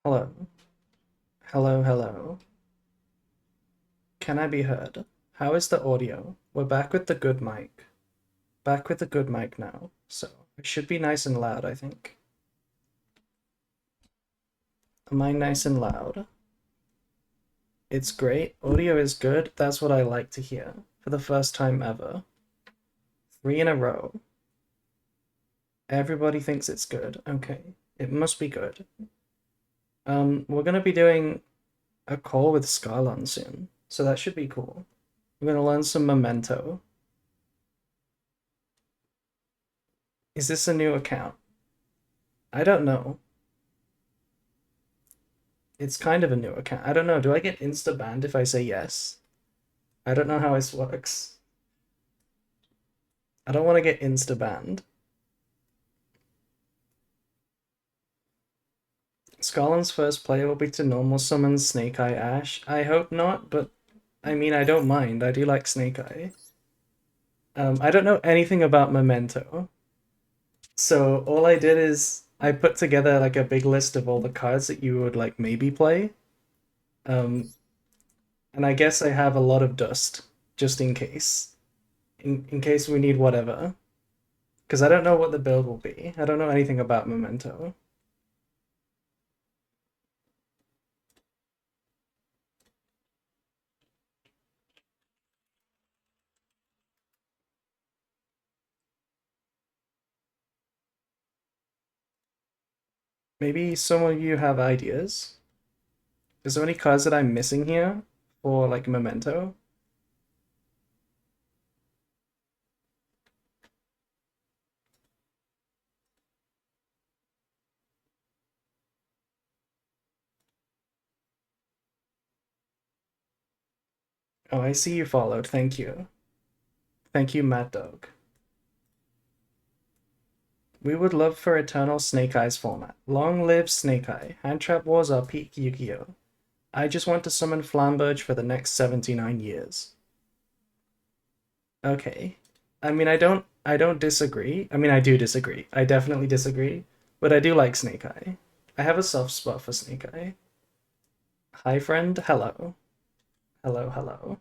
Hello. Hello, hello. Can I be heard? How is the audio? We're back with the good mic. Back with the good mic now. So it should be nice and loud, I think. Am I nice and loud? It's great. Audio is good. That's what I like to hear. For the first time ever. 3 in a row. Everybody thinks it's good. Okay. It must be good. We're gonna be doing a call with Scarlon soon. So that should be cool. We're gonna learn some memento. Is this a new account? I don't know. It's kind of a new account. I don't know. Do I get insta banned if I say yes? I don't know how this works. I don't want to get insta banned. Scarlin's first play will be to normal summon Snake Eye Ash. I hope not, but I mean, I don't mind. I do like Snake Eye. I don't know anything about Memento. So all I did is I put together like a big list of all the cards that you would like maybe play. Um, and I guess I have a lot of dust just in case. In case we need whatever. Because I don't know what the build will be. I don't know anything about Memento. Maybe some of you have ideas. Is there any cards that I'm missing here for like Memento? Oh, I see you followed. Thank you. Thank you, Mad Dog. We would love for Eternal Snake Eyes format. Long live Snake Eye. Hand Trap Wars are peak Yu-Gi-Oh! I just want to summon Flamberge for the next 79 years. Okay. I mean, I don't disagree. I mean, I do disagree. I definitely disagree, but I do like Snake Eye. I have a soft spot for Snake Eye. Hi, friend. Hello. Hello, hello.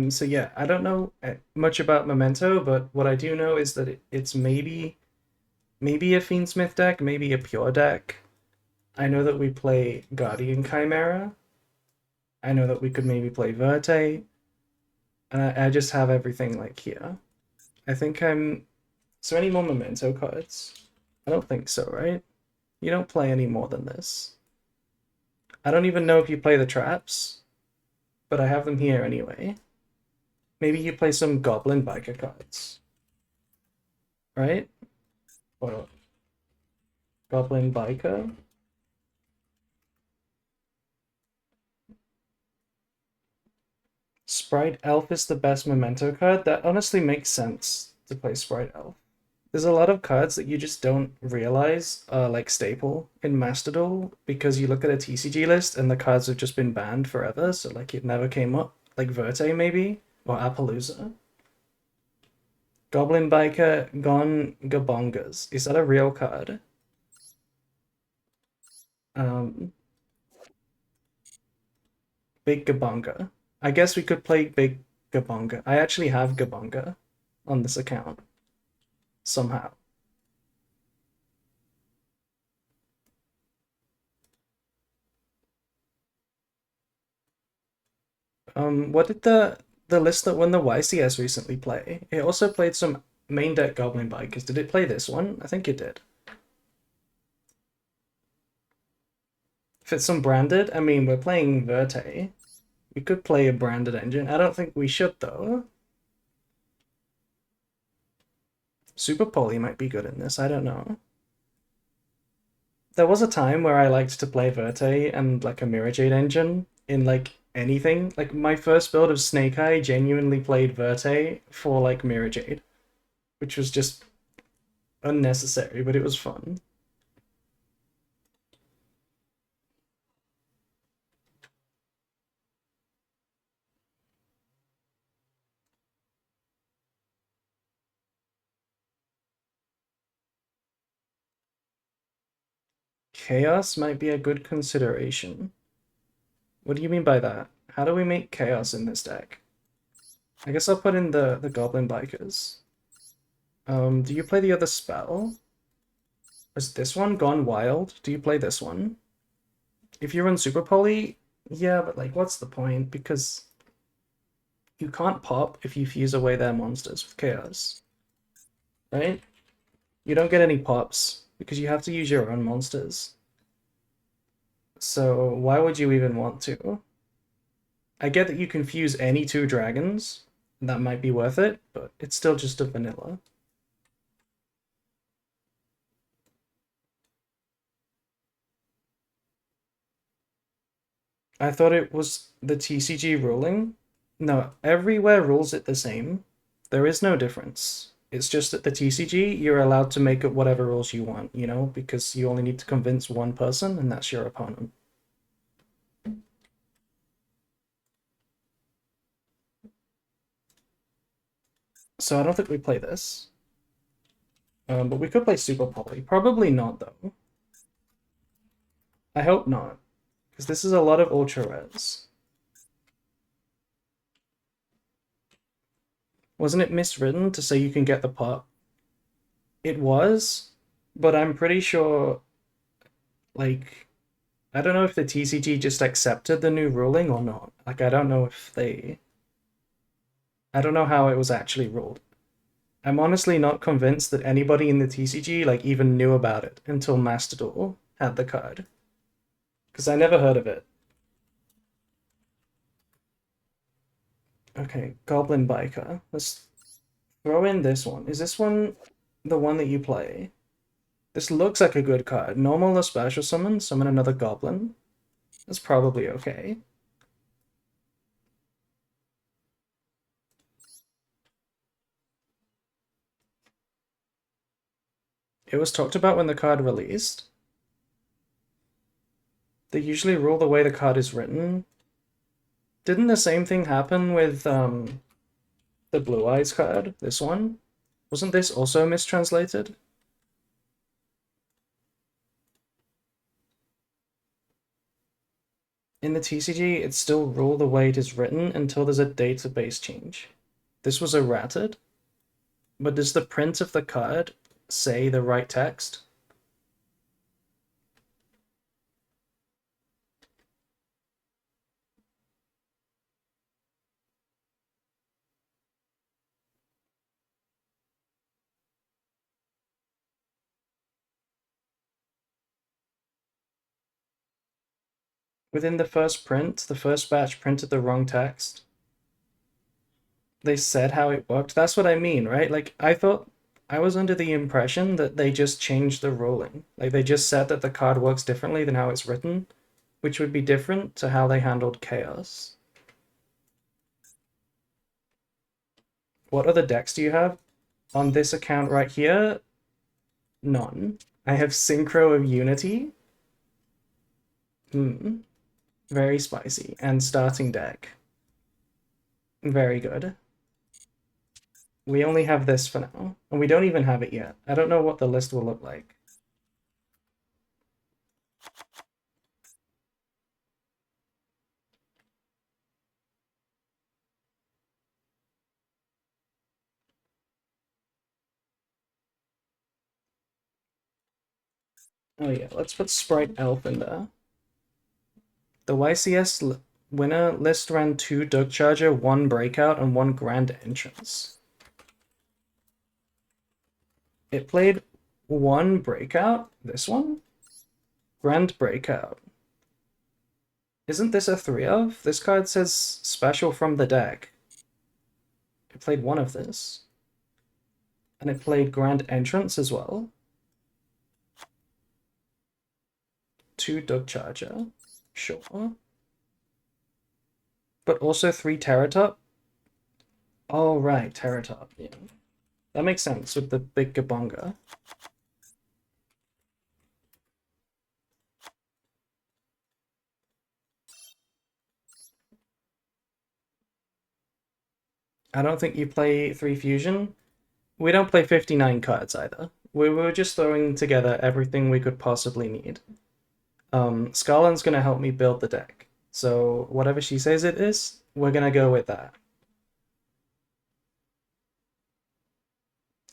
So yeah, I don't know much about Memento, but what I do know is that it's maybe a Fiendsmith deck, maybe a pure deck. I know that we play Guardian Chimera. I know that we could maybe play Verte. And I just have everything like here. I think I'm. So any more Memento cards? I don't think so, right? You don't play any more than this. I don't even know if you play the traps, but I have them here anyway. Maybe you play some Goblin Biker cards, right? Or Goblin Biker. Sprite Elf is the best Memento card. That honestly makes sense to play Sprite Elf. There's a lot of cards that you just don't realize are like staple in Master Duel because you look at a TCG list and the cards have just been banned forever, so like it never came up. Like Verte maybe, or Appaloosa. Goblin Biker Gone Gabongas. Is that a real card? Um, Big Gabonga. I guess we could play Big Gabonga. I actually have Gabonga on this account somehow. What did the list that won the YCS recently play? It also played some main deck Goblin Bikers. Did it play this one? I think it did. If it's some branded, I mean, we're playing Verte. We could play a branded engine. I don't think we should, though. Super Poly might be good in this. I don't know. There was a time where I liked to play Verte and like a Mirror Jade engine in like anything. Like my first build of Snake Eye genuinely played Verte for like Mirror Jade, which was just unnecessary, but it was fun. chaos might be a good consideration. What do you mean by that? How do we make chaos in this deck? I guess I'll put in the Goblin Bikers. Do you play the other spell? Is this one Gone Wild? Do you play this one? If you run Super Poly, yeah, but like, what's the point? Because you can't pop if you fuse away their monsters with chaos, right? You don't get any pops because you have to use your own monsters. So why would you even want to? I get that you can fuse any two dragons, that might be worth it, but it's still just a vanilla. I thought it was the TCG ruling. No, everywhere rules it the same. There is no difference. It's just that the TCG, you're allowed to make it whatever rules you want, you know, because you only need to convince one person, and that's your opponent. So I don't think we play this. But we could play Super Poly. Probably not, though. I hope not, because this is a lot of ultra rares. Wasn't it miswritten to say you can get the pop? It was, but I'm pretty sure, like, I don't know if the TCG just accepted the new ruling or not. Like, I don't know if they. I don't know how it was actually ruled. I'm honestly not convinced that anybody in the TCG, like, even knew about it until Master Duel had the card. Because I never heard of it. Okay, Goblin Biker. Let's throw in this one. Is this one the one that you play? This looks like a good card. Normal or special summon, summon another goblin. That's probably okay. It was talked about when the card released. They usually rule the way the card is written. Didn't the same thing happen with the Blue Eyes card? This one? Wasn't this also mistranslated? In the TCG, it's still rule the way it is written until there's a database change. This was errated, but does the print of the card say the right text? Within the first print, the first batch printed the wrong text. They said how it worked. That's what I mean, right? Like, I thought I was under the impression that they just changed the ruling. Like, they just said that the card works differently than how it's written, which would be different to how they handled chaos. What other decks do you have? On this account right here, none. I have Synchro of Unity. Very spicy. And starting deck. Very good. We only have this for now, and we don't even have it yet. I don't know what the list will look like. Oh yeah, let's put Sprite Elf in there. The YCS winner list ran 2 Doug Charger, 1 Breakout, and 1 Grand Entrance. It played 1 Breakout? This one? Grand Breakout. Isn't this a 3 of? This card says special from the deck. It played 1 of this. And it played Grand Entrance as well. 2 Doug Charger. Sure. But also 3 Terratop? Oh, right, Terratop, yeah. That makes sense with the big Gabonga. I don't think you play 3 Fusion. We don't play 59 cards either. We were just throwing together everything we could possibly need. Scarlin's gonna help me build the deck. So whatever she says it is, we're gonna go with that.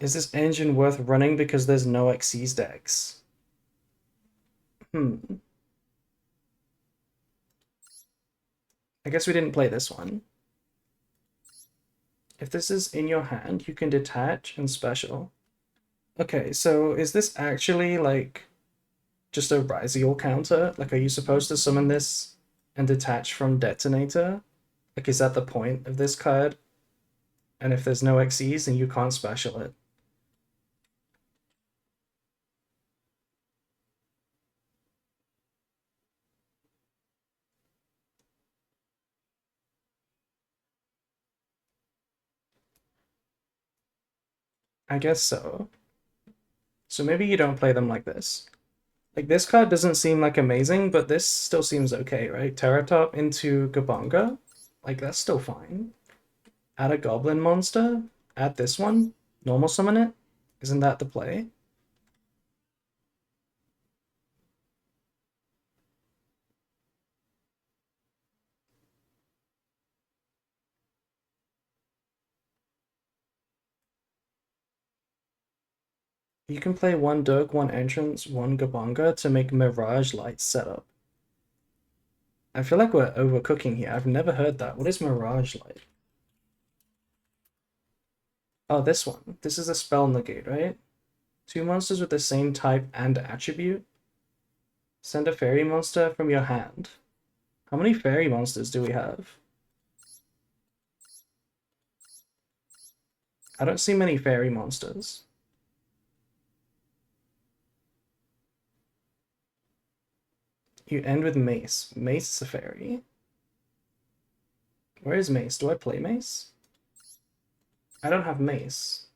Is this engine worth running because there's no Xyz decks? Hmm. I guess we didn't play this one. If this is in your hand, you can detach and special. Okay, so is this actually like just a Ryziel counter? Like, are you supposed to summon this and detach from Detonator? Like, is that the point of this card? And if there's no Xyz, then you can't special it. I guess so. So maybe you don't play them like this. Like, this card doesn't seem like amazing, but this still seems okay, right? Terratop into Gabanga? Like, that's still fine. Add a Goblin monster? Add this one? Normal summon it? Isn't that the play? You can play one Dirk, one Entrance, one Gabanga to make Mirage Light setup. I feel like we're overcooking here. I've never heard that. What is Mirage Light? Oh, this one. This is a spell negate, right? Two monsters with the same type and attribute. Send a fairy monster from your hand. How many fairy monsters do we have? I don't see many fairy monsters. You end with Mace. Mace is a fairy. Where is Mace? Do I play Mace? I don't have Mace.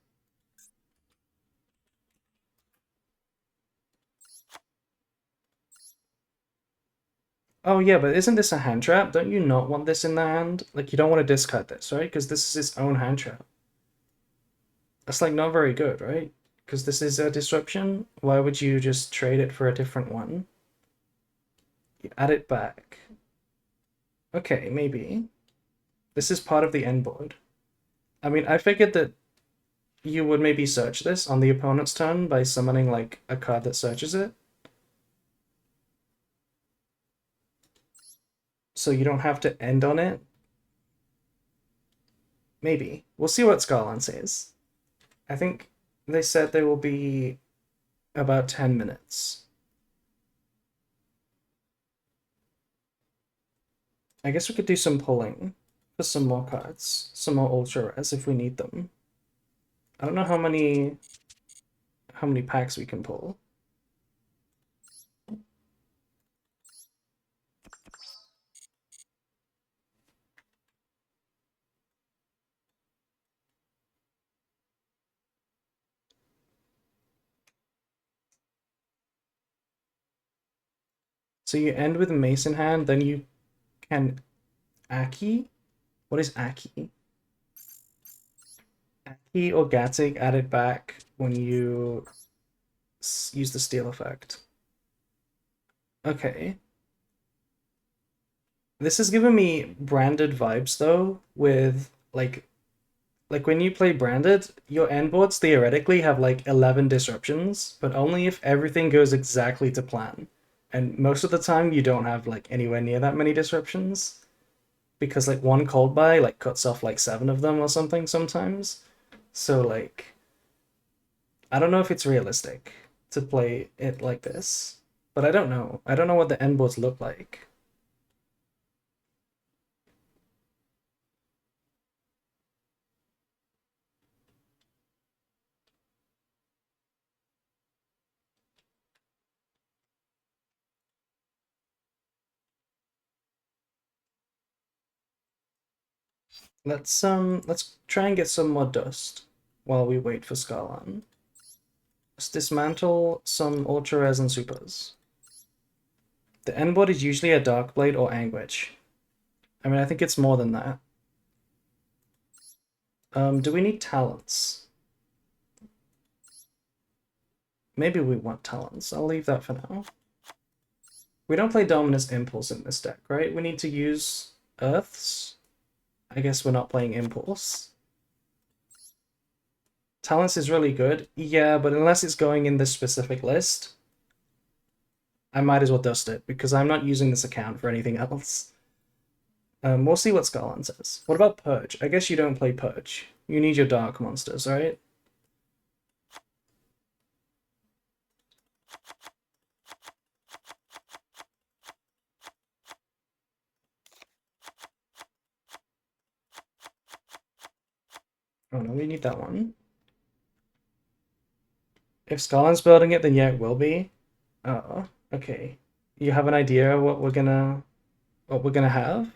Oh yeah, but isn't this a hand trap? Don't you not want this in the hand? Like, you don't want to discard this, right? Because this is its own hand trap. That's like not very good, right? Because this is a disruption. Why would you just trade it for a different one? You add it back. Okay, maybe. This is part of the end board. I mean, I figured that you would maybe search this on the opponent's turn by summoning like a card that searches it. So you don't have to end on it. Maybe. We'll see what Scarlan says. I think they said there will be about 10 minutes. I guess we could do some pulling for some more cards, some more ultra rares if we need them. I don't know how many packs we can pull. So you end with Mace in hand, then you can Aki? What is Aki? Aki or Gatic added back when you use the steal effect. Okay. This has given me branded vibes though, with like when you play branded, your end boards theoretically have like 11 disruptions, but only if everything goes exactly to plan. And most of the time you don't have like anywhere near that many disruptions because like one cold buy like cuts off like 7 of them or something sometimes. So like I don't know if it's realistic to play it like this, but I don't know. I don't know what the end boards look like. Let's try and get some more dust while we wait for Scarlan. Let's dismantle some ultra rares and supers. The end board is usually a Dark Blade or Anguish. I mean, I think it's more than that. Do we need talents? Maybe we want talents. I'll leave that for now. We don't play Dominus Impulse in this deck, right? We need to use Earths. I guess we're not playing Impulse. Talents is really good. Yeah, but unless it's going in this specific list, I might as well dust it, because I'm not using this account for anything else. We'll see what Scarlan says. What about Purge? I guess you don't play Purge. You need your Dark monsters, right? Oh no, we need that one. If Scarlan's building it, then yeah, it will be. Oh, okay. You have an idea what we're gonna have?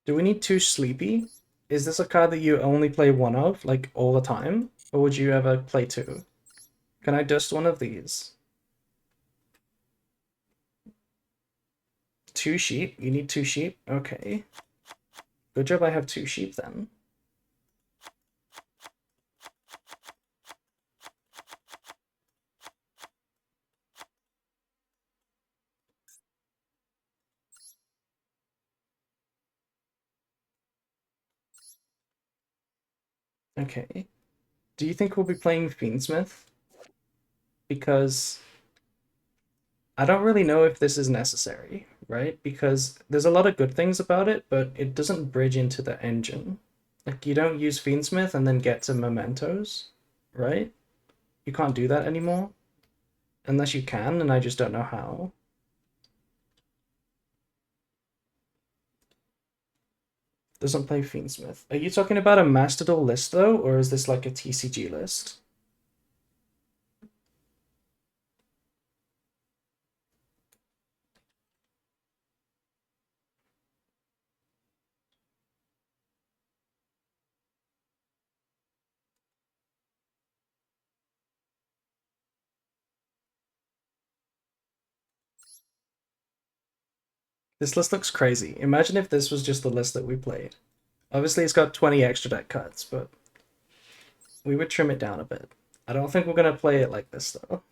Do we need two Sleepy? Is this a card that you only play one of, like all the time? Or would you ever play two? Can I dust one of these? Two sheep? You need two sheep? Okay. Good job I have two sheep then. Okay. Do you think we'll be playing Fiendsmith? Because I don't really know if this is necessary, right? Because there's a lot of good things about it, but it doesn't bridge into the engine. Like, you don't use Fiendsmith and then get to Mementos, right? You can't do that anymore. Unless you can, and I just don't know how. Doesn't play Fiendsmith. Are you talking about a Master Duel list, though, or is this like a TCG list? This list looks crazy. Imagine if this was just the list that we played. Obviously, it's got 20 extra deck cards, but we would trim it down a bit. I don't think we're going to play it like this, though.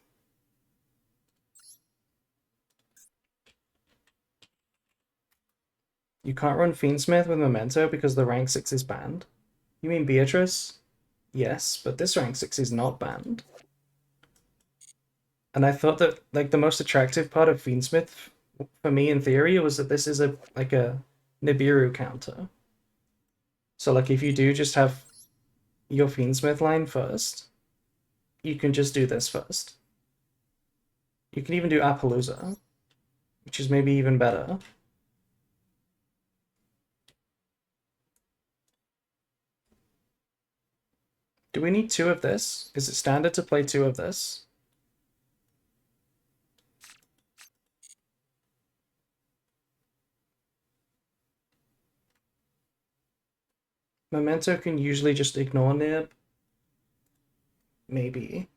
You can't run Fiendsmith with Memento because the rank 6 is banned. You mean Beatrice? Yes, but this rank 6 is not banned. And I thought that like the most attractive part of Fiendsmith for me in theory was that this is a Nibiru counter. So like if you do just have your Fiendsmith line first, you can just do this first. You can even do Appaloosa, which is maybe even better. Do we need two of this? Is it standard to play two of this? Memento can usually just ignore Nib. Maybe.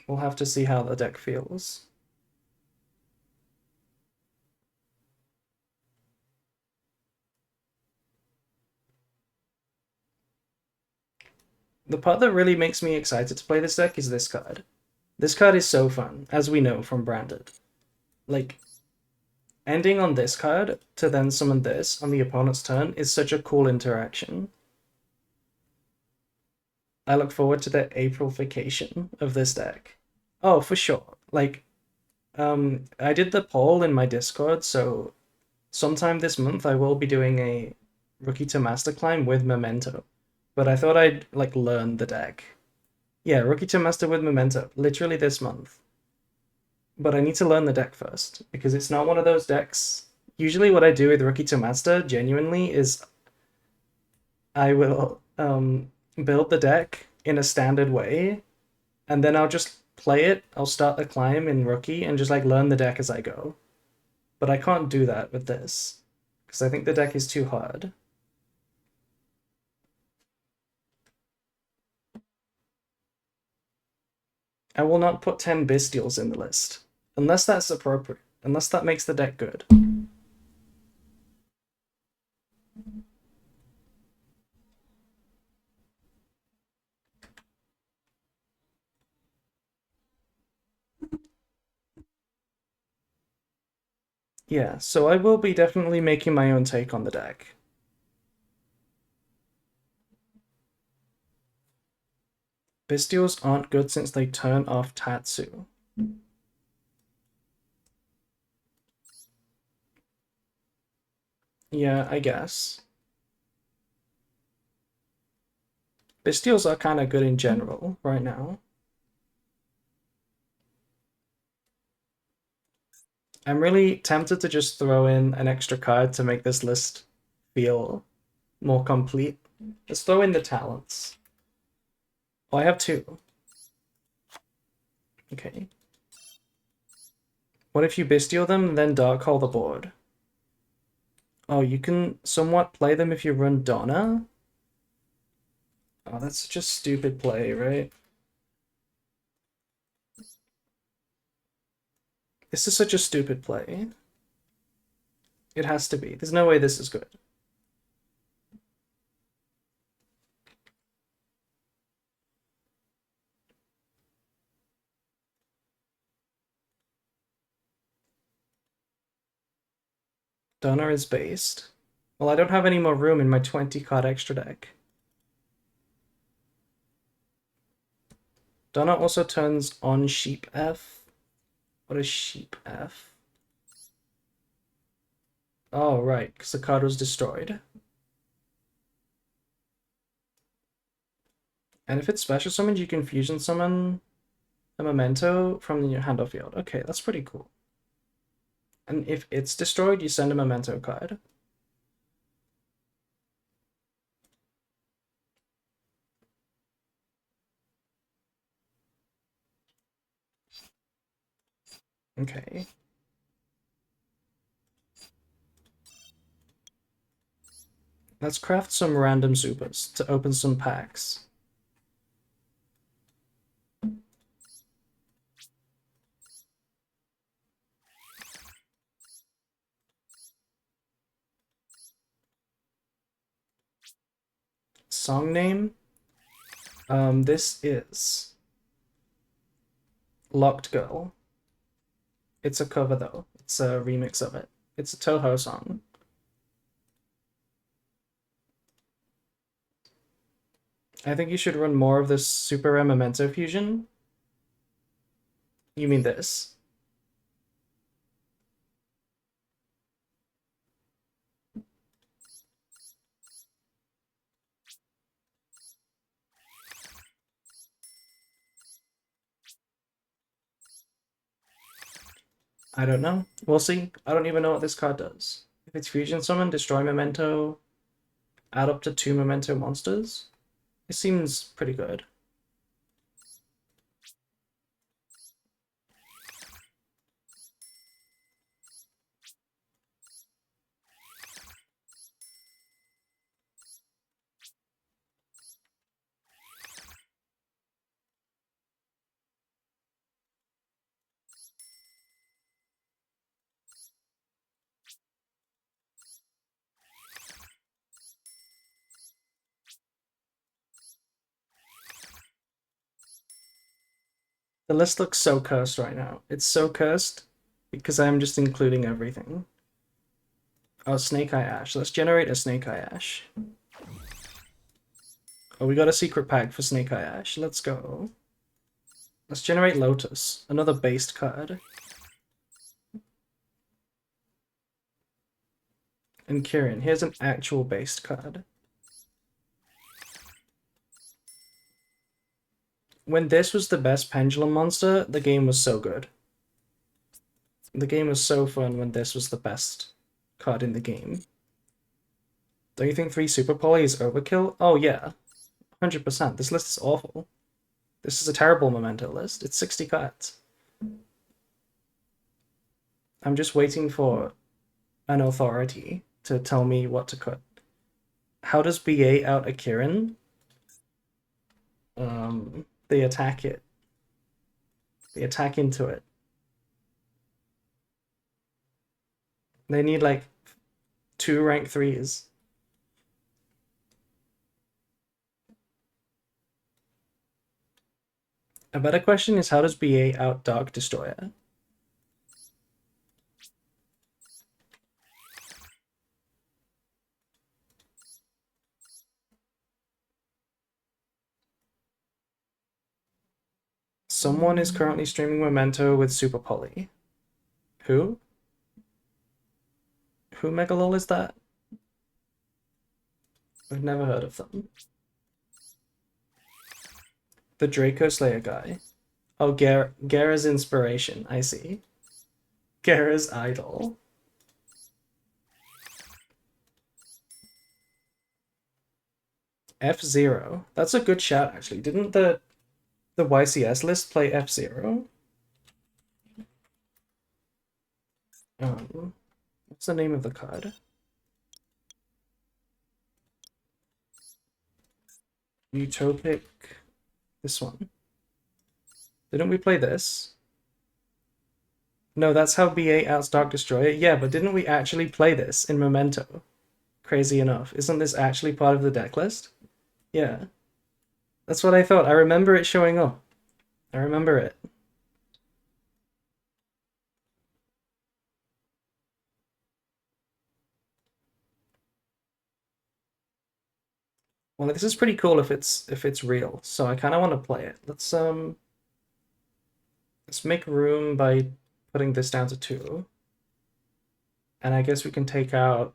We'll have to see how the deck feels. The part that really makes me excited to play this deck is this card. This card is so fun, as we know from Branded. Like, ending on this card to then summon this on the opponent's turn is such a cool interaction. I look forward to the Aprilification of this deck. Oh, for sure. Like, I did the poll in my Discord, so sometime this month I will be doing a Rookie to Master climb with Memento. But I thought I'd like learn the deck. Yeah, Rookie to Master with Memento, literally this month. But I need to learn the deck first, because it's not one of those decks. Usually what I do with Rookie to Master, genuinely, is I will build the deck in a standard way, and then I'll just play it. I'll start the climb in Rookie and just like learn the deck as I go. But I can't do that with this, because I think the deck is too hard. I will not put 10 Bestials in the list, unless that's appropriate, unless that makes the deck good. Yeah, so I will be definitely making my own take on the deck. Bystials aren't good since they turn off Tatsu. Yeah, I guess. Bystials are kind of good in general right now. I'm really tempted to just throw in an extra card to make this list feel more complete. Let's throw in the talents. Oh, I have two. Okay. What if you Bystial them, then Dark Hole the board? Oh, you can somewhat play them if you run Donna? Oh, that's such a stupid play, right? This is such a stupid play. It has to be. There's no way this is good. Donna is based. Well, I don't have any more room in my 20 card extra deck. Donna also turns on Sheep F. What is Sheep F? Oh, right, because the card was destroyed. And if it's special summoned, you can fusion summon a memento from your hand or field. Okay, that's pretty cool. And if it's destroyed, you send a memento card. Okay. Let's craft some random supers to open some packs. Song name? This is Locked Girl. It's a cover though. It's a remix of it. It's a Toho song. I think you should run more of this Super Rare Memento fusion. You mean this? I don't know. We'll see. I don't even know what this card does. If it's fusion summon, destroy Memento, add up to 2 Memento monsters. It seems pretty good. The list looks so cursed right now. It's so cursed because I'm just including everything. Oh, Snake Eye Ash. Let's generate a Snake Eye Ash. Oh, we got a secret pack for Snake Eye Ash. Let's go. Let's generate Lotus, another based card. And Kirin, here's an actual based card. When this was the best pendulum monster, the game was so good. The game was so fun when this was the best card in the game. Don't you think 3 Super Poly is overkill? Oh yeah, 100%. This list is awful. This is a terrible memento list. It's 60 cards. I'm just waiting for an authority to tell me what to cut. How does BA out a Kirin? They attack it. They attack into it. They need like 2 rank 3s. A better question is how does BA out Dark Destroyer? Someone is currently streaming Memento with Super Polly. Who? Who Megalol is that? I've never heard of them. The Draco Slayer guy. Oh, Gara's inspiration. I see. Gara's idol. F-Zero. That's a good shout, actually. Didn't the YCS list play F-Zero? What's the name of the card? Utopic. This one. Didn't we play this? No, that's how B8 outs Dark Destroyer. Yeah, but didn't we actually play this in Memento? Crazy enough. Isn't this actually part of the deck list? Yeah. That's what I thought. I remember it showing up. I remember it. Well, this is pretty cool if it's real. So I kind of want to play it. Let's make room by putting this down to 2. And I guess we can take out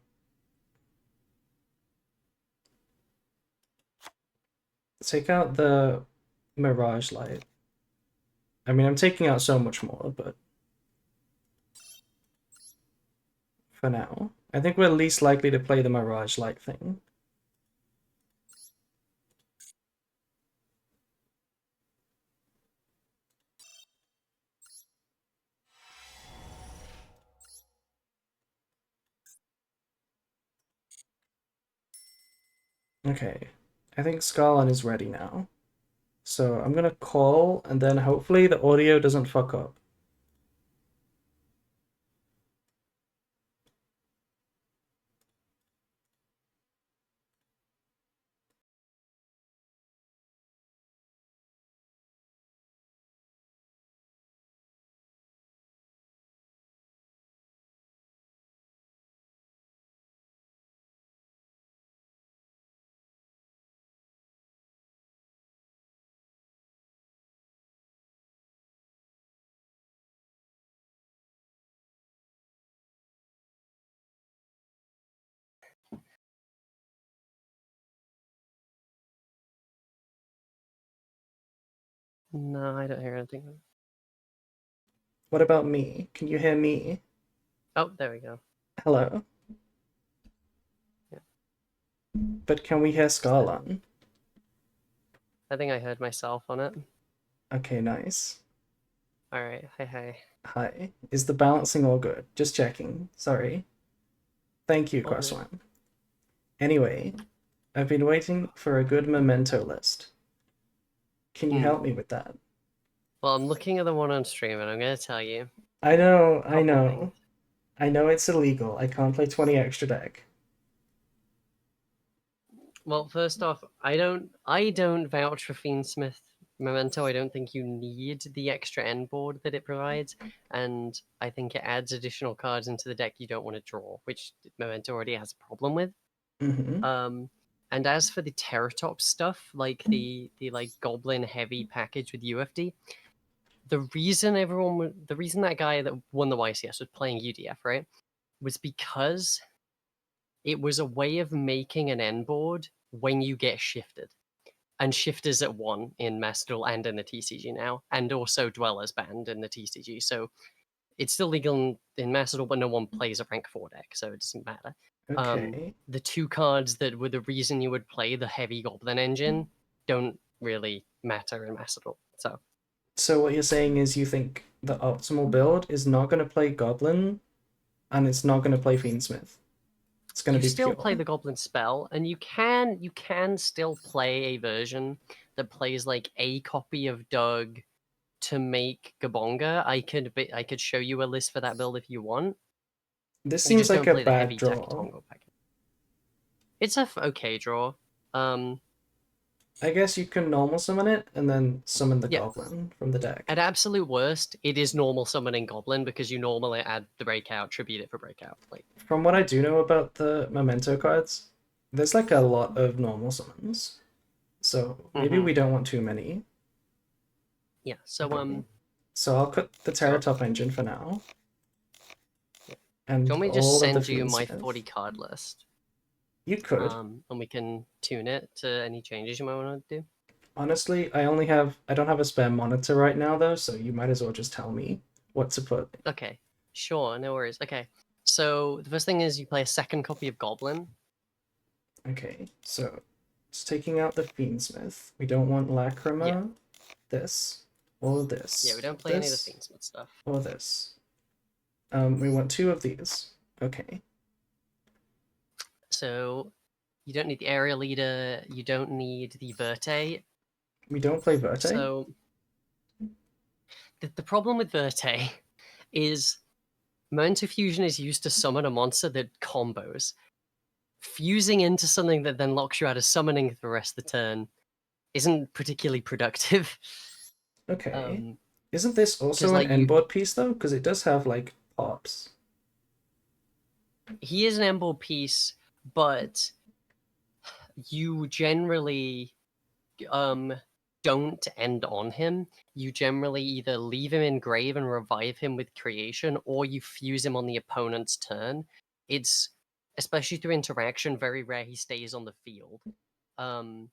the Mirage Light. I mean, I'm taking out so much more, but for now, I think we're least likely to play the Mirage Light thing. Okay, I think Scarlan is ready now. So I'm gonna call, and then hopefully the audio doesn't fuck up. No, I don't hear anything. What about me? Can you hear me? Oh, there we go. Hello? Yeah. But can we hear Scarlan? I think I heard myself on it. Okay, nice. Alright, hi. Hi. Is the balancing all good? Just checking. Sorry. Thank you, All good. Crosswan. Anyway, I've been waiting for a good memento list. Can you help me with that? Well, I'm looking at the one on stream, and I'm going to tell you. I know, a couple things. I know it's illegal. I can't play 20 extra deck. Well, first off, I don't vouch for Fiendsmith Memento. I don't think you need the extra end board that it provides, and I think it adds additional cards into the deck you don't want to draw, which Memento already has a problem with. And as for the Terratop stuff, like the like Goblin heavy package with UFD, the reason that guy that won the YCS was playing UDF, right, was because it was a way of making an end board when you get shifted. And shifters at 1 in Master Duel and in the TCG now, and also Dwellers banned in the TCG. So it's still legal in Master Duel, but no one plays a rank 4 deck, so it doesn't matter. Okay. The 2 cards that were the reason you would play the heavy Goblin engine don't really matter in Master Duel. So what you're saying is you think the optimal build is not going to play Goblin, and it's not going to play Fiendsmith. It's going to be still pure. play the Goblin spell, and you can still play a version that plays like a copy of Doug to make Gabonga. I could show you a list for that build if you want. This You seems just like don't a play the bad heavy draw. Takitongo package. It's a okay draw. I guess you can normal summon it and then summon the Yeah. Goblin from the deck. At absolute worst, it is normal summoning Goblin because you normally add the breakout, tribute it for breakout. Like From what I do know about the memento cards, there's like a lot of normal summons. So maybe we don't want too many. Yeah. So Okay. So I'll cut the so Terratop engine for now, yeah. Do you and want me to just all of the send you my 40 Fiendsmith. card list? You could. And we can tune it to any changes you might want to do. Honestly, I don't have a spare monitor right now though, so you might as well just tell me what to put. Okay, sure, no worries. Okay, so the first thing is you play a second copy of Goblin. Okay, so it's taking out the Fiendsmith. We don't want Yeah, Lacrima, this, or yeah, we this, don't play any of the this, Fiendsmith stuff. or this. We want two of these. Okay. So you don't need the area leader. You don't need the Verte. We don't play Verte? So the problem with Verte is Memento Fusion is used to summon a monster that combos. Fusing into something that then locks you out of summoning for the rest of the turn isn't particularly productive. Okay. Um, Isn't this because also an like endboard piece though? Because it does have like pops. he is an Emble piece, but you generally um don't end on him. You generally either leave him in grave and revive him with creation, or you fuse him on the opponent's turn. It's especially through interaction, very rare he stays on the field. Um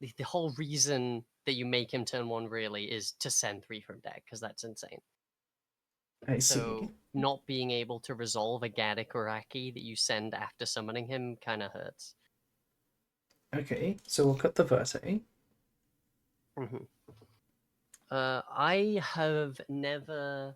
the whole reason that you make him turn one really is to send three from deck, because that's insane. I see. So not being able to resolve a Gaddock or Aki that you send after summoning him kind of hurts. Okay, so we'll cut the Verte. Mm-hmm. I have never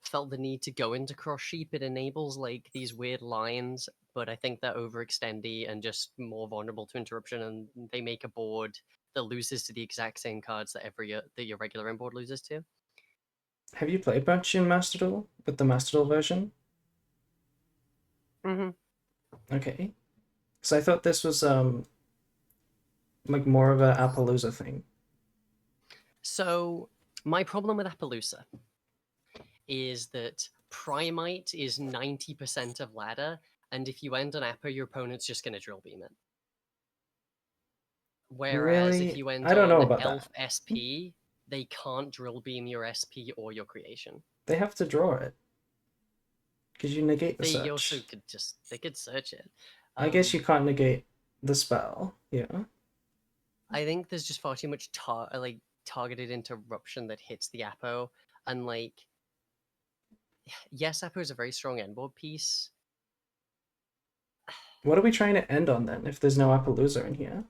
felt the need to go into cross sheep. It enables like these weird lines, but I think they're overextendy and just more vulnerable to interruption, and they make a board that loses to the exact same cards that that your regular in board loses to. Have you played much in Master Duel with the Master Duel version? Mm-hmm. Okay. So I thought this was like more of a Appaloosa thing. So my problem with Appaloosa is that Primite is 90% of ladder, and if you end on Appa, your opponent's just going to drill beam it. Whereas if Really? you end I don't know on about that. Elf SP, they can't drill beam your SP or your creation. They have to draw it because you negate the They also search. could they could search it. I guess Um, you can't negate the spell. Yeah. I think there's just far too much like targeted interruption that hits the Apo, and like yes, Apo is a very strong endboard piece. What are we trying to end on then if there's no Appaloosa in here?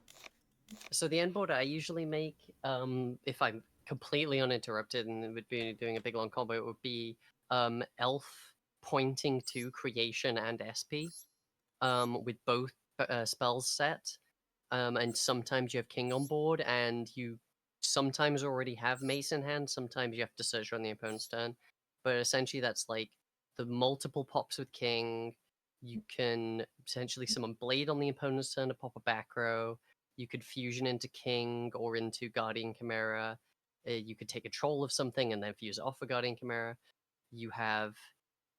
So the endboard I usually make, if I'm completely uninterrupted and would be doing a big long combo, it would be Elf pointing to creation and SP, with both spells set. And sometimes you have King on board, and you sometimes already have Mace in hand. Sometimes you have to search on the opponent's turn, but essentially that's like the multiple pops with King. You can potentially summon Blade on the opponent's turn to pop a back row. You could fusion into King or into Guardian Chimera. You could take a troll of something and then fuse it off a Guardian Chimera. You have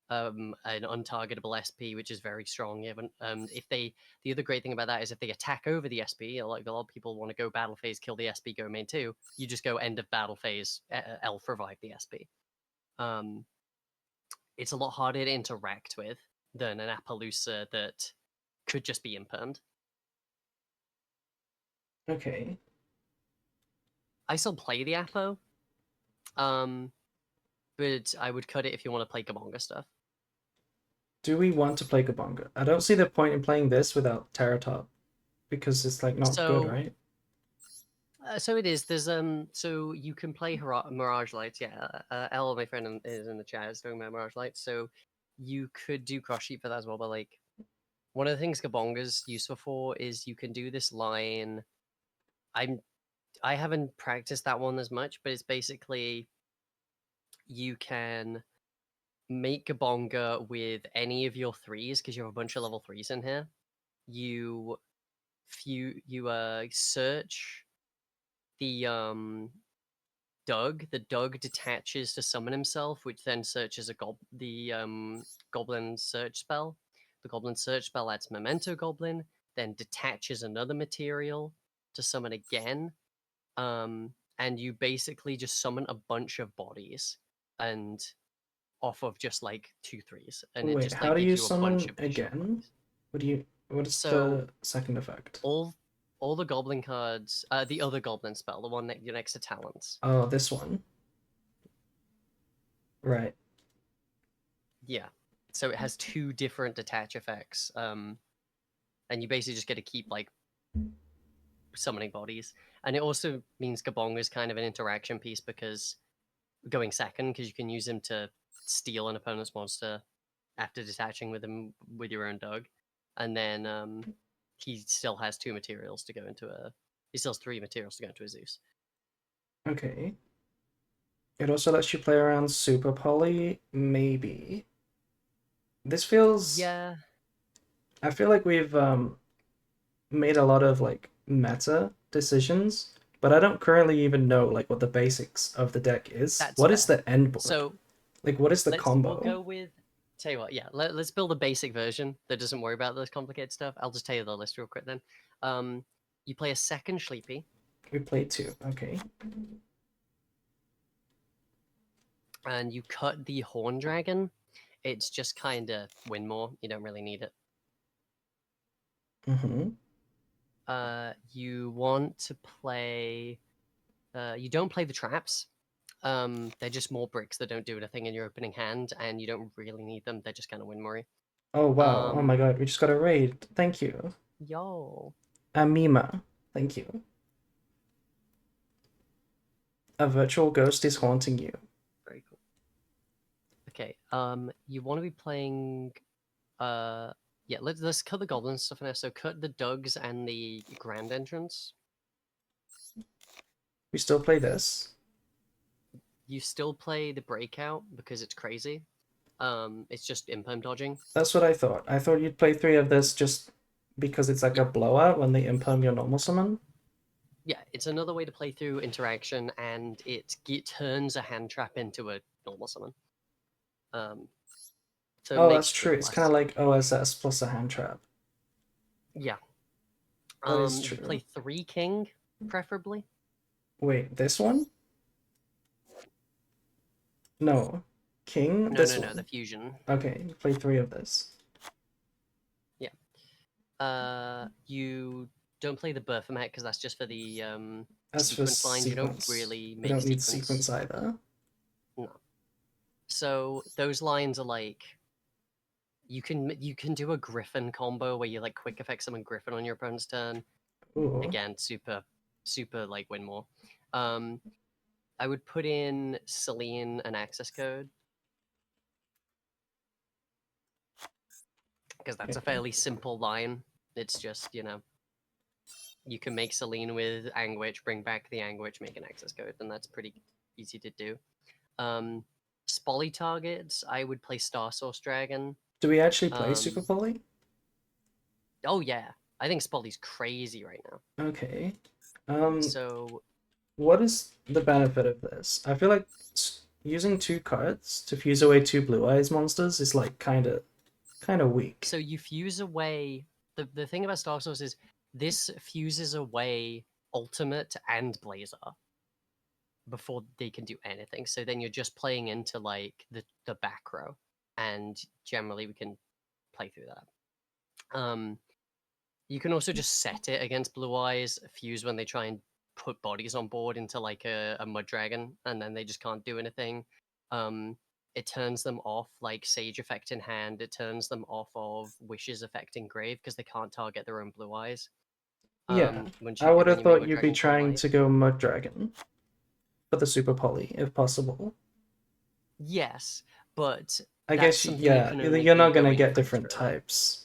an untargetable SP, which is very strong. If they, the other great thing about that is if they attack over the SP, like a lot of people want to go battle phase, kill the SP, go main two. You just go end of battle phase, Elf revive the SP. Um, it's a lot harder to interact with than an Appaloosa that could just be impermed. Okay. I still play the Appo, um, but I would cut it if you want to play Gabonga stuff. Do we want to play Kabonga? I don't see the point in playing this without Terratop because it's like not good, So right? So it is. So you can play Mirage Lights. Yeah, Elle, my friend, is in the chat is talking about Mirage Lights. So you could do cross sheet for that as well. But like one of the things Gabonga's useful for is you can do this line. I'm I haven't practiced that one as much, but it's basically you can make Gabonga with any of your threes because you have a bunch of level threes in here. You search the the Doug detaches to summon himself, which then searches Goblin search spell. The Goblin search spell adds Memento Goblin, then detaches another material to summon again. and you basically just summon a bunch of bodies, and off of just like 2/3s, and it Wait, just how like do gives you you a bunch summon of additional again? bodies. What is So the second effect? all the goblin cards, the other goblin spell, the one next to talents. Oh, this one. Right. Yeah. So it has two different detach effects. And you basically just get to keep like summoning bodies. And it also means Gabong is kind of an interaction piece because going second, because you can use him to steal an opponent's monster after detaching with him with your own dog. And then he still has two materials to go into a he still has three materials to go into a Zeus. Okay. It also lets you play around Super Poly, maybe. This feels. Yeah, I feel like we've made a lot of like meta decisions, but I don't currently even know like what the basics of the deck is. that's What is fair. the end board? So Like, what is the we'll combo? go with tell you what, yeah, let's build a basic version that doesn't worry about this complicated stuff. I'll just tell you the list real quick then. Um, you play a second Sleepy, We played two. Okay. and you cut the Horn Dragon. It's just kind of win more. You don't really need it. Mm-hmm. You want to play. You don't play the traps. They're just more bricks that don't do anything in your opening hand, and you don't really need them. They're just kind of win more. Oh wow. Oh my Um, god, we just got a raid. Thank you. yo, Amima. Thank you. A virtual ghost is haunting you. very cool. Okay. You want to be playing. Yeah. Let's cut the goblin stuff now. So cut the Dugs and the Grand Entrance. We still play this. You still play the Breakout because it's crazy. It's just imperm dodging. That's what I thought. I thought you'd play three of this just because it's like a Yeah. blowout when they imperm your normal summon. Yeah, it's another way to play through interaction, and it turns a hand trap into a normal summon. Um, so it Oh, that's makes true. it It's kind of less. like OSS plus a hand trap. Yeah. That is You true. play 3 king, preferably. Wait, this one? No. King? No, This no, no, the one. fusion. Okay, play three of this. Yeah. You don't play the Berthamet because that's just for the As for sequence lines. You don't sequence, really we make don't need sequence. sequence either. No. So those lines are like you can do a Griffin combo where you like quick effect summon Griffin on your opponent's turn. Ooh. Again, super like win more. Um, I would put in Celine and access code because that's a Okay. fairly simple line. It's just you can make Celine with Anguish, bring back the Anguish, make an access code, and that's pretty easy to do. Um, Spolly targets, I would play Star Source Dragon. Do we actually play Super Um, Poly? oh yeah, I think Spolly's crazy right now. Okay. Um, So what is the benefit of this? I feel like using two cards to fuse away two Blue Eyes monsters is like kind of weak. so you fuse away the thing about Star Source is this fuses away Ultimate and Blazer before they can do anything. So then you're just playing into like the back row, and generally we can play through that. You can also just set it against Blue Eyes, fuse when they try and put bodies on board into like a Mud Dragon, and then they just can't do anything. Um, it turns them off like Sage Effect in hand. It turns them off of Wishes Effect in Grave because they can't target their own Blue Eyes. Yeah, Once I you would when have you make thought Mud you'd be Dragon full trying life. to go Mud Dragon for the Super Poly, if possible. Yes, but I that's guess, something you yeah, can only you're be not gonna going get for different through. types.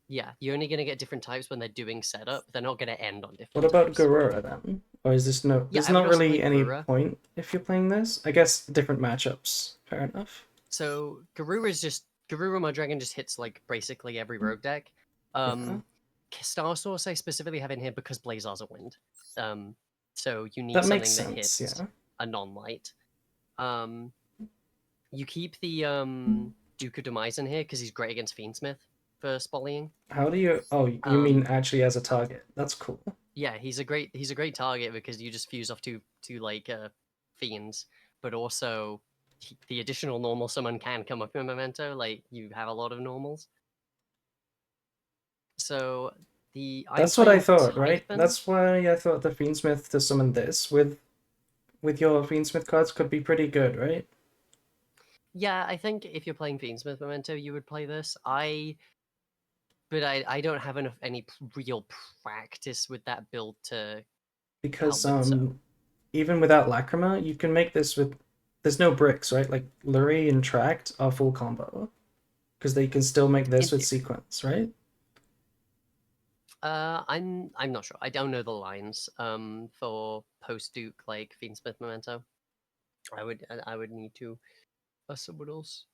Yeah, you're only going to get different types when they're doing setup. They're not going to end on What different about types. Garura then? Or is this no? Yeah, There's I would not also play really any Garura. point if you're playing this. I guess different matchups. Fair enough. So Garura is just Garura Mud Dragon just hits like basically every rogue deck. Yeah, Star Source I specifically have in here because Blazar's a wind. Um, so you need that makes something that sense. hits Yeah. a non-light. Um, you keep the Duke of Demise in here because he's great against Fiendsmith for spollying. How do you? Oh, you mean Um, actually as a target? That's cool. Yeah, he's a great target because you just fuse off two like fiends, but also the additional normal summon can come up in Memento. Like you have a lot of normals. So I'm That's what I playing thought, right? Typhon. That's why I thought the Fiendsmith to summon this with your Fiendsmith cards could be pretty good, right? Yeah, I think if you're playing Fiendsmith Memento, you would play this. But I don't have any real practice with that build to Because help with so. even without Lacrima, you can make this with there's no bricks, right? Like Lurie and Tract are full combo because they can still make In this with theory, sequence, right? I'm not sure. I don't know the lines for post Duke like Fiendsmith Memento. I would need to ask someone else.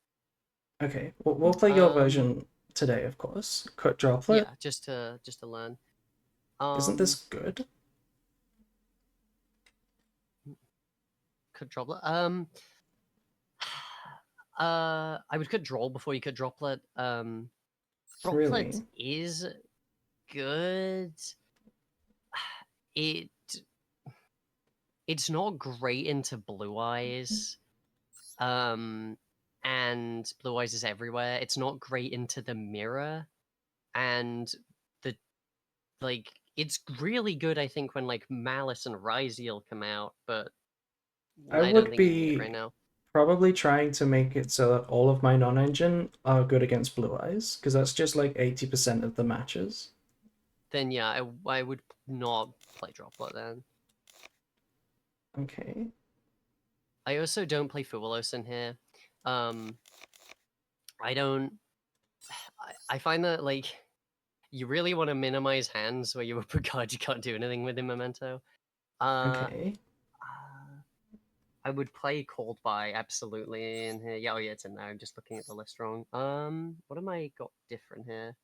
Okay, we'll play your Um, version today, of course. Cut Droplet. yeah, just to learn. Isn't this Um, good? could droplet. I would cut draw before you cut droplet. Droplet Really? is good. It it's not great into blue eyes. Um, and blue eyes is everywhere. It's not great into the mirror, and the like. It's really good, I think, when like Malice and Ryziel come out, but I I don't would think you need it right be now. probably trying to make it so that all of my non-engine are good against Blue Eyes, because that's just like 80% of the matches. Then yeah, I would not play droplet then. Okay. I also don't play Fuelos in here. Um, I don't. I find that like you really want to minimize hands where you put cards you can't do anything with in Memento. Uh, Okay. uh, I would play Called By absolutely in here. Yeah, oh yeah, it's in there. I'm just looking at the list wrong. What am I got different here?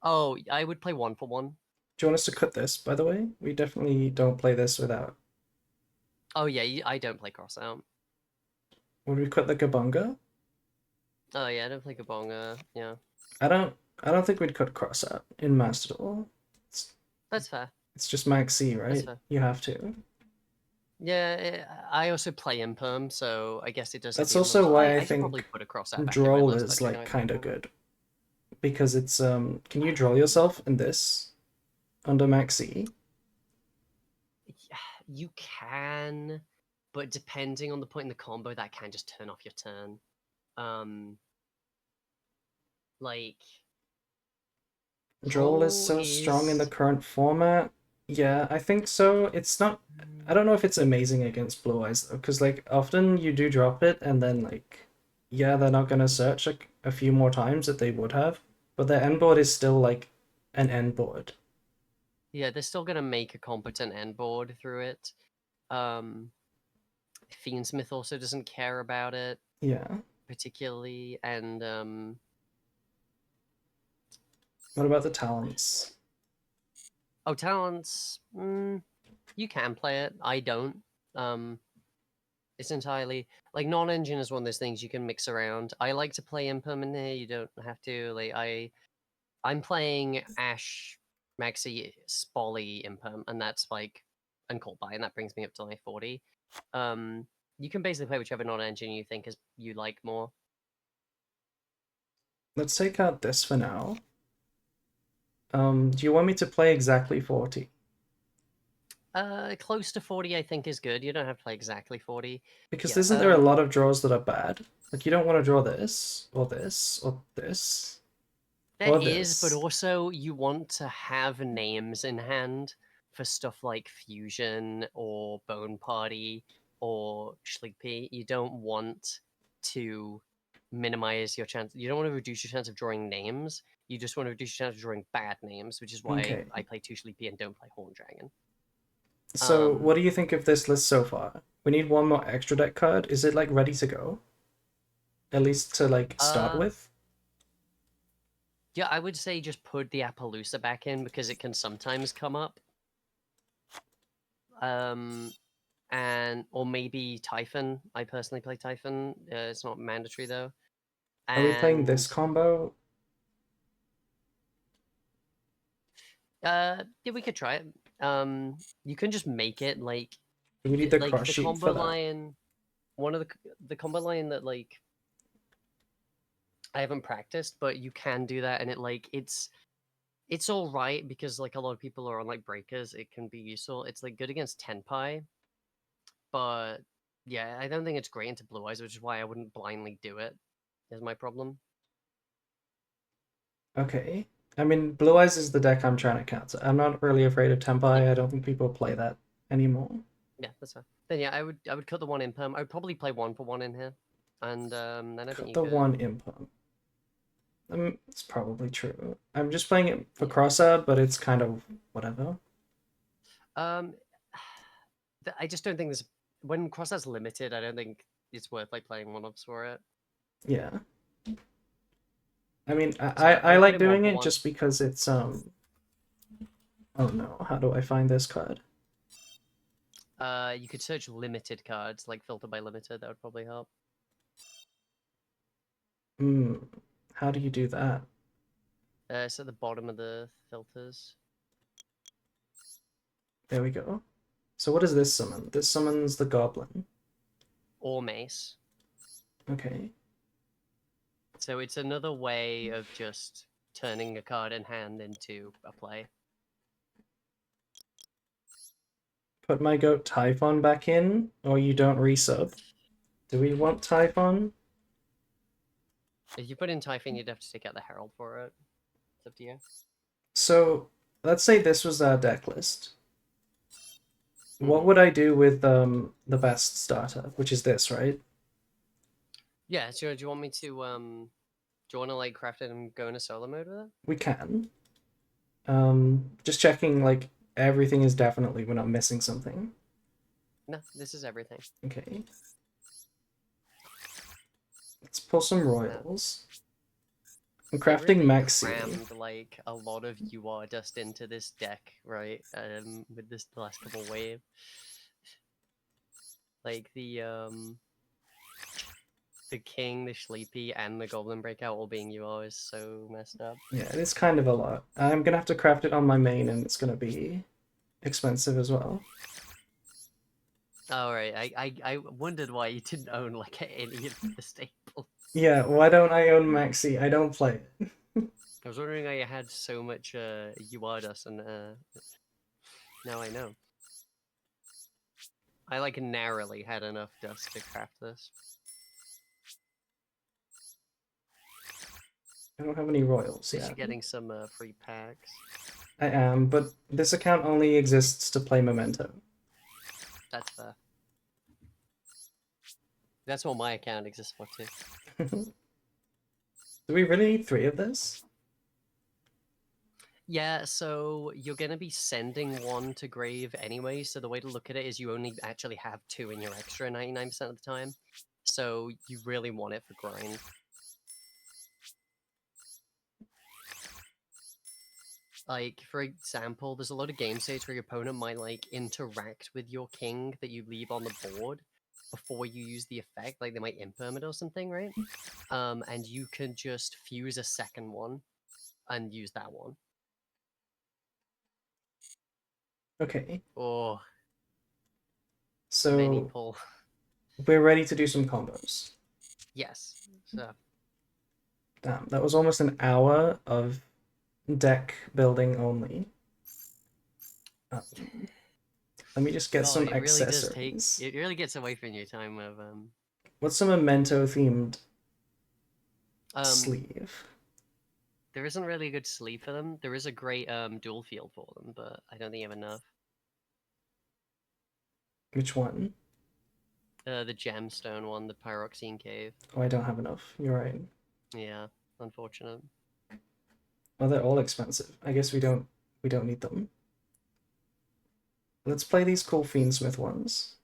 Oh, I would play One for One. Do you want us to cut this, by the way? We definitely don't play this without. Oh yeah, I don't play Crossout. Would we cut the Kabunga? Oh yeah, I don't play Gabonga. Yeah, I don't I don't think we'd cut Cross out in Master Duel. It's that's fair. it's just Max C, That's right? fair. You have to. Yeah, I also play Imperm, so I guess it does hit That's the elements. also I, why I I should probably think put a Crossout back in my Droll list, is actually, like now I think kinda about it. good. Because it's can you draw yourself in this under Max C? Yeah, you can, but depending on the point in the combo, that can just turn off your turn. Um, like Droll is Droll so strong in the is. current format. Yeah, I think so. It's not. I don't know if it's amazing against Blue Eyes though, because like often you do drop it and then like, yeah, they're not gonna search like a few more times that they would have, but their end board is still like an end board. Yeah, they're still gonna make a competent end board through it. Um, Fiendsmith also doesn't care about it Yeah. particularly, and What about the talents? oh, talents. You can play it. I don't. Um, it's entirely like non-engine is one of those things you can mix around. I like to play impermanent here. You don't have to. Like I'm playing Ash Maxi Spolly Imperm, and that's like uncalled by, and that brings me up to like 40. Um, you can basically play whichever non-engine you think is you like more. Let's take out this for now. Do you want me to play exactly 40? Close to 40, I think is good. You don't have to play exactly 40. Because Yeah. isn't there a lot of draws that are bad? Like you don't want to draw this or this or this There or is, but this. also you want to have names in hand for stuff like Fusion or Bone Party or Sleepy. You don't want to minimize your chance. You don't want to reduce your chance of drawing names. You just want to reduce your chance of drawing bad names, which is why Okay. I play Too Sleepy and don't play Horn Dragon. So, Um, what do you think of this list so far? We need one more extra deck card. Is it like ready to go? At least to like start uh, with? yeah, I would say just put the Appaloosa back in because it can sometimes come up. Um, and or maybe Typhon. I personally play Typhon. It's not mandatory though. Are we playing this And combo? Yeah, we could try it. You can just make it like Do we need the like cross the sheet combo for that? line. One of the combo line that like I haven't practiced, but you can do that, and it's all right because like a lot of people are on like breakers. It can be useful. It's like good against Tenpai, but yeah, I don't think it's great into Blue Eyes, which is why I wouldn't blindly do it. Is my problem. Okay. I mean, Blue Eyes is the deck I'm trying to counter. I'm not really afraid of Yeah, Tempai. I don't think people play that anymore. yeah, that's fine. Then yeah, I would cut the one imperm. I would probably play one for one in here, and then I think Cut you the could one imp. It's probably true. I'm just playing it for yeah. cross-out, but it's kind of whatever. Um, I just don't think there's when Crossout's limited. I don't think it's worth like playing one-ups for it. Yeah. I mean, So I I'd put like in one doing for it one. just because it's oh no, how do I find this card? You could search limited cards, like filter by limited. That would probably help. Hmm. How do you do that? It's at the bottom of the filters. There we go. So what does this summon? This summons the goblin. Or mace. Okay. So it's another way of just turning a card in hand into a play. Put my goat Typhon back in, or you don't resub. Do we want Typhon? If you put in Typhon, you'd have to take out the Herald for it. It's up to you. So let's say this was our deck list. What Hmm. would I do with the best starter, which is this, right? Yeah. So do you want me to do you want to like craft it and go into solo mode with it? We can. Just checking like everything is definitely we're not missing something. No, this is everything. Okay. Let's pull some No. royals. I'm They crafting really Maxi. crammed like a lot of UR dust into this deck, right? With this last couple wave, like the king, the sleepy, and the goblin breakout all being UR is so messed up. Yeah, it is kind of a lot. I'm gonna have to craft it on my main, and it's gonna be expensive as well. All right, I wondered why you didn't own like any of the staples. Yeah, why don't I own Maxi? I don't play it. I was wondering why you had so much UR dust, and now I know. I like narrowly had enough dust to craft this. I don't have any royals At least you're yet. getting some free packs. I am, but this account only exists to play Memento. That's fair. That's what my account exists for too. Do we really need three of this? Yeah, so you're gonna be sending one to grave anyway, so the way to look at it is you only actually have two in your extra 99% of the time. So you really want it for grind. Like, for example, there's a lot of game states where your opponent might like interact with your king that you leave on the board before you use the effect, like they might imperm it or something, right? And you can just fuse a second one and use that one. Okay, Or many so pull. we're ready to do some combos. Yes. So Damn, that was almost an hour of deck building only. Um, let me just get oh, some it really does take. accessories. It really gets away from your time of What's some Memento themed um. sleeve? There isn't really a good sleeve for them. There is a great dual field for them, but I don't think you have enough. Which one? The gemstone one, the pyroxene cave. Oh, I don't have enough. You're right. Yeah, unfortunate. Well, they're all expensive. I guess we don't need them. Let's play these cool Fiendsmith ones.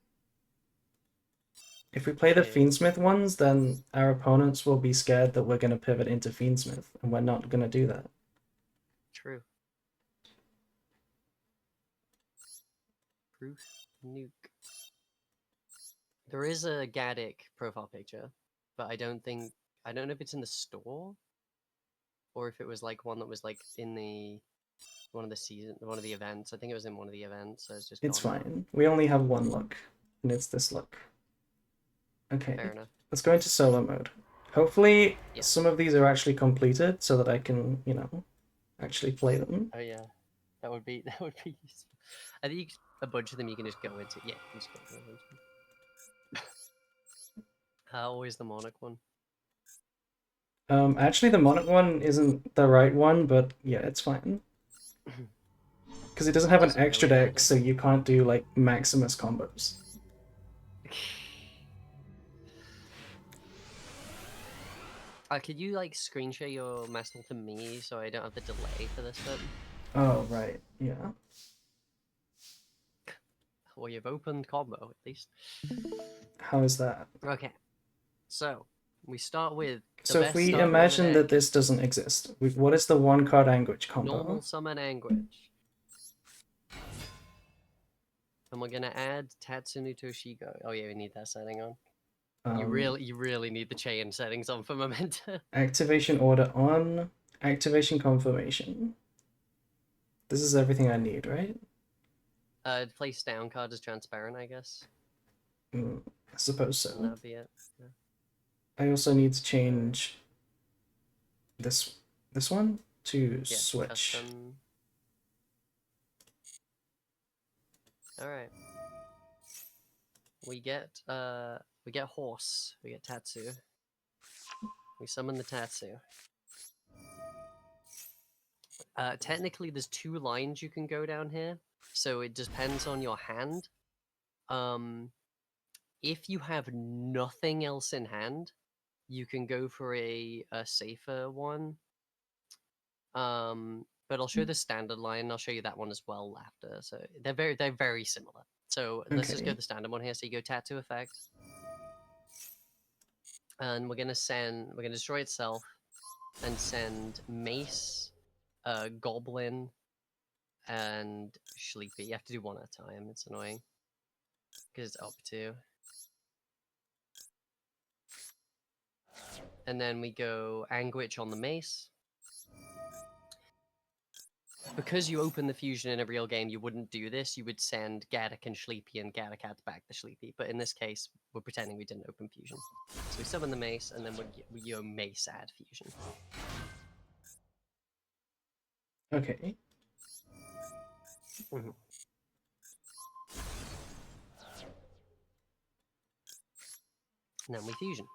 If we play the Okay, Fiendsmith ones, then our opponents will be scared that we're going to pivot into Fiendsmith, and we're not going to do that. true. Proof nuke. There is a Gaddick profile picture, but I don't know if it's in the store or if it was like one that was like in the one of the events. I think it was in one of the events, so it's just It's gone. fine. We only have one luck, and it's this luck. Okay, Fair enough. let's go into solo mode. Hopefully, Yeah. some of these are actually completed so that I can, actually play them. Oh yeah, that would be useful. I think a bunch of them you can just go into. Yeah, you can just go into. Always the Monarch one. Actually, the Monarch one isn't the right one, but yeah, it's fine. Because it doesn't have an Doesn't extra really deck, matter. so you can't do, like, Maximus combos. Could you like screen share your Mastel to me so I don't have the delay for this bit? Oh, right, yeah. Well, you've opened combo at least. How is that? Okay, so we start with the So if best we starter on the imagine that deck. this doesn't exist, what is the one card Anguish Normal combo? summon Anguish. And we're gonna add Tatsunu Toshigo. Oh yeah, we need that setting on. You really need the chain settings on for Memento. Activation order on, activation confirmation. This is everything I need, right? Place down card is transparent, I guess. I suppose And so. that'd be it. Yeah. I also need to change this one to Yeah, switch. custom. Alright. We get horse. We get Tatsu. We summon the Tatsu. Technically there's 2 lines you can go down here, so it depends on your hand. If you have nothing else in hand, you can go for a safer one. But I'll show the standard line. I'll show you that one as well after. So they're very similar. So let's just go Okay. the standard one here. So you go tattoo effect, and we're gonna destroy itself, and send mace, goblin, and sleepy. You have to do one at a time. It's annoying because it's up to. And then we go anguish on the mace. Because you open the fusion in a real game, you wouldn't do this. You would send Gaddock and Sleepy and Gaddock adds back the Sleepy. But in this case, we're pretending we didn't open fusion. So we summon the mace, and then we go mace add fusion. Okay. Mm-hmm. And then we fusion.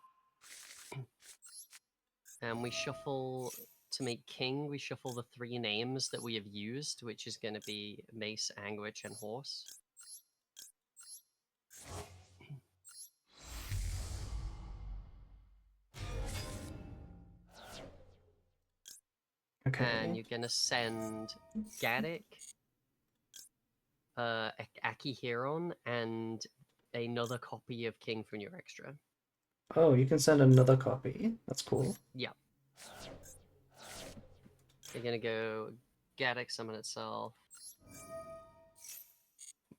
And we shuffle, to make king, we shuffle the 3 names that we have used, which is going to be mace, anguish, and horse. Okay. And you're going to send Gaddock, Akihiron, and another copy of King from your extra. Oh, you can send another copy. That's cool. Yeah. You're gonna go Gaddock summon itself.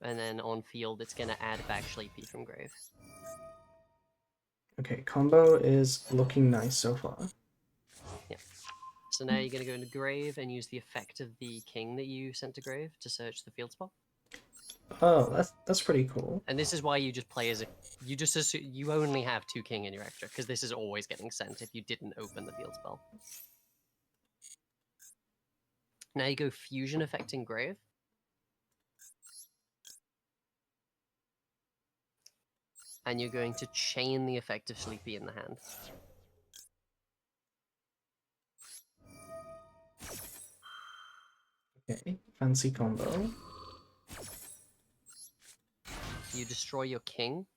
And then on field, it's gonna add back Sleepy from grave. Okay, combo is looking nice so far. Yeah. So now you're gonna go into grave and use the effect of the king that you sent to grave to search the field spot. Oh, that's pretty cool. And this is why you just play as you only have 2 king in your extra, because this is always getting sent if you didn't open the field spell. Now you go fusion affecting grave. And you're going to chain the effect of Sleepy in the hand. Okay, fancy combo. You destroy your king.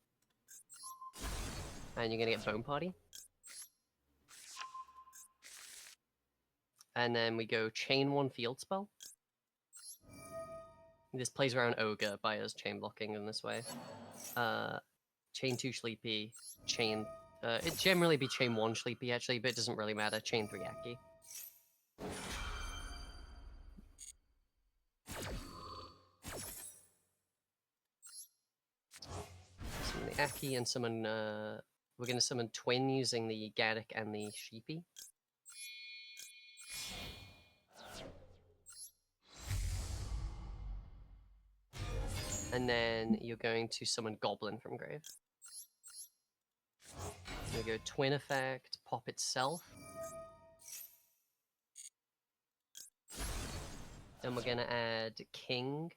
And you're gonna get Bone Party. And then we go chain 1 field spell. This plays around Ogre by us chain blocking in this way. Chain 2 Sleepy, chain... it'd generally be chain 1 Sleepy actually, but it doesn't really matter. Chain 3 Aki. Summon the Aki and summon... we're going to summon Twin using the Gaddock and the Sheepy. and then you're going to summon Goblin from grave. We go twin effect, pop itself. Then we're gonna add king.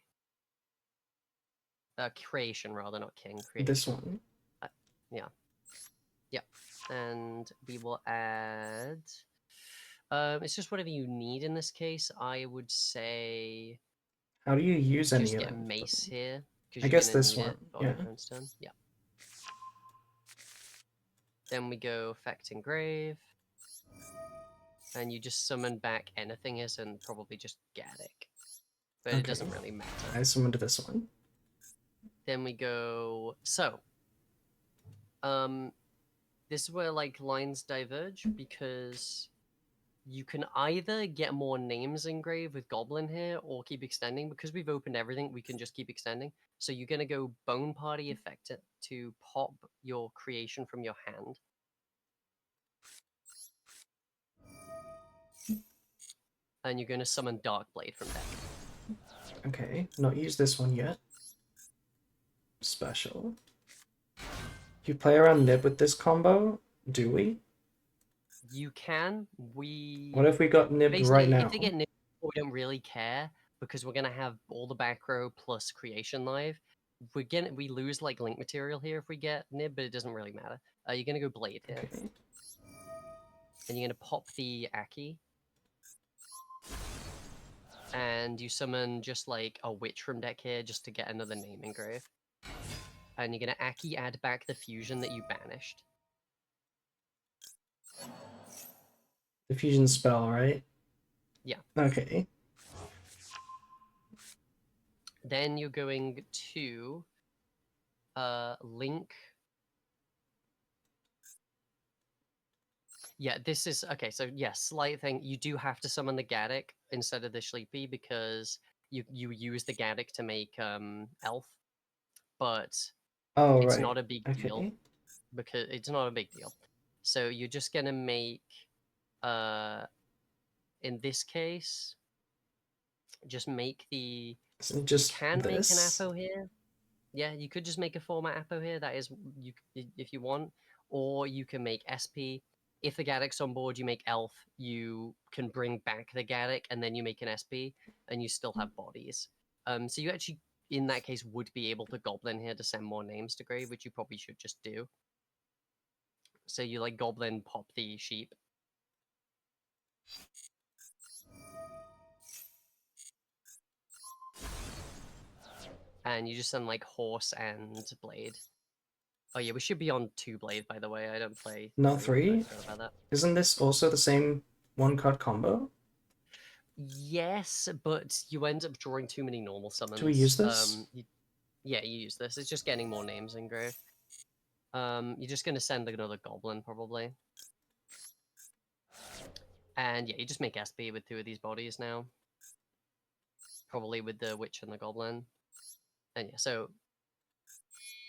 Creation rather, not king. Creation. This one. Yeah. Yeah. And we will add. It's just whatever you need in this case. I would say How do you use any just of get a them? mace here because I you're guess gonna this need it. one. Body Yeah. Brimstone. Yeah. Then we go effect engrave. And you just summon back anything as and probably just Gaddick. But Okay. it doesn't really matter. I summoned this one. Then we go this is where like lines diverge because you can either get more names engraved with Goblin here or keep extending. Because we've opened everything, we can just keep extending. So you're gonna go Bone Party effect it to pop your creation from your hand. And you're gonna summon Darkblade from deck. Okay, not used this one yet. Special. You play around Nib with this combo? Do we? You can. What if we got nibbed right Basically, if they now? get nibbed, we don't really care because we're gonna have all the back row plus creation live. We lose like link material here if we get nib, but it doesn't really matter. You're gonna go blade here, Okay. and you're gonna pop the Aki, and you summon just like a witch from deck here just to get another name engrave. And you're gonna Aki add back the fusion that you banished. The fusion spell, right? Yeah. Okay. Then you're going to link. Yeah, this is okay. So yes, yeah, slight thing. You do have to summon the Gaddick instead of the Sleepy because you use the Gaddick to make Elf, but Oh, it's right. not a big deal Okay. because it's not a big deal. So you're just gonna make in this case, just make the. Isn't it You just can make an this? Apo here. Yeah, you could just make a format Apo here. That is, you if you want, or you can make SP. If the Gaddick's on board, you make Elf. You can bring back the Gaddick, and then you make an SP, and you still have bodies. So you actually, in that case, would be able to Goblin here to send more names to grave, which you probably should just do. So you like Goblin, pop the sheep. And you just send like horse and blade. Oh yeah, we should be on 2 blade, by the way. I don't play Not 3. I 3? forgot about that. Isn't this also the same one-card combo? Yes, but you end up drawing too many normal summons. Do we use this? Yeah, you use this. It's just getting more names engraved. You're just gonna send another goblin probably. And yeah, you just make SP with 2 of these bodies now. Probably with the witch and the goblin. And yeah, so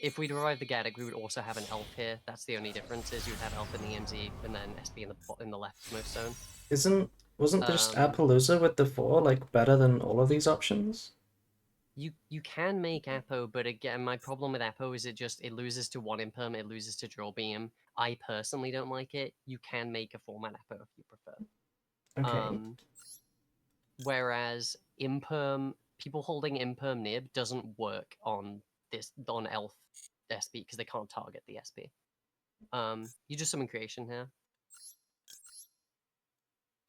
if we revive the Gaddick, we would also have an elf here. That's the only difference is you would have elf in the EMZ and then SP in the leftmost zone. Wasn't just Appaloosa with the 4 like better than all of these options? You can make Apo, but again, my problem with Apo is it loses to 1 imperm, it loses to draw beam. I personally don't like it. You can make a format Apo if you prefer. Okay. Whereas imperm, people holding imperm nib doesn't work on elf SP because they can't target the SP. You just summon creation here.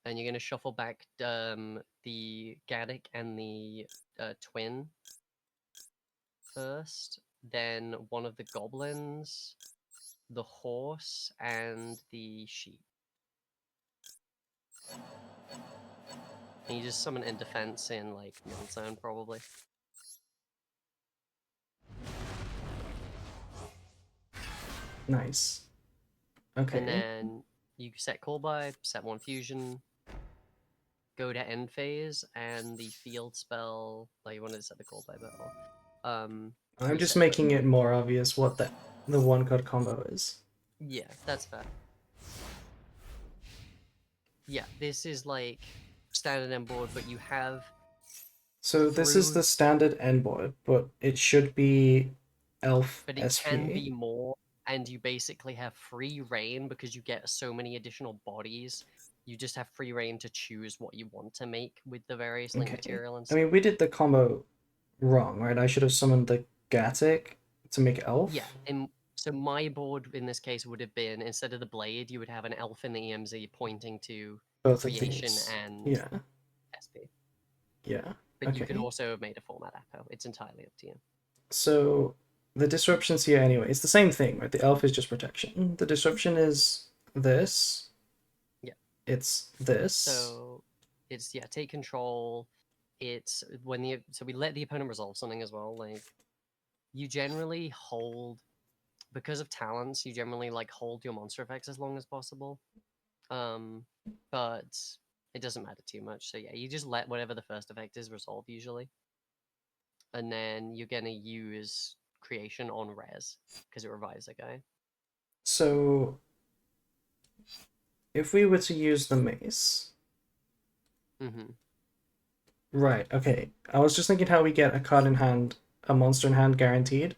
And you're going to shuffle back the Gaddick and the twin first, then one of the goblins, the horse, and the sheep. And you just summon in defense in like middle zone probably. Nice. Okay. And then you set call by, set 1 fusion, go to end phase, and the field spell. Like you wanted to set the call by, but I'm just making it more obvious what the one-card combo is. Yeah, that's fair. Yeah, this is like standard end board, but you have So this is through, the standard N board, but it should be Elf but it can SP. be more, and you basically have free reign because you get so many additional bodies. You just have free reign to choose what you want to make with the various link Okay. material and I stuff. mean, we did the combo wrong, right? I should have summoned the Gatic to make Yeah, Elf. and so my board in this case would have been, instead of the blade, you would have an elf in the EMZ pointing to Both of creation these. and Yeah. SP. Yeah. But you could Okay. also have made a format Apo. It's entirely up to you. So the disruptions here anyway, it's the same thing, right? The Elf is just protection. The disruption is this. Yeah. It's this. So it's, yeah, take control. It's when the, so we let the opponent resolve something as well. Like, you generally hold, because of talents, you generally like hold your monster effects as long as possible. But it doesn't matter too much. So yeah, you just let whatever the first effect is resolve usually, and then you're gonna use creation on res because it revives a guy. So if we were to use the mace, Mm-hmm. right, okay. I was just thinking how we get a card in hand, a monster in hand guaranteed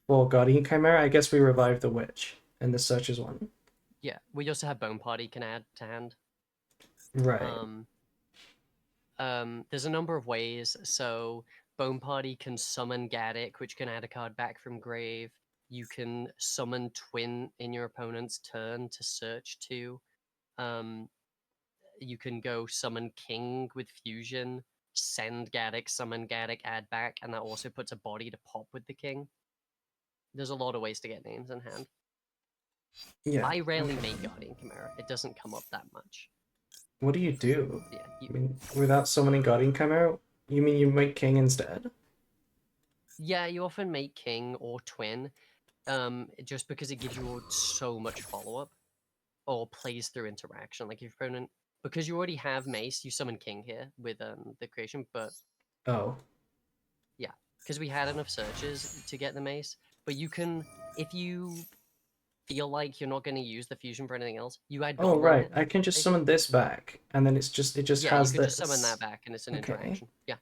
for Guardian Chimera. I guess we revive the witch, and this searches one. Yeah, we also have Bone Party can add to hand. Right. Um, there's a number of ways. So Bone Party can summon Gaddick, which can add a card back from grave. You can summon Twin in your opponent's turn to search two. Um, you can go summon King with fusion, send Gaddick, summon Gaddick, add back, and that also puts a body to pop with the King. There's a lot of ways to get names in hand. Yeah. I rarely Okay. make Guardian Chimera. It doesn't come up that much. What do you do? Yeah, I mean, without summoning Guardian Chimera, you mean you make King instead? you often make King or Twin, just because it gives you so much follow up or plays through interaction. Like if your opponent, because you already have Mace, you summon King here with the creation, but Oh. yeah, because we had enough searches to get the Mace. But you can, if you feel like you're not going to use the fusion for anything else, you add Oh, Goblin right. here. I can just Basically, summon this back, and then it just yeah, you has could just summon that this. back, and it's an Okay. interaction. Yeah.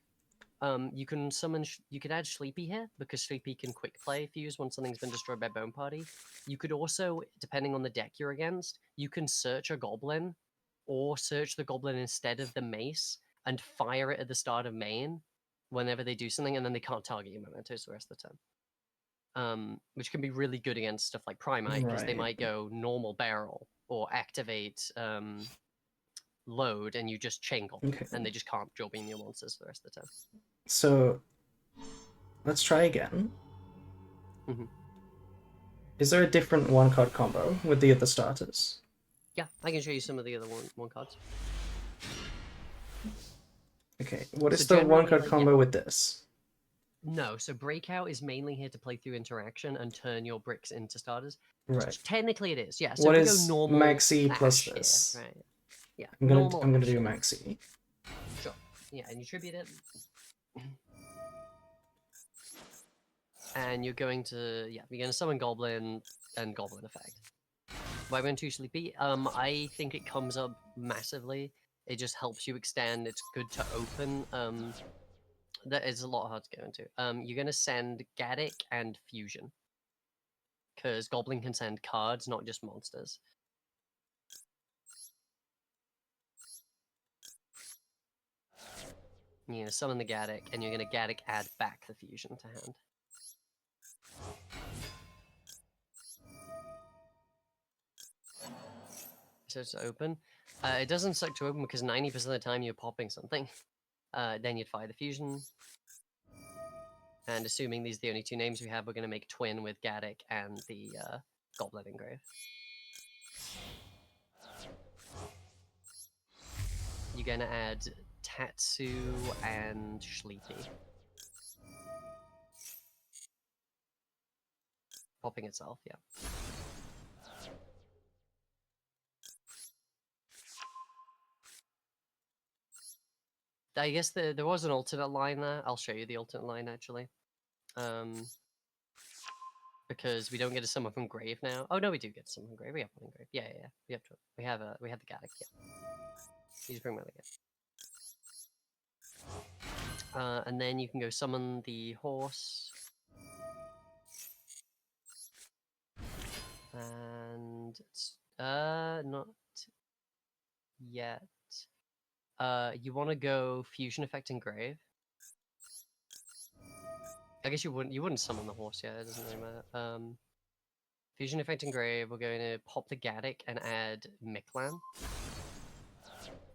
You can summon. You could add Sleepy here because Sleepy can quick play fuse once something's been destroyed by Bone Party. You could also, depending on the deck you're against, you can search a Goblin, or search the Goblin instead of the Mace and fire it at the start of main whenever they do something, and then they can't target your mementos the rest of the time. Which can be really good against stuff like Primite because they Right. might go normal barrel or activate load, and you just chain Goblin, Okay. and they just can't draw beam your monsters for the rest of the time. So let's try again. Mm-hmm. Is there a different one card combo with the other starters? Yeah, I can show you some of the other one cards. Okay. What So is the one generally, card like, yeah, combo with this? no. So Breakout is mainly here to play through interaction and turn your bricks into starters. Right. Technically, it is. Yeah. So What if we go is normal Maxi plus Ash here, this? right? Yeah, normal I'm gonna Ash do here. Maxi. Sure. Yeah, and you tribute it, and you're going to, yeah, you're going to summon Goblin and Goblin effect. Why we're too sleepy? I think it comes up massively. It just helps you extend. It's good to open. That is a lot hard to go into. You're gonna send Gaddick and Fusion because Goblin can send cards, not just monsters. You're gonna summon the Gaddick, and you're gonna Gaddick add back the Fusion to hand. So it's open. It doesn't suck to open because 90% of the time you're popping something. Then you'd fire the Fusion. And assuming these are the only two names we have, we're gonna make Twin with Gaddick and the Goblin Engrave. You're gonna add Tatsu and Sleepy. Popping itself, yeah. I guess there was an alternate line there. I'll show you the alternate line actually. Because we don't get a summon from grave now. Oh no, we do get a summon from grave. We have one in grave. Yeah. We have the Gaddick. Yeah. He's bring my again. And then you can go summon the horse. And not yet. You want to go fusion effect engrave. I guess you wouldn't summon the horse yet. It doesn't really matter. Fusion effect engrave. We're going to pop the Gaddick and add Miklan.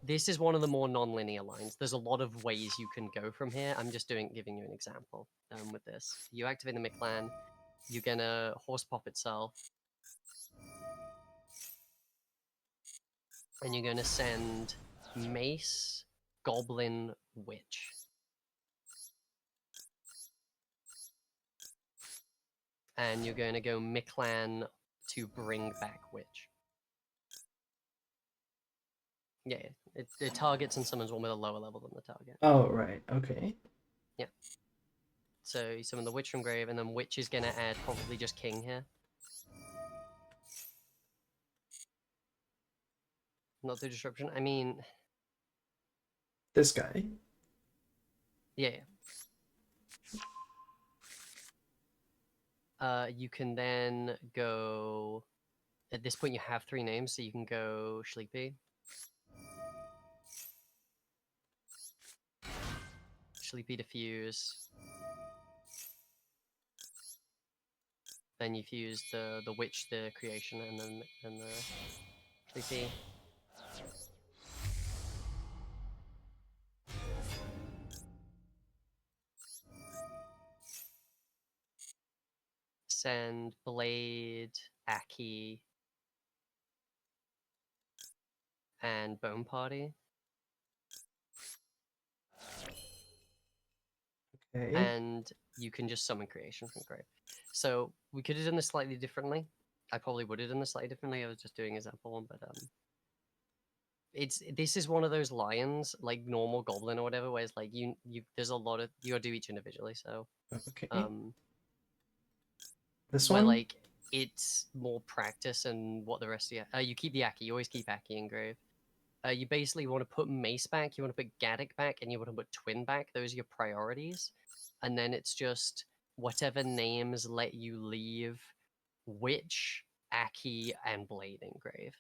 This is one of the more non-linear lines. There's a lot of ways you can go from here. I'm just giving you an example with this. You activate the Miklan. You're gonna horse pop itself. And you're gonna send Mace, Goblin, Witch. And you're going to go Miklan to bring back Witch. Yeah, it targets and summons one with a lower level than the target. Oh, right. Okay. Yeah. So you summon the Witch from grave, and then Witch is going to add probably just King here. Not through disruption. I mean... This guy. Yeah. You can then go... At this point, you have 3 names, so you can go Sleepy. Sleepy to fuse. Then you fuse the Witch, the creation, and then the Sleepy. Send Blade, Aki, and Bone Party. Okay. And you can just summon creation from grave. So we could have done this slightly differently. I probably would have done this slightly differently. I was just doing example one, but this is one of those lions, like normal goblin or whatever, where it's like you there's a lot of you gotta do each individually. So Okay. This where one? like it's more practice and what the rest of you keep the Aki, you always keep Aki in grave. You basically want to put Mace back, you want to put Gaddick back, and you want to put Twin back. Those are your priorities. And then it's just whatever names let you leave Witch, Aki, and Blade in grave.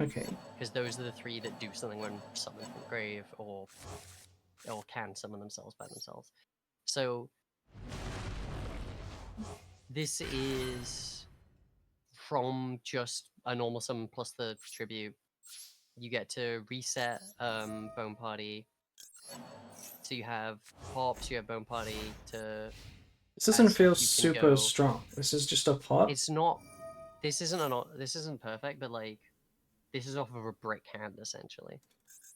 Okay. Because those are the 3 that do something when summoned from grave or can summon themselves by themselves. So this is from just a normal summon plus the tribute. You get to reset Bone Party. So you have pops, you have Bone Party to... This doesn't feel you can super go... strong. This is just a pop. It's not... This isn't perfect, but like... This is off of a brick hand, essentially.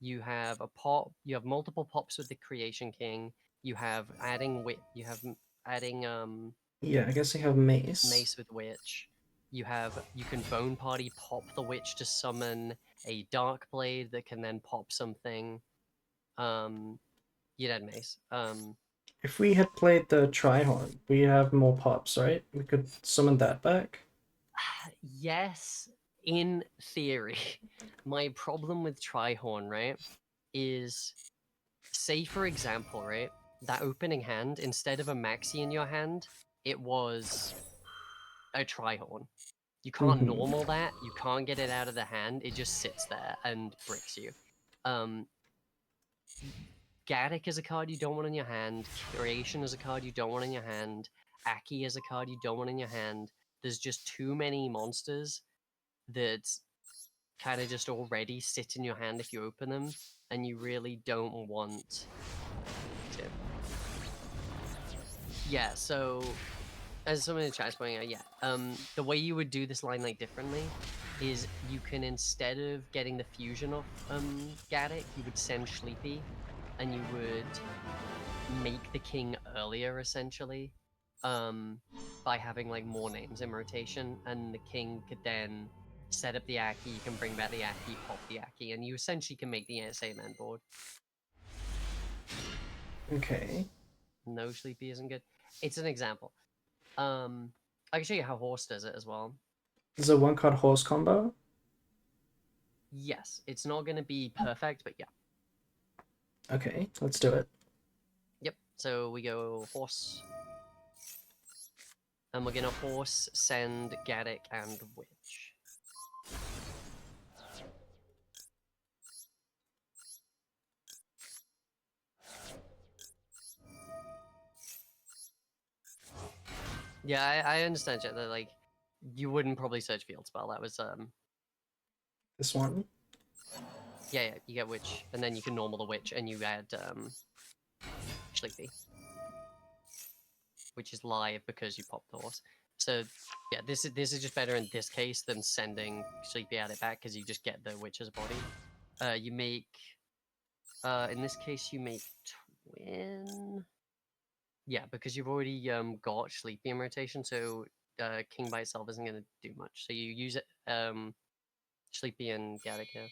You have a pop... You have multiple pops with the Creation King. You have adding... You have adding... Yeah, I guess I have Mace. Mace with Witch. You can Bone Party pop the Witch to summon a Dark Blade that can then pop something. You'd add Mace. If we had played the Trihorn, we have more pops, right? We could summon that back. Yes, in theory. My problem with Trihorn, right, is, say for example, right, that opening hand, instead of a Maxi in your hand, it was a Trihorn. You can't normal that, you can't get it out of the hand, it just sits there and bricks you. Gaddick is a card you don't want in your hand, Creation is a card you don't want in your hand, Aki is a card you don't want in your hand. There's just too many monsters that kind of just already sit in your hand if you open them, and you really don't want to. Yeah, so as someone in the chat's pointing out, yeah, the way you would do this line like differently is you can, instead of getting the fusion of Gaddick, you would send Sleepy, and you would make the king earlier, essentially, by having like more names in rotation, and the king could then set up the Aki, you can bring back the Aki, pop the Aki, and you essentially can make the same end board. Okay. No Sleepy isn't good. It's an example. I can show you how Horse does it as well. There's a 1-card horse combo? Yes, it's not going to be perfect, but yeah. Okay, let's do it. So we go horse. And we're gonna horse, send, Gaddock, and Witch. Yeah, I understand, Jet, that like you wouldn't probably search field spell. That was This one. yeah, you get Witch, and then you can normal the Witch, and you add Sleepy, which is live because you popped the horse. So yeah, this is just better in this case than sending Sleepy at it back because you just get the Witch as a body. You make in this case you make twin. Yeah, because you've already got Sleepy in rotation, so King by itself isn't going to do much. So you use it Sleepy and Gaddock here.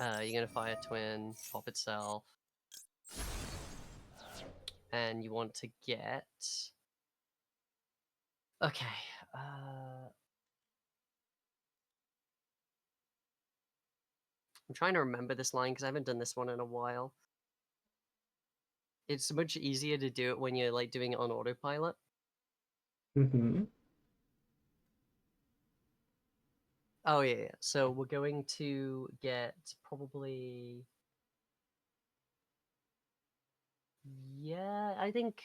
You're going to fire twin, pop itself, and you want to get. Okay. I'm trying to remember this line because I haven't done this one in a while. It's much easier to do it when you're like doing it on autopilot. Mm-hmm. Oh yeah. So we're going to get probably. Yeah, I think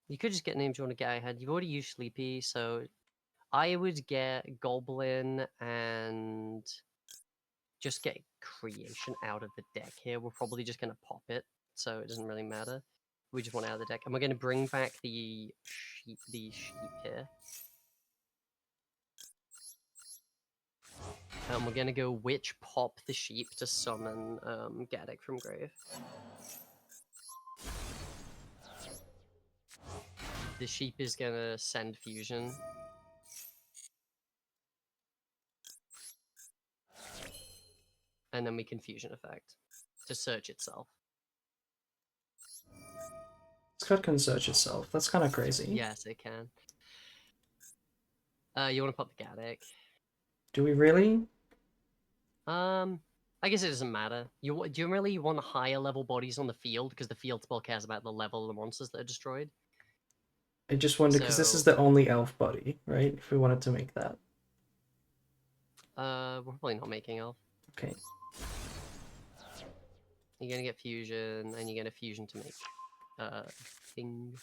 you could just get names you want to get ahead. You've already used Sleepy, so I would get Goblin and just get Creation out of the deck here. We're probably just going to pop it, so it doesn't really matter. We just want it out of the deck. And we're going to bring back the sheep here. And we're going to go Witch, pop the sheep to summon Gaddock from grave. The sheep is going to send Fusion. And then we can Fusion effect to search itself. This card can search itself. That's kind of crazy. Yes, it can. You want to pop the Gaddock. Do we really? I guess it doesn't matter. Do you really want higher level bodies on the field because the field spell cares about the level of the monsters that are destroyed? I just wonder because this is So, the only elf body, right? If we wanted to make that. we're probably not making elf. Okay. You're gonna get fusion, and you're gonna fusion to make thing.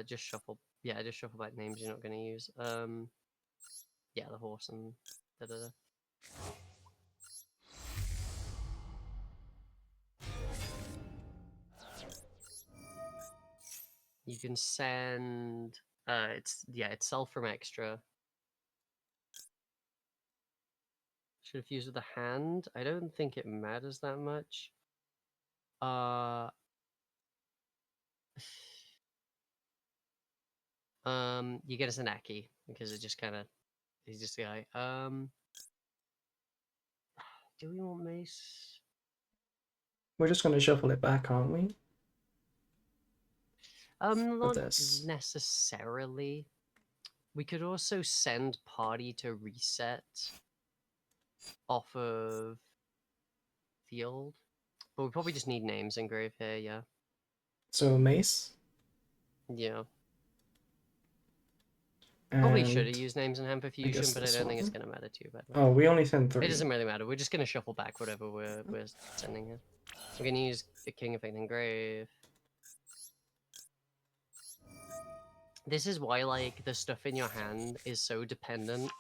Just shuffle. Yeah, just shuffle back names you're not gonna use. Yeah, the horse and da da da. You can send. It's self from extra. Should have fused with a hand. I don't think it matters that much. You get a Sanaki because it just kind of he's just a guy. Do we want mace? We're just gonna shuffle it back, aren't we? With Not this. necessarily. We could also send party to reset off of field, but we probably just need names engraved here. Yeah. So mace. Yeah. Probably should have And used names in hand for I fusion, guess but I this don't think it's one. gonna matter too badly. Oh, we only send It 3. doesn't really matter. We're just gonna shuffle back whatever we're sending here. We're gonna use the King Effect Engrave. This is why like the stuff in your hand is so dependent,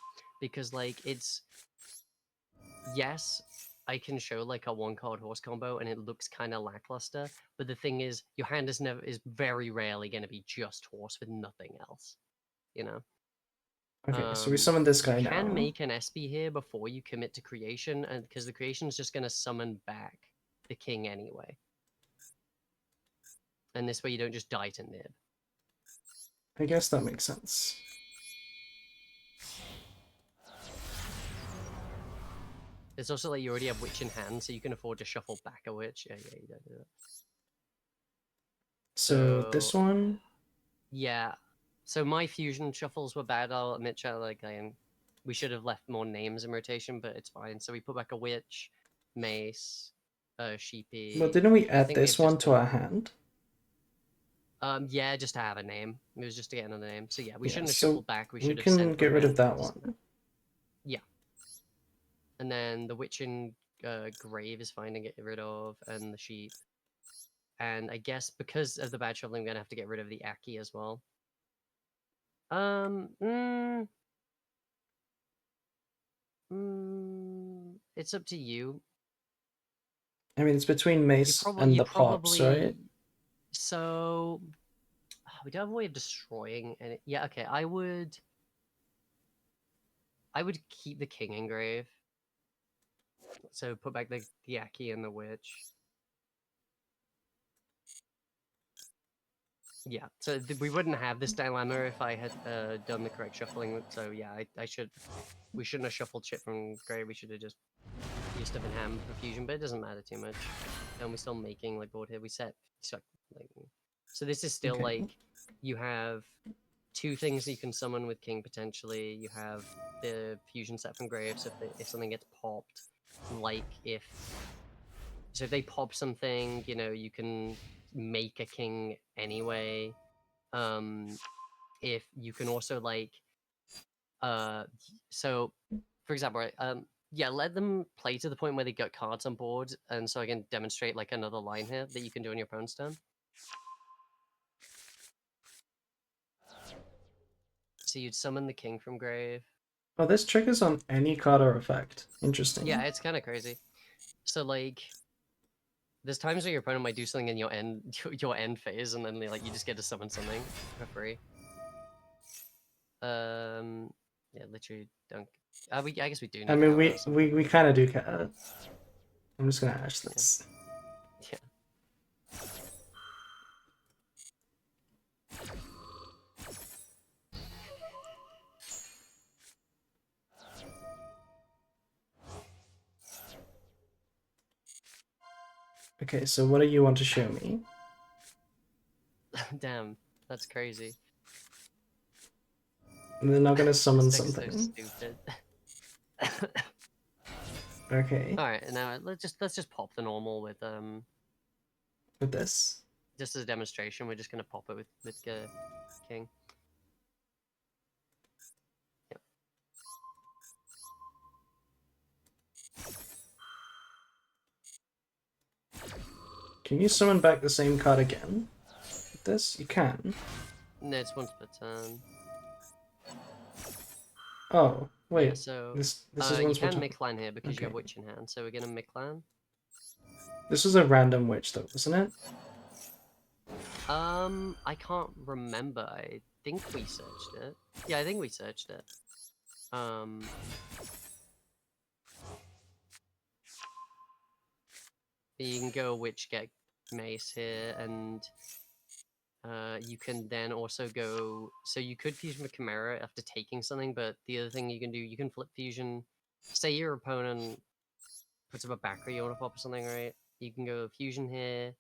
because like it's yes, I can show like a 1-card horse combo and it looks kind of lackluster, but the thing is your hand is very rarely going to be just horse with nothing else, you know. Okay, so we summon this guy You can now. make an SP here before you commit to creation, and because the creation is just going to summon back the king anyway, and this way you don't just die to nib. I guess that makes sense. It's also like you already have witch in hand, so you can afford to shuffle back a witch. Yeah, you don't do that. So this one. Yeah, So my fusion shuffles were bad. I'll admit, chat, like we should have left more names in rotation, but it's fine. So we put back a witch, mace, Well, sheepy. didn't we I add think we this have one just to our hand? yeah, just to have a name. It was just to get another name. So yeah, we Yeah, shouldn't have so shuffled back. We we should have can sent get from rid of hand. that one. Yeah, and then the witch in grave is fine to get rid of, and the sheep. And I guess because of the bad shuffling, I'm gonna have to get rid of the Aki as well. Um, mm, it's up to you. I mean, it's between mace and You the pops, right? probably so we don't have a way of destroying any. Yeah, okay. I would keep the king engrave. So put back the Yaki and the witch. Yeah. So we wouldn't have this dilemma if I had done the correct shuffling. So yeah, I should. We shouldn't have shuffled shit from grave. We should have just used stuff in hand for fusion, but it doesn't matter too much. And we're still making like board here. We set like so this is still Okay. like you have two things that you can summon with king potentially. You have the fusion set from grave, so if something gets popped, like if they pop something, you know, you can make a king anyway. If you can also like so for example, right, yeah, let them play to the point where they get cards on board, and so I can demonstrate like another line here that you can do on your opponent's turn. So you'd summon the king from grave. Oh, this triggers on any card or effect. Yeah, Interesting. it's kind of crazy. So like, there's times where your opponent might do something in your end your end phase, and then like you just get to summon something for free. Yeah, literally don't. I guess we do I need mean, counter we or we, something. we kind of do care. I'm just gonna ash Yeah, this. yeah. Okay, so what do you want to show me? Damn, that's crazy. They're not gonna This summon deck's so something. stupid. Okay, All right, now let's just pop the normal with with this. just as a demonstration. We're just gonna pop it with king. Yep. Can you summon back the same card again? With this? You can. No, it's once per turn. Oh, Yeah, wait. so This is you once per can turn. Miclan here because you Okay. have Witch in hand. So we're gonna Miclan. This was a random witch, though, wasn't it? I can't remember. I think we searched it. Yeah, I think we searched it. Um, you can go Witch, get Mace here, and you can then also go. So you could fusion with Chimera after taking something, but the other thing you can do, you can flip fusion. Say your opponent puts up a backer you want to pop or something, right? You can go fusion here.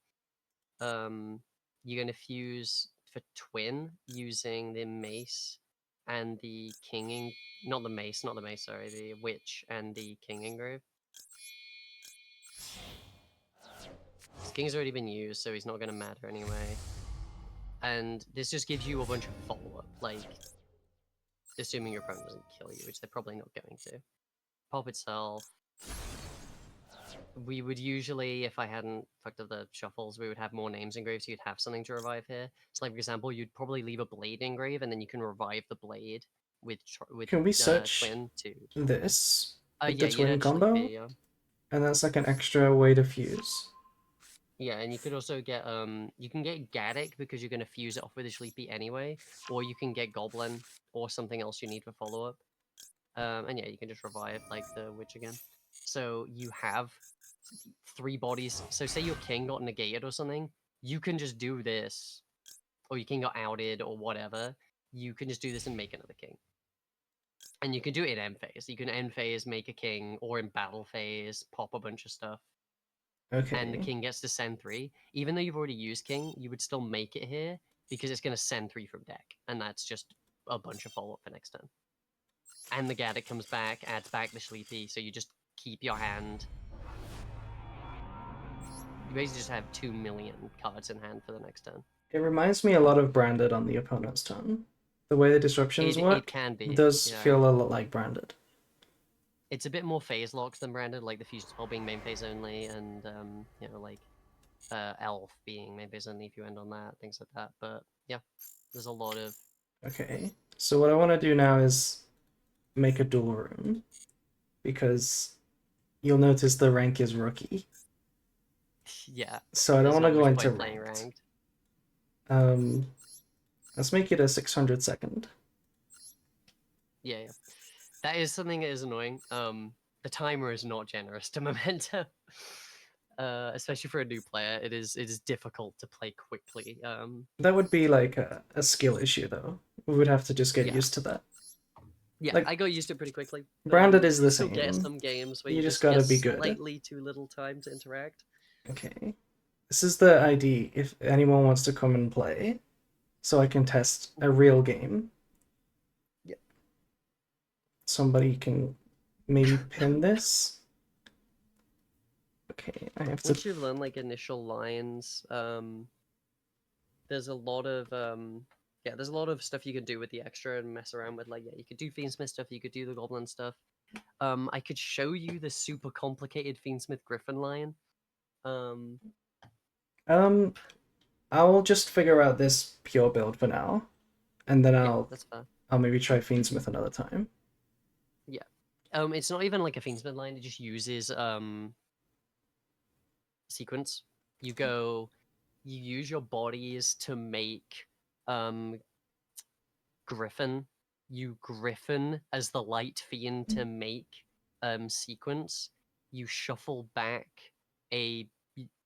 You're gonna fuse for twin using the mace and the kinging. Not the mace, not the mace. Sorry, the witch and the king engrave. His king's already been used, so he's not gonna matter anyway. And this just gives you a bunch of follow-up, like assuming your opponent doesn't kill you, which they're probably not going to. Pop itself. We would usually, if I hadn't fucked up the shuffles, we would have more names engraved, so you'd have something to revive here. So, like for example, you'd probably leave a blade engrave, and then you can revive the blade with Can we search twin to. this with Yeah, the you'd twin add Sleepy. combo? And that's like an extra way to fuse. Yeah, and you could also get you can get Gaddock because you're gonna fuse it off with a Sleepy anyway, or you can get Goblin or something else you need for follow up. And yeah, you can just revive like the witch again. So you have 3 bodies. So say your king got negated or something, you can just do this, or your king got outed or whatever. You can just do this and make another king. And you can do it in end phase. You can end phase make a king, or in battle phase pop a bunch of stuff. And the Okay. king gets to send 3. Even though you've already used king, you would still make it here, because it's going to send 3 from deck, and that's just a bunch of follow-up for next turn. And the Gadget comes back, adds back the Sleepy, so you just keep your hand. You basically just have 2 million cards in hand for the next turn. It reminds me a lot of Branded on the opponent's turn. The way the disruptions It work can be, does yeah. feel a lot like Branded. It's a bit more phase locked than Branded, like the Fusion Spell being main phase only, and you know, like Elf being main phase only if you end on that, things like that. But yeah, there's a lot of Okay, so what I want to do now is make a dual rune, because you'll notice the rank is rookie. yeah. So I don't There's want to not go much into point playing ranked. ranked. Let's make it a 600 second. Yeah, yeah. That is something that is annoying. The timer is not generous to Memento. Especially for a new player, it is difficult to play quickly. That would be like a skill issue, though. We would have to just get Yeah, used to that. yeah, Like, I got used to it pretty quickly. Branded is You the still get same. some games where You you just just gotta get be good. slightly too little time to interact. Okay. This is the ID if anyone wants to come and play, so I can test a real game. Yeah. Somebody can maybe pin this. Okay, I have to. Once you've learned like initial lines, there's a lot of yeah, there's a lot of stuff you can do with the extra and mess around with. Like, yeah, you could do Fiendsmith stuff, you could do the Goblin stuff. I could show you the super complicated Fiendsmith Griffin line. Um, Um, I'll just figure out this pure build for now, and then yeah, I'll that's fair. I'll maybe try Fiendsmith another time. Yeah. It's not even like a Fiendsmith line, it just uses sequence. You use your bodies to make Griffin. You Griffin as the light fiend to make sequence. You shuffle back a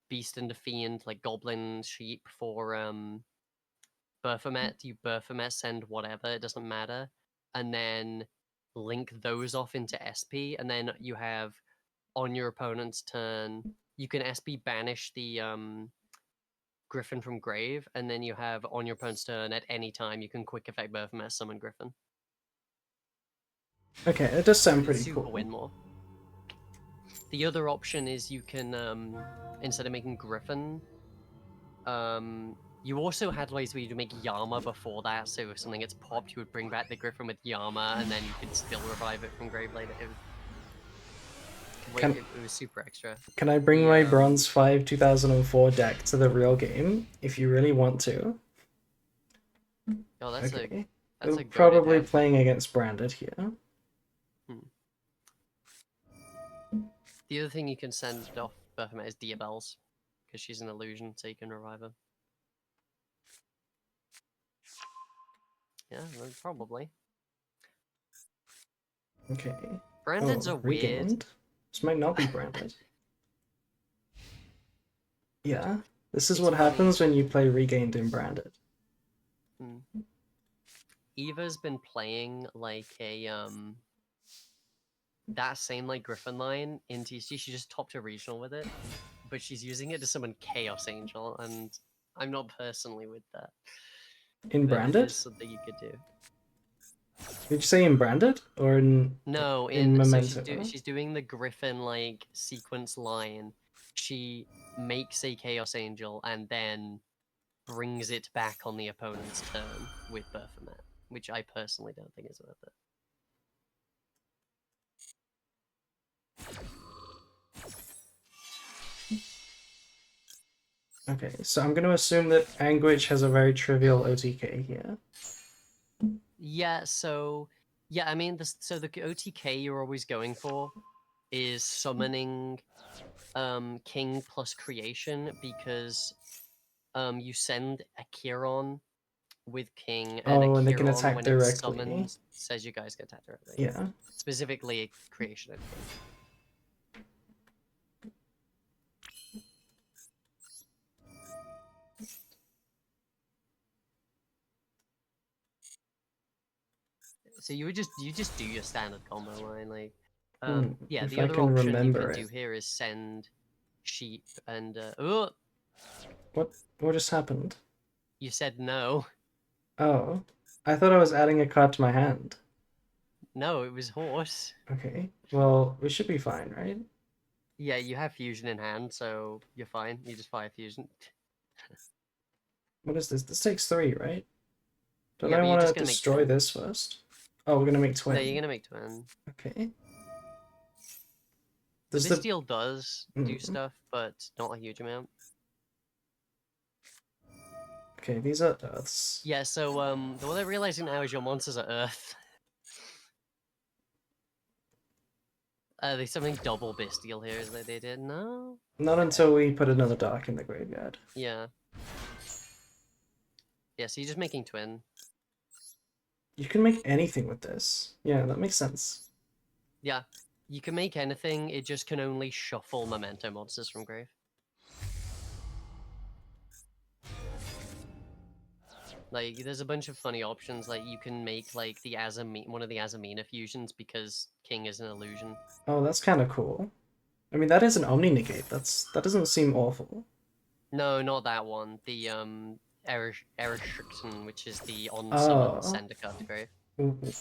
beast and a fiend like goblin sheep for Baphomet. You Baphomet send whatever, it doesn't matter. And then link those off into SP, and then you have on your opponent's turn, you can SP banish the Griffin from grave, and then you have on your opponent's turn at any time you can quick effect Baphomet summon Griffin. Okay, it does sound pretty Super cool. win more. The other option is you can instead of making Griffin, you also had ways where you would make Yama before that, so if something gets popped, you would bring back the Griffin with Yama, and then you could still revive it from grave later. It was super extra. Can I bring my Bronze 5 2004 deck to the real game if you really want to? Oh, that's Okay. That's We're a probably playing against Branded here. The other thing you can send off Baphomet is Diabells, because she's an illusion, so you can revive her. Yeah, probably. Okay. Brandeds are regained. weird. This might not be Branded. Yeah. This is It's what funny. happens when you play Regained in Branded. Eva's been playing like a that same like Griffin line in TCG. She just topped a regional with it, but she's using it to summon Chaos Angel, and I'm not personally with that. In but Branded? It is something you could do. Did you say in Branded or in Memento? So she's doing the Griffin like sequence line. She makes a Chaos Angel and then brings it back on the opponent's turn with Baphomet, which I personally don't think is worth it. Okay, so I'm going to assume that Anguish has a very trivial OTK here. Yeah, so I mean, so the OTK you're always going for is summoning King plus creation, because you send a Chiron with King, and a and they can Chiron attack when directly. it's summoned says you guys can attack directly. Yeah. Specifically creation and King. So you just do your standard combo line, like yeah. The other option you can do here is send sheep and What just happened? You said no. Oh, I thought I was adding a card to my hand. No, it was horse. Okay, well, we should be fine, right? Yeah, you have fusion in hand, so you're fine. You just fire fusion. What is this? This takes 3, right? Don't Yeah, I but you're want just to gonna make destroy twin. this first? Oh, we're gonna make No, you're twin. gonna make twin. Okay. The Does the... Bestial does do Mm, stuff, but not a huge amount. okay, these are Earths. Yeah, so what they're realizing now is your monsters are Earth. There's something double Bestial here is that they did. No? Not Okay. until we put another Dark in the graveyard. Yeah. Yeah, so you're just making twin. You can make anything with this. Yeah, that makes sense. Yeah. You can make anything, it just can only shuffle memento monsters from grave. Like, there's a bunch of funny options. Like, you can make like the one of the Azamina fusions because King is an illusion. Oh, that's kind of cool. I mean, that is an Omni Negate. That doesn't seem awful. No, not that one. The Erishton, which is the on summon Oh, send a card to grave.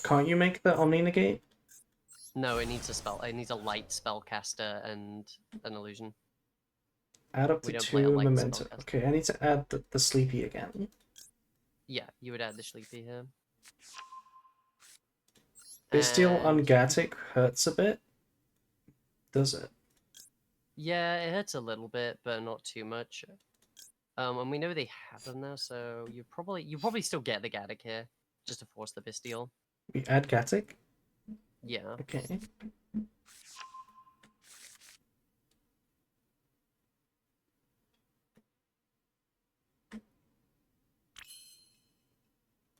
can't you make the Omni Negate? No, it needs a spell. It needs a light spellcaster and an illusion. Add up We to don't play a 2 light memento. spellcaster. Okay, I need to add the Sleepy again. Yeah, you would add the Sleepy here. Bestial And you can. Ungatic hurts a bit, does it? Yeah, it hurts a little bit, but not too much. And we know they have them now, so you probably still get the Gaddock here, just to force the Bestial. We add Gatic? Yeah. Okay.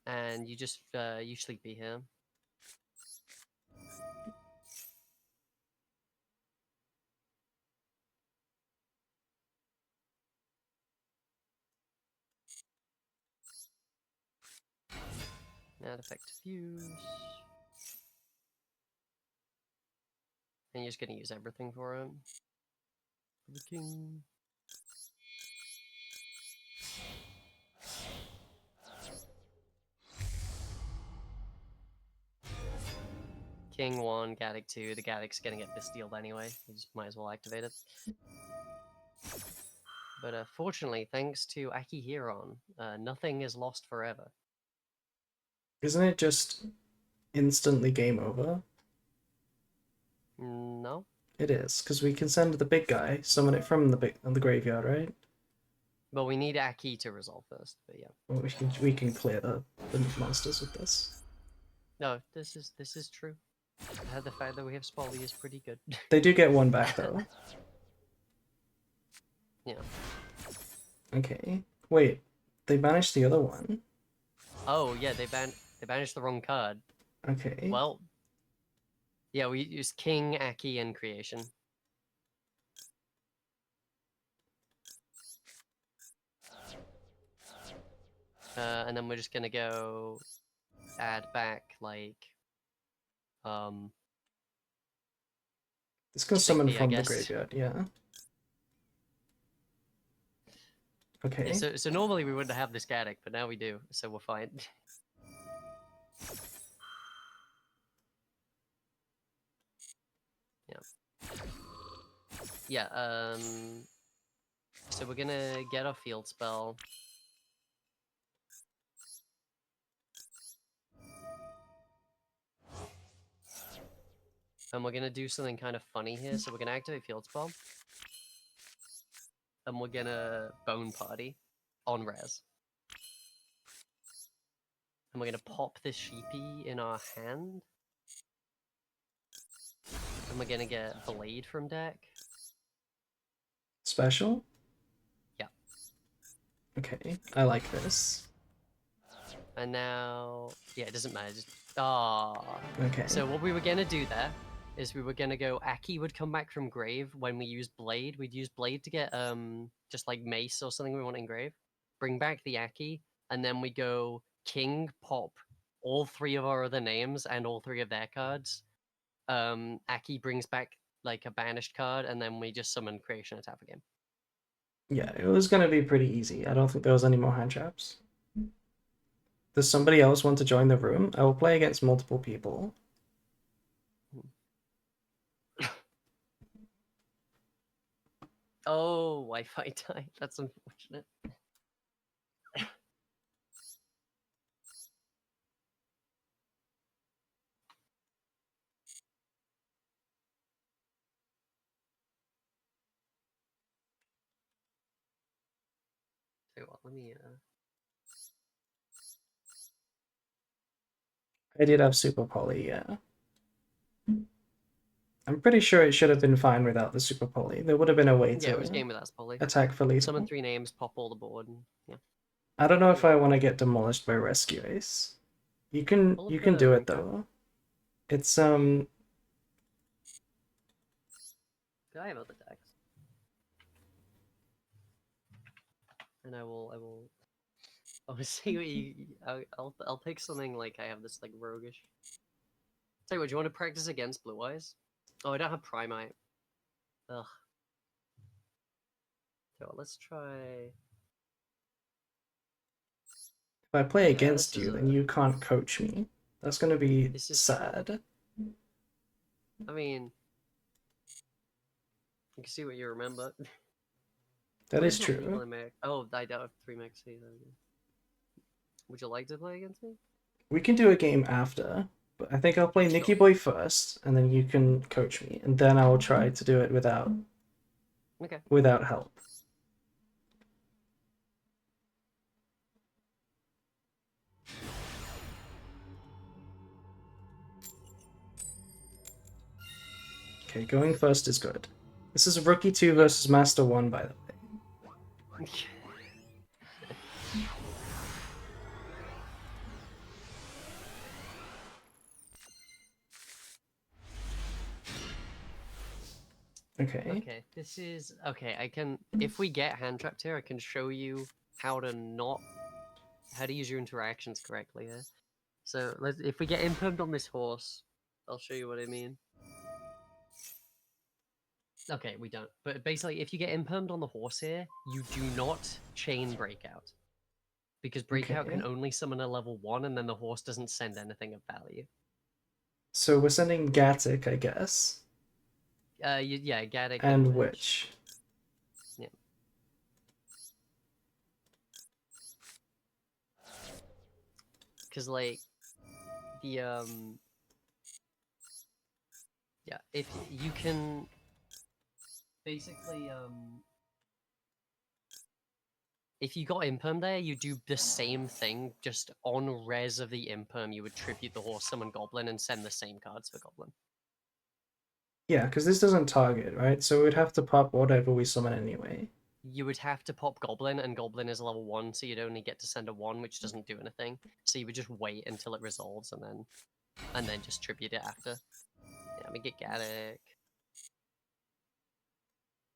And you just you Sleepy here. Add effect fuse. And you're just gonna use everything for it. For the king. King 1, Gaddock 2. The Gaddock's gonna get Bestialed anyway. You just might as well activate it. But fortunately, thanks to Aki Hiron, nothing is lost forever. Isn't it just instantly game over? No? It is, because we can send the big guy, summon it from the graveyard, right? But we need Aki to resolve first, but yeah. Well, we can clear the monsters with this. No, this is true. The fact that we have Spolly is pretty good. They do get one back though. Yeah. Okay. Wait, they banished the other one. Oh yeah, they banished the wrong card. Okay. Well, yeah, we used King, Aki, and Creation. And then we're just gonna go add back like This can summon Sleepy, I from the guess. graveyard, yeah. Yeah, Okay. so normally we wouldn't have this Gaddock, but now we do, so we're fine. Yeah. Yeah, so we're gonna get our field spell. And we're gonna do something kind of funny here. So we're gonna activate field spell. And we're gonna bone party on res. And we're gonna pop this sheepy in our hand. And we're gonna get blade from deck. Special? Yeah. Okay, I like this. And now, yeah, it doesn't matter. Just ah. Okay. So what we were gonna do there is we were gonna go. Aki would come back from grave when we use blade. We'd use blade to get just like mace or something we want in grave. Bring back the Aki, and then we go king pop all 3 of our other names and all 3 of their cards. Aki brings back like a banished card, and then we just summon creation and tap again. Yeah, it was gonna be pretty easy. I don't think there was any more hand traps. Does somebody else want to join the room? I will play against multiple people. Oh, Wi-Fi died. That's unfortunate. So what? Let me. I did have Super Poly, yeah. I'm pretty sure it should have been fine without the Super Poly. There would have been a way Yeah, it was to game without Polly. attack for Summon lethal. 3 names, pop all the board, and yeah. I don't know if I want to get demolished by Rescue Ace. You can Pull up you can the do it rank track. though. It's I have other decks, and I'll see what you. I'll pick something like I have this like roguish. Tell you what, do you want to practice against Blue Eyes? Oh, I don't have Primite. Ugh. So let's try. if I play Yeah, against this is you, then a. you can't coach me. That's gonna be This is true. sad. I mean, you can see what you remember. That What is is illegal true. in America? Oh, I don't have 3 max either. Would you like to play against me? We can do a game after, but I think I'll play Sure. Nicky Boy first, and then you can coach me, and then I'll try to do it Okay. without help. Okay, going first is good. This is Rookie 2 Yeah. versus Master 1, by the way. Okay. Okay, this is okay. I can, if we get hand trapped here, I can show you how to not how to use your interactions correctly here. So let's, if we get impermed on this horse, I'll show you what I mean. Okay, we don't. But basically, if you get impermed on the horse here, you do not chain breakout because breakout Okay. can only summon a level 1, and then the horse doesn't send anything of value. So we're sending Gatic, I guess. Yeah, Gaddick and And Witch. Witch. Yeah. Because like the yeah, if you can basically if you got imperm there, you do the same thing, just on res of the imperm, you would tribute the horse, summon goblin, and send the same cards for goblin. Yeah, because this doesn't target, right? So we'd have to pop whatever we summon anyway. You would have to pop goblin, and goblin is level 1, so you'd only get to send a 1, which doesn't do anything. So you would just wait until it resolves, and then just tribute it after. Yeah, let me get Gaddick.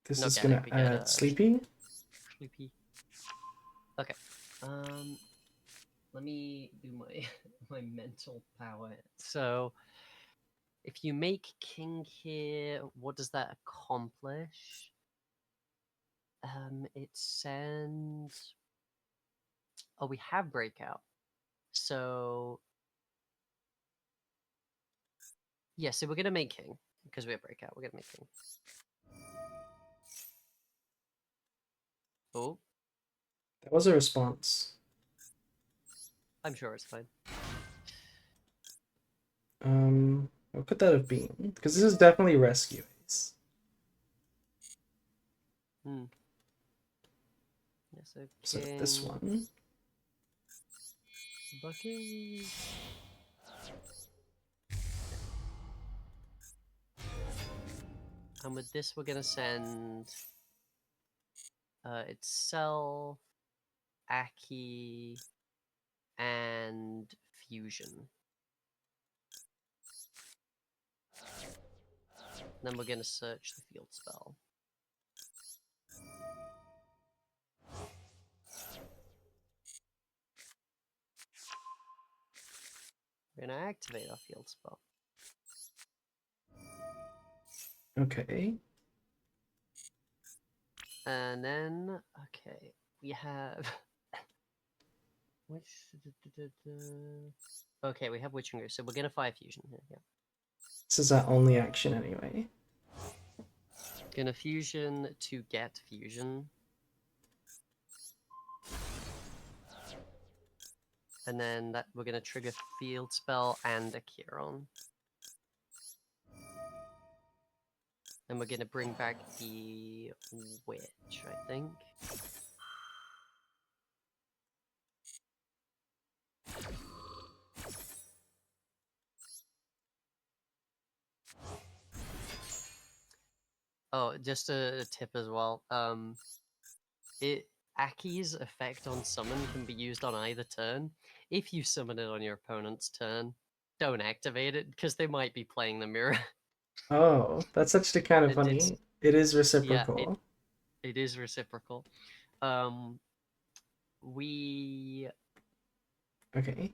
This Not is Gaddick, gonna we get add Sleepy. Sleepy. Okay. Let me do my my mental power. So if you make king here, what does that accomplish? It sends. Oh, we have breakout. So yeah, so we're gonna make king because we have breakout. We're gonna make king. Oh, That was a response. I'm sure it's fine. What could that have been? Because this is definitely Rescue Ace. Hmm. Yeah, so So this king. one. Bucky. And with this, we're gonna send itself, Aki, and Fusion. Then we're gonna search the field spell. We're gonna activate our field spell. Okay. And then, okay, we have. Which. Okay, we have Witch and Ghost, so we're gonna fire fusion here. Yeah. This is our only action anyway. Gonna fusion to get fusion. And then that we're gonna trigger field spell and a Chiron. And we're gonna bring back the witch, I think. Oh, just a tip as well. Aki's effect on summon can be used on either turn. If you summon it on your opponent's turn, don't activate it because they might be playing the mirror. Oh, that's actually kind of It's funny. It is yeah, reciprocal. it is reciprocal. Um, we Okay.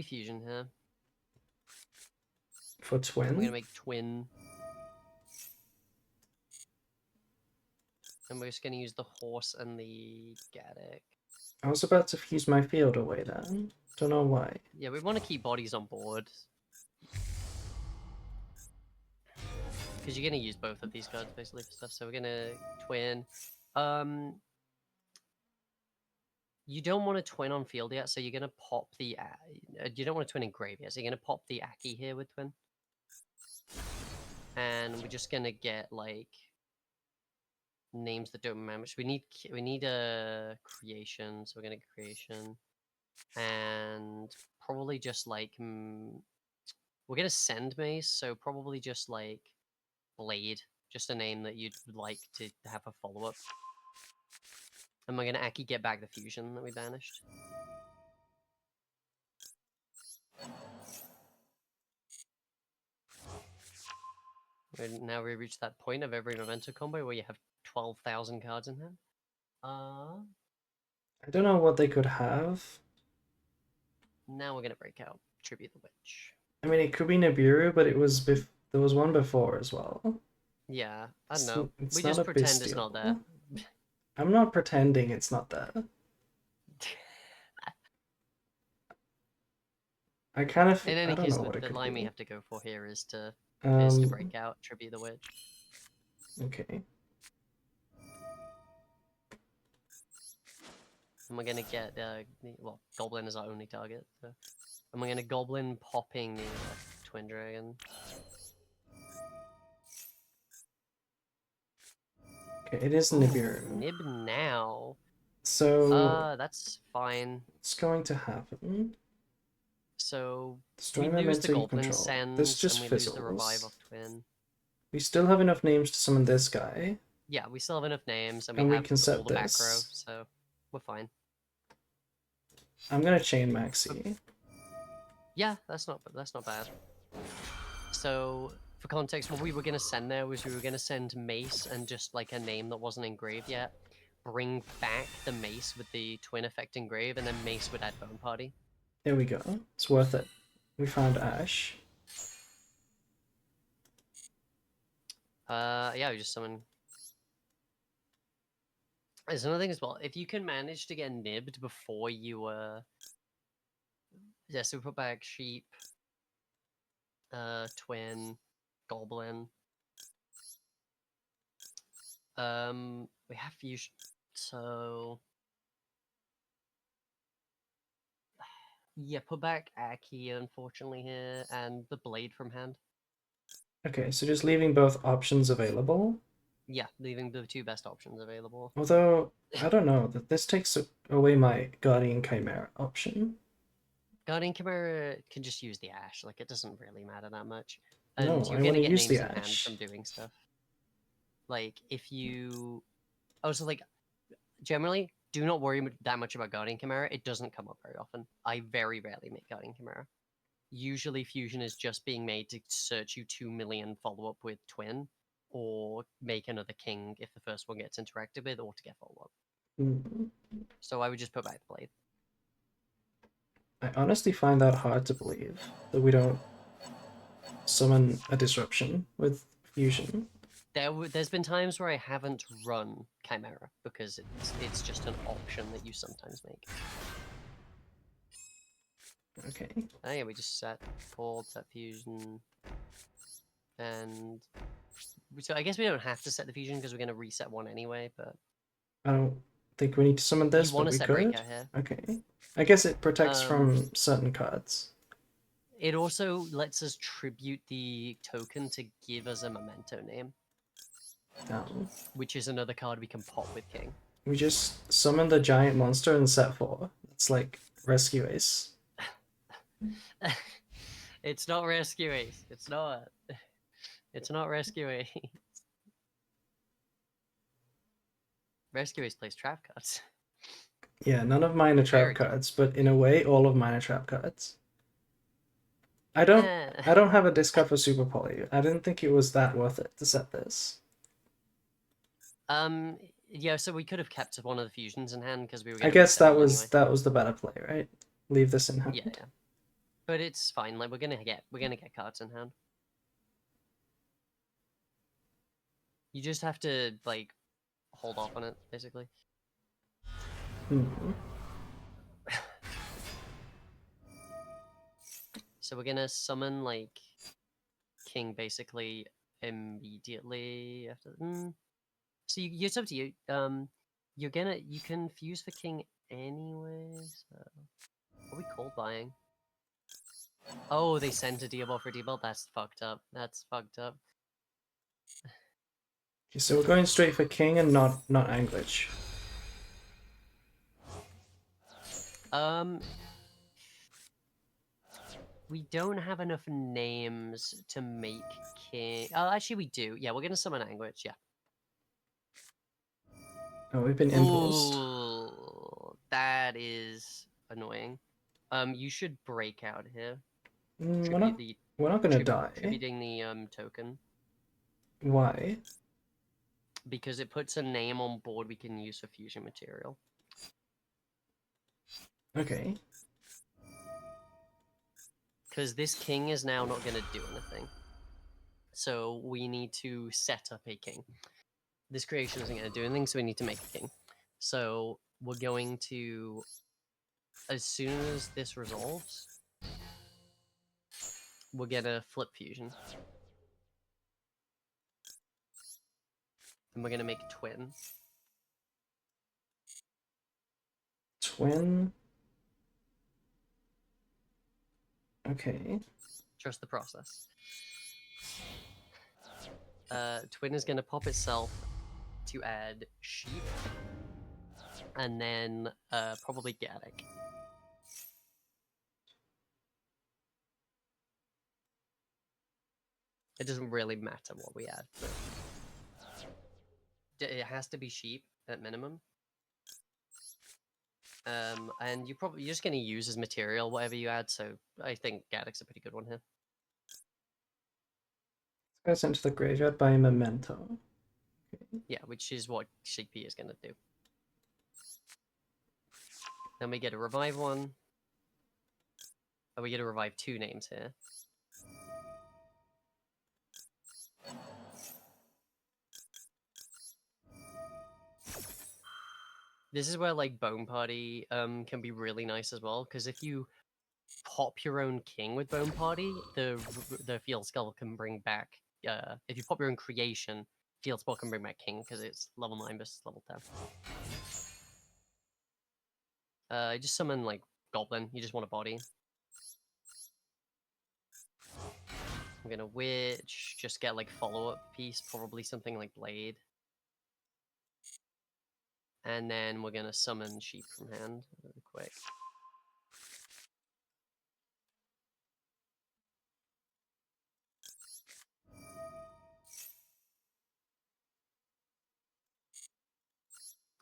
fusion here. For We're twin. gonna make twin. And we're just gonna use the horse and the Gaddock. I was about to fuse my field away then. Don't know why. Yeah, we want to keep bodies on board. Because you're gonna use both of these cards basically for stuff. So we're gonna twin. You don't want to twin on field yet, so you're gonna pop the. You don't want to twin in grave yet, so you're gonna pop the Aki here with twin. And we're just gonna get like names that don't match. We need a creation, so we're gonna get creation, and probably just like we're gonna send mace, so probably just like blade, just a name that you'd like to have a follow up. And we're gonna Aki get back the fusion that we banished. Now we reach that point of every memento combo where you have 12,000 cards in hand. I don't know what they could have. Now we're gonna break out Tribute the Witch. I mean, it could be Nibiru, but it was there was one before as well. Yeah, I don't know. It's We not just a pretend it's not there. I'm not pretending it's not there. I kind of. In I any don't case, know what it the could line we be. have to go for here is to Um. break out Tribute the Witch. Okay. And we're gonna get well, Goblin is our only target. So. And we're gonna Goblin popping the Twin Dragon. Okay, it is Ooh, Nibiru. Nib now. So That's fine. what's going to happen? So Destroy we lose the memento you Goblin control. This sends, just and we lose the Revive fizzles. of Twin. We still have enough names to summon this guy. Yeah, we still have enough names, and we And we have can set all the back row, this. so we're fine. I'm gonna chain Maxi. Yeah, that's not bad. So for context, what we were gonna send there was we were gonna send Mace and just like a name that wasn't engraved yet. Bring back the Mace with the Twin effect engraved, and then Mace would add Bone Party. There we go. It's worth it. We found Ash. Yeah, we just summon. There's another thing as well. If you can manage to get nibbed before you yeah, so we put back sheep, twin, goblin. We have fusion, so yeah, put back Aki unfortunately here, and the blade from hand. Okay, so just leaving both options available. Yeah, leaving the two best options available. Although, I don't know, that this takes away my Guardian Chimera option. Guardian Chimera can just use the Ash, like it doesn't really matter that much. And No, you're I want gonna to get use names the in hand Ash. from doing stuff. Like if you so like generally do not worry that much about Guardian Chimera. It doesn't come up very often. I very rarely make Guardian Chimera. Usually fusion is just being made to search you 2 million follow-up with Twin, or make another king if the first one gets interacted with, or to get follow-up. Mm. So I would just put back the blade. I honestly find that hard to believe, that we don't summon a disruption with fusion. There's been times where I haven't run Chimera because it's just an option that you sometimes make. Okay. Oh yeah, we just set fusion, and so I guess we don't have to set the fusion because we're gonna reset one anyway. But I don't think we need to summon this, you want but to we set could. breakout here. Okay. I guess it protects Um, from certain cards. it also lets us tribute the token to give us a memento name, which is another card we can pop with King. We just summon the giant monster and set 4. It's like Rescue Ace. It's not Rescue Ace. It's not. It's not Rescue Ace. Rescue Ace plays trap cards. Yeah, none of mine are trap Very cards, but in a way, all of mine are trap cards. I don't I don't have a discard for Super Poly. I didn't think it was that worth it to set this. Yeah, so we could have kept one of the fusions in hand because we were I going to guess reset one anyway. that was the better play, right? Leave this in hand. Yeah, yeah. But it's fine. Like we're gonna get cards in hand. You just have to like hold off on it, basically. Hmm. So we're gonna summon like King basically immediately after. So it's up to you. You can fuse for King anyway. So what are we cold buying? Oh, they sent a deal for deal. That's fucked up. That's fucked up. Okay, so we're going straight for King and not Anglitch. Um, we don't have enough names to make King. Oh, actually, we do. Yeah, we're gonna summon Anguish. Yeah. Oh, we've been impulsed. Ooh, that is annoying. You should break out here. We're Tribute not the we're not gonna die. tributing the token Why? because it puts a name on board we can use for fusion material. Okay. Because this king is now not going to do anything. So we need to set up a king. This creation isn't going to do anything, so we need to make a king. So we're going to, as soon as this resolves, we're going to flip fusion. And we're going to make a twin. Twin. Okay. Trust the process. Twin is going to pop itself to add sheep. And then probably Gaddock. It doesn't really matter what we add. But it has to be sheep at minimum. And you're just going to use as material whatever you add, so I think Gaddock's a pretty good one here. Goes into the graveyard by memento. Okay. Yeah, which is what Sheepy is going to do. Then we get a revive one. Oh, we get to revive 2 names here. This is where like Bone Party can be really nice as well, because if you pop your own king with Bone Party, the Field Skull can bring back. If you pop your own creation, Field Spell can bring back king because it's level 9 versus level 10. I just summon like Goblin. You just want a body. I'm gonna Witch. Just get like follow-up piece, probably something like Blade. And then we're gonna summon Sheep from hand really quick.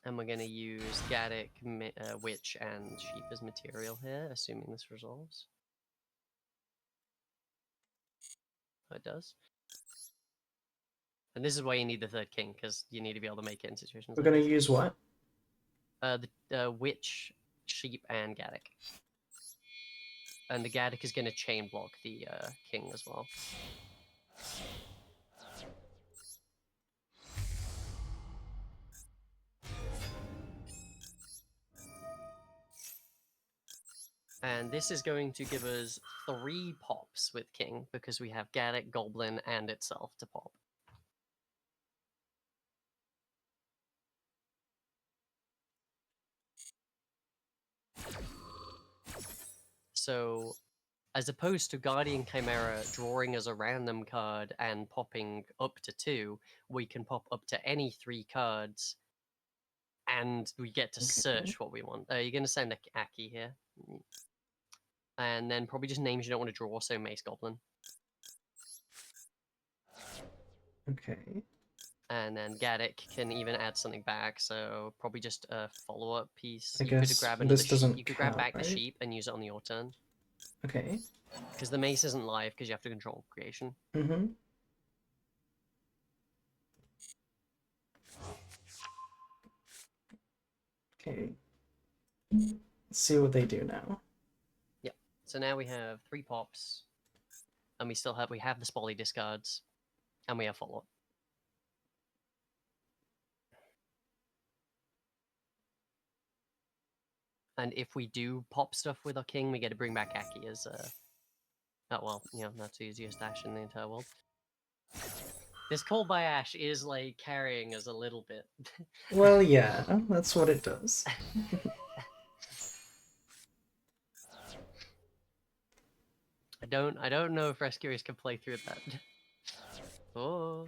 And we're going to use Gaddock, Witch, and Sheep as material here, assuming this resolves. Oh, it does. And this is why you need the 3rd king, because you need to be able to make it in situations We're like gonna this. use what? The Witch, Sheep, and Gaddock. And the Gaddock is going to chain block the king as well. And this is going to give us 3 pops with King, because we have Gaddock, Goblin, and itself to pop. So, as opposed to Guardian Chimera drawing us a random card and popping up to 2, we can pop up to any 3 cards, and we get to search what we want. You're going to send a Aki here. And then probably just names you don't want to draw, so Mace Goblin. Okay. And then Gaddock can even add something back, so probably just a follow-up piece. I You could guess grab another this sheep. doesn't You could grab count, back right? the sheep and use it on your turn. Okay. Because the mace isn't live because you have to control creation. Mm-hmm. Okay. Let's see what they do now. Yeah. So now we have 3 pops, and we have the Spolly discards, and we have follow-up. And if we do pop stuff with our king, we get to bring back Aki as oh well, that's the easiest Ash in the entire world. This Call by Ash is like carrying us a little bit. Well, yeah, that's what it does. I don't know if Rescuers can play through that. Oh,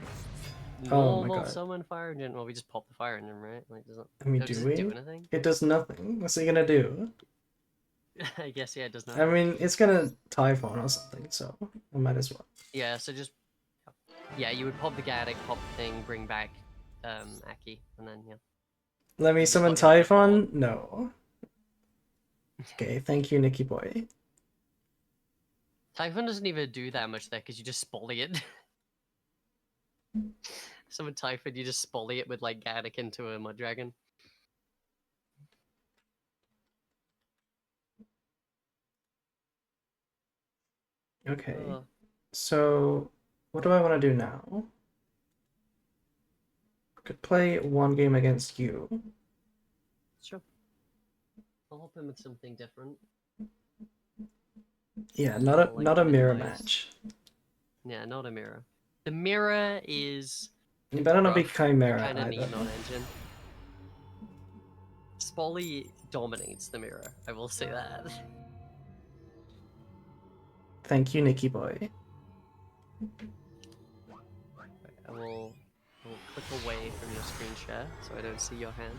Oh my normal god. summon fire engine. Well, we just pop the fire engine, right? Like, I mean, does do it do we? anything? It does nothing. What's it gonna do? I guess yeah, it does I nothing. mean, it's gonna Typhon or something, so I might as well. Yeah, so just you would pop the Gaddock, pop the thing, bring back Aki, and then Let me just summon let me know if you follow. Typhon? No. Okay, thank you, Nicky Boy. Typhon doesn't even do that much there because you just spolly it. Summon Typhon, you just spolly it with like Gaddock into a Mud Dragon. Okay. Oh. So, what do I want to do now? Could play one game against you. Sure. I'll help him with something different. Yeah, Like not a mirror minimize. match. Yeah, not a mirror. The mirror is You better not be rough. Chimera Kind of either. neat non-engine. Spolly dominates the mirror. I will say that. Thank you, Nicky Boy. I will click away from your screen share so I don't see your hand.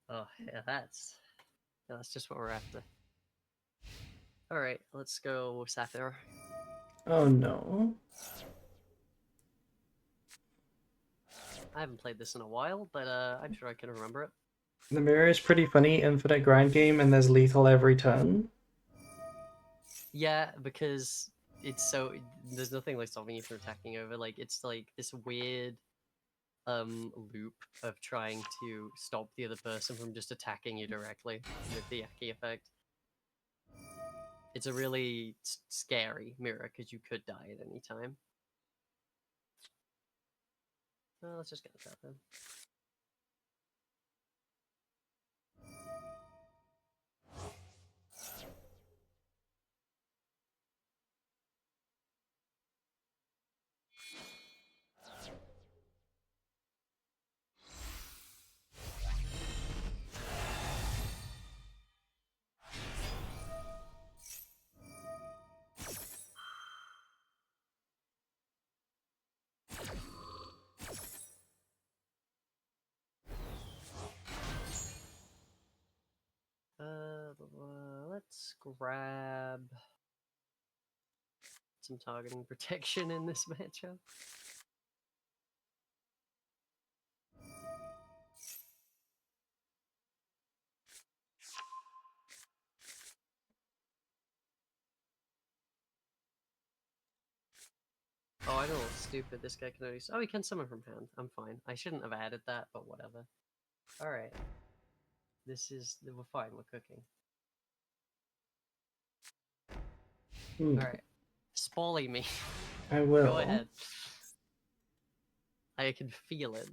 Oh yeah, that's just what we're after. All right, let's go Sapphire. Oh no. I haven't played this in a while, but I'm sure I can remember it. The mirror is pretty funny, infinite grind game, and there's lethal every turn. Yeah, because there's nothing like stopping you from attacking over. Like it's like this weird loop of trying to stop the other person from just attacking you directly with the Yaki effect. It's a really scary mirror because you could die at any time. Well, let's just get the trap then. Let's grab some targeting protection in this matchup. Oh, I'm a little stupid. This guy can only... Oh, he can summon from hand. I'm fine. I shouldn't have added that, but whatever. Alright. We're fine. We're cooking. Alright. Spolly me. I will. Go ahead. I can feel it.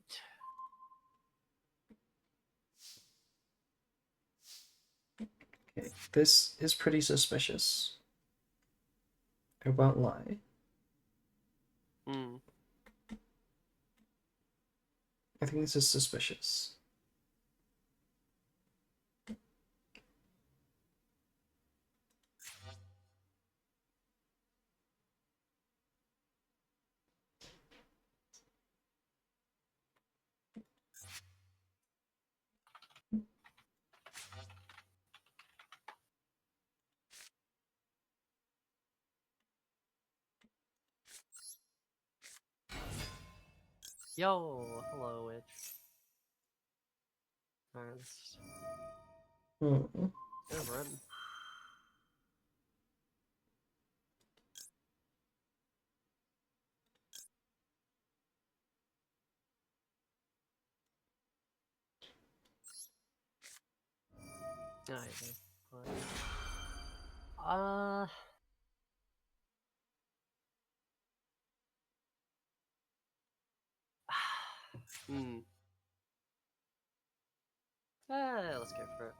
Okay, this is pretty suspicious. I won't lie. Hmm. I think this is suspicious. Yo, hello, witch. Alright, let's Hmm. go over it. Alright, fine. Uh, hmm. Let's go for it.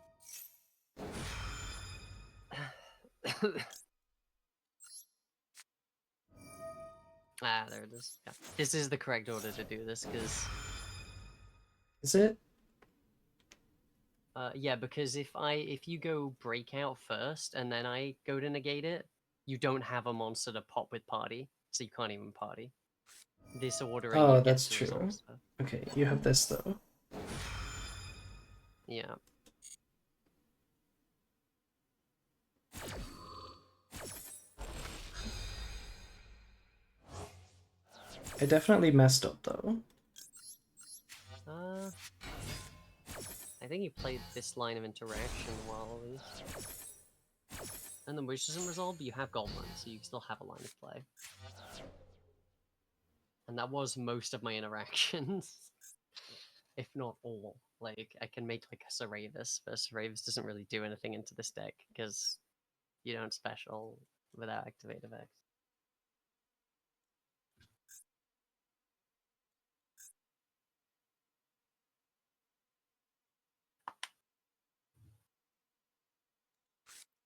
Ah, there it is. Yeah. This is the correct order to do this, because Is it? yeah, because if you go breakout first and then I go to negate it, you don't have a monster to pop with party, so you can't even party. This ordering you Oh, get that's to resolve true. stuff. Okay, you have this though. Yeah. I definitely messed up though. Uh, I think you played this line of interaction well at least. And then which doesn't resolve, but you have Goblin, so you still have a line of play. And that was most of my interactions. If not all. Like, I can make like a Seravis, but Seravis doesn't really do anything into this deck, because you don't special without activate effects.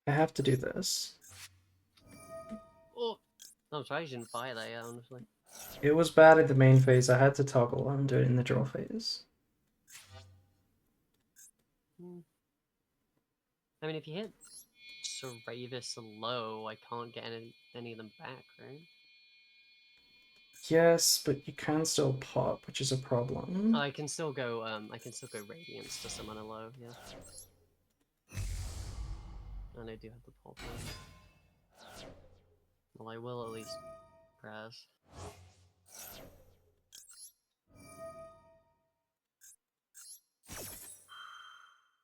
I have to do this. Oh! I'm sorry I didn't buy that yet, honestly. It was bad at the main phase. I had to toggle and do it in the draw phase. Hmm. I mean, if you hit Seravis low, I can't get any of them back, right? Yes, but you can still pop, which is a problem. I can still go Radiance to summon a low, yeah. And I do have the pop one. Well, I will at least press.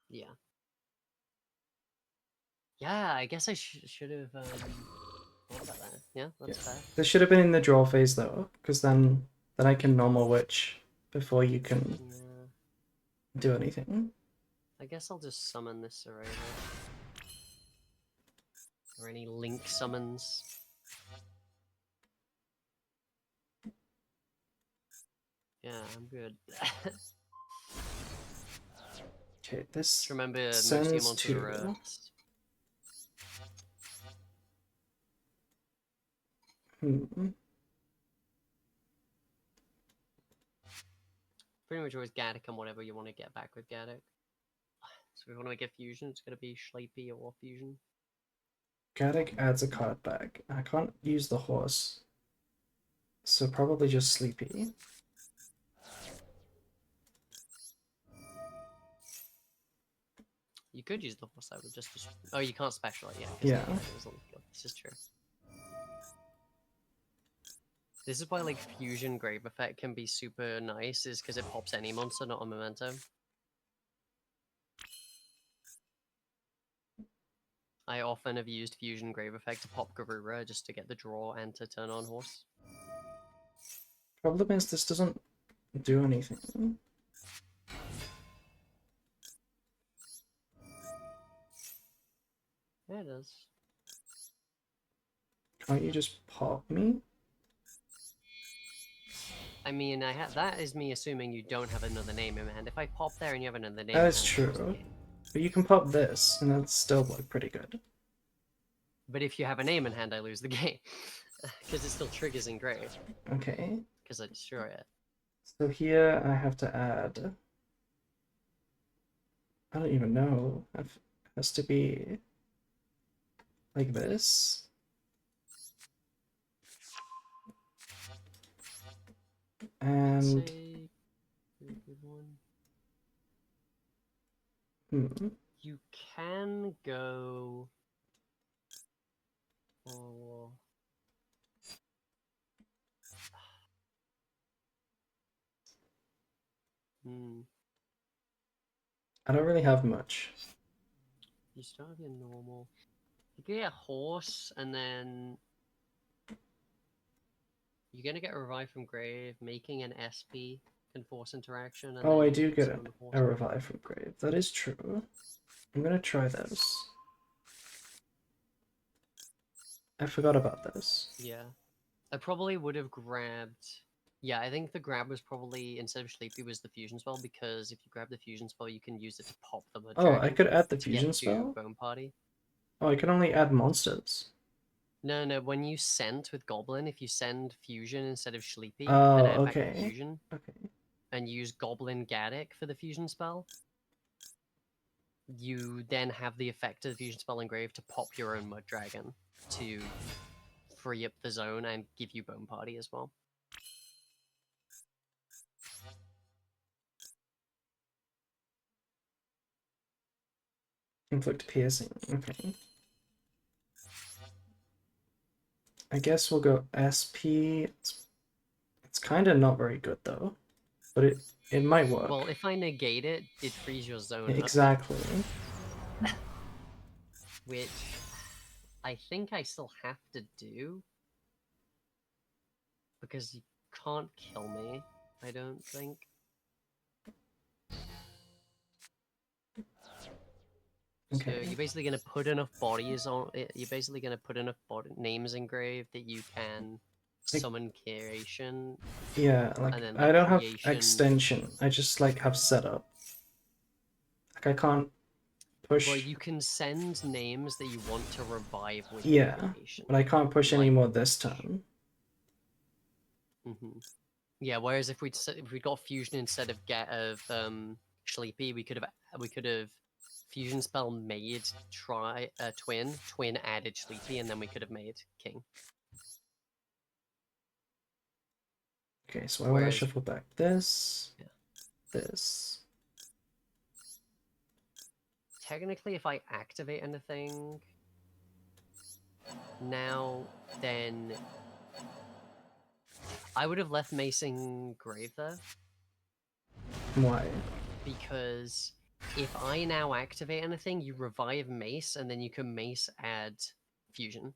Yeah. Yeah, I guess I should have thought about that. Yeah, Yeah. that's fair. This should have been in the draw phase though, because then I can normal witch before you can Yeah. do anything. I guess I'll just summon this Serena. Or any link summons. Yeah, I'm good. Okay, Just this remember most of your sends monsters are to. Hmm. pretty much always Gaddock and whatever you want to get back with Gaddock. So if we want to make a fusion, it's going to be Schleipy or fusion. Gaddock adds a card back. I can't use the horse, so probably just Sleepy. You could use the horse, I would just. Oh, you can't special it, yeah, because Yeah. it was on the field. This is true. This is why, like, Fusion Grave Effect can be super nice, is because it pops any monster, not a memento. I often have used Fusion Grave Effect to pop Garura just to get the draw and to turn on horse. Problem is this doesn't do anything. Yeah, it does. Can't you just pop me? I mean, that is me assuming you don't have another name in hand. If I pop there and you have another name That in is hand, I lose the true. game. But you can pop this, and that's still like pretty good. But if you have a name in hand, I lose the game. Because it still triggers engrave. Okay. Because I destroy it. So here I have to add. I don't even know. It has to be like this. I'd And say a good one. You can go for. I don't really have much. You start with your normal. You get a horse, and then you're gonna get a revive from grave, making an SP can force interaction, and Oh, then I you do can get summon the horse. a revive from grave. That is true. I'm gonna try those. I forgot about this. Yeah. I probably would have grabbed. Yeah, I think the grab was probably, instead of Sleepy, was the fusion spell, because if you grab the fusion spell, you can use it to pop the Mud Oh, I Dragon could add the to get fusion to spell? Bone Party. Oh, I can only add monsters. No, no, when you sent with Goblin, if you send fusion instead of Sleepy and Oh, add back the okay. fusion, Okay. and use Goblin Gaddock for the fusion spell, you then have the effect of the fusion spell engrave to pop your own Mud Dragon to free up the zone and give you Bone Party as well. Inflict piercing. Okay. I guess we'll go SP. It's kind of not very good though, but it might work. Well, if I negate it, it frees your zone up. Exactly. Which I think I still have to do. Because you can't kill me, I don't think. So Okay. you're basically going to put enough bodies on it. You're basically going to put enough names engraved that you can summon creation. Yeah, like and then I don't have creation. extension. I just like have setup. Like I can't push. Well, you can send names that you want to revive with Yeah, creation. but I can't push Like, anymore this turn. Yeah, whereas if we'd got fusion instead of get of Sleepy, we could have fusion spell made twin added Sleepy, and then we could have made king. Okay, so I want to shuffle back this, this. Technically, if I activate anything now, then I would have left Macing Grave there. Why? Because if I now activate anything, you revive Mace, and then you can Mace add fusion.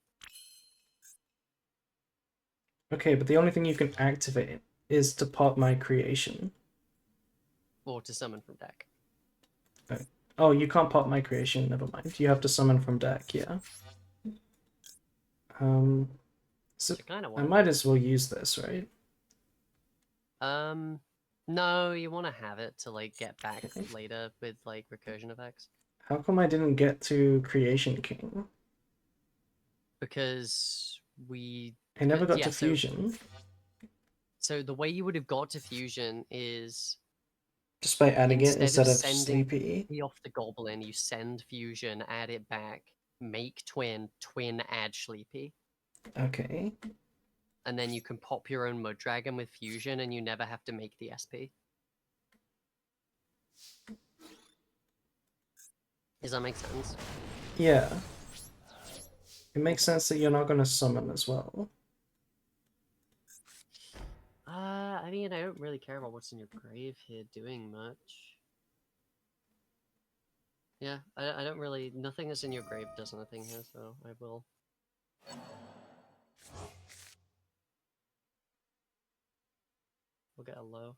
Okay, but the only thing you can activate is to pop my creation. Or to summon from deck. Oh, you can't pop my creation, never mind. You have to summon from deck, yeah. So I might as well use this, right? No, you want to have it to like get back later with like recursion effects. How come I didn't get to Creation King? Because I never got to Fusion. So the way you would have got to Fusion is just by adding it instead of sending Sleepy. off the Goblin, you send Fusion, add it back, make twin add Sleepy. Okay. And then you can pop your own Mud Dragon with Fusion, and you never have to make the SP. Does that make sense? Yeah. It makes sense that you're not going to summon as well. I mean, I don't really care about what's in your grave here doing much. Yeah, I don't really... Nothing that's in your grave does anything here, so I will. We'll get a low.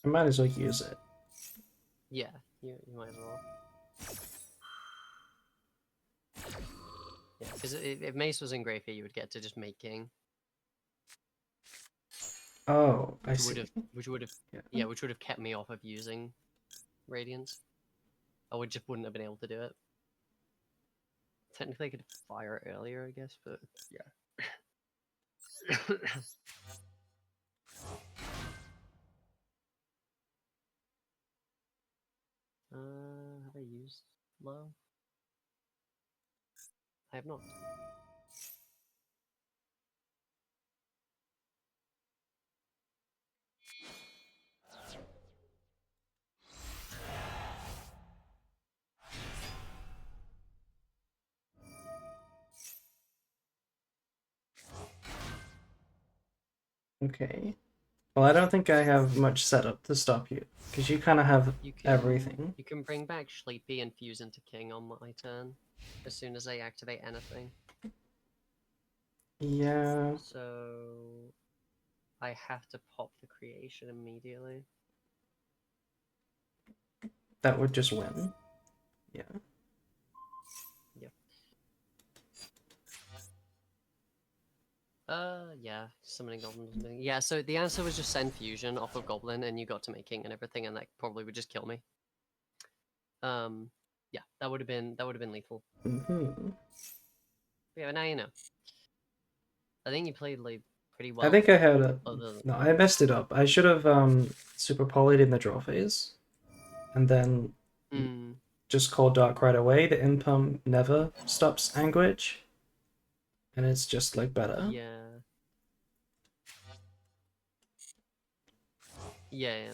I might as well use it. Yeah, you might as well. Yeah, because if Mace was in grave here, you would get to just make king. Oh, I see. Which would have kept me off of using radiance. I would just wouldn't have been able to do it. Technically, I could fire earlier, I guess, but yeah. Have I used low? I have not. Okay. Well, I don't think I have much setup to stop you, because you kind of have everything. You can bring back Sleepy and fuse into King on my turn as soon as I activate anything. Yeah, So I have to pop the creation immediately. that would just win. Yeah. Yep. Yeah, summoning goblins. Yeah, so the answer was just send fusion off of goblin, and you got to make king and everything, and that probably would just kill me. Yeah, that would have been lethal. Mm-hmm. Yeah, now you know. I think you played like pretty I well. think I had a... Other than No, I messed it up. I should have super polyed in the draw phase, and then just called Dark right away. The impum never stops Anguish, and it's just like better. yeah, yeah,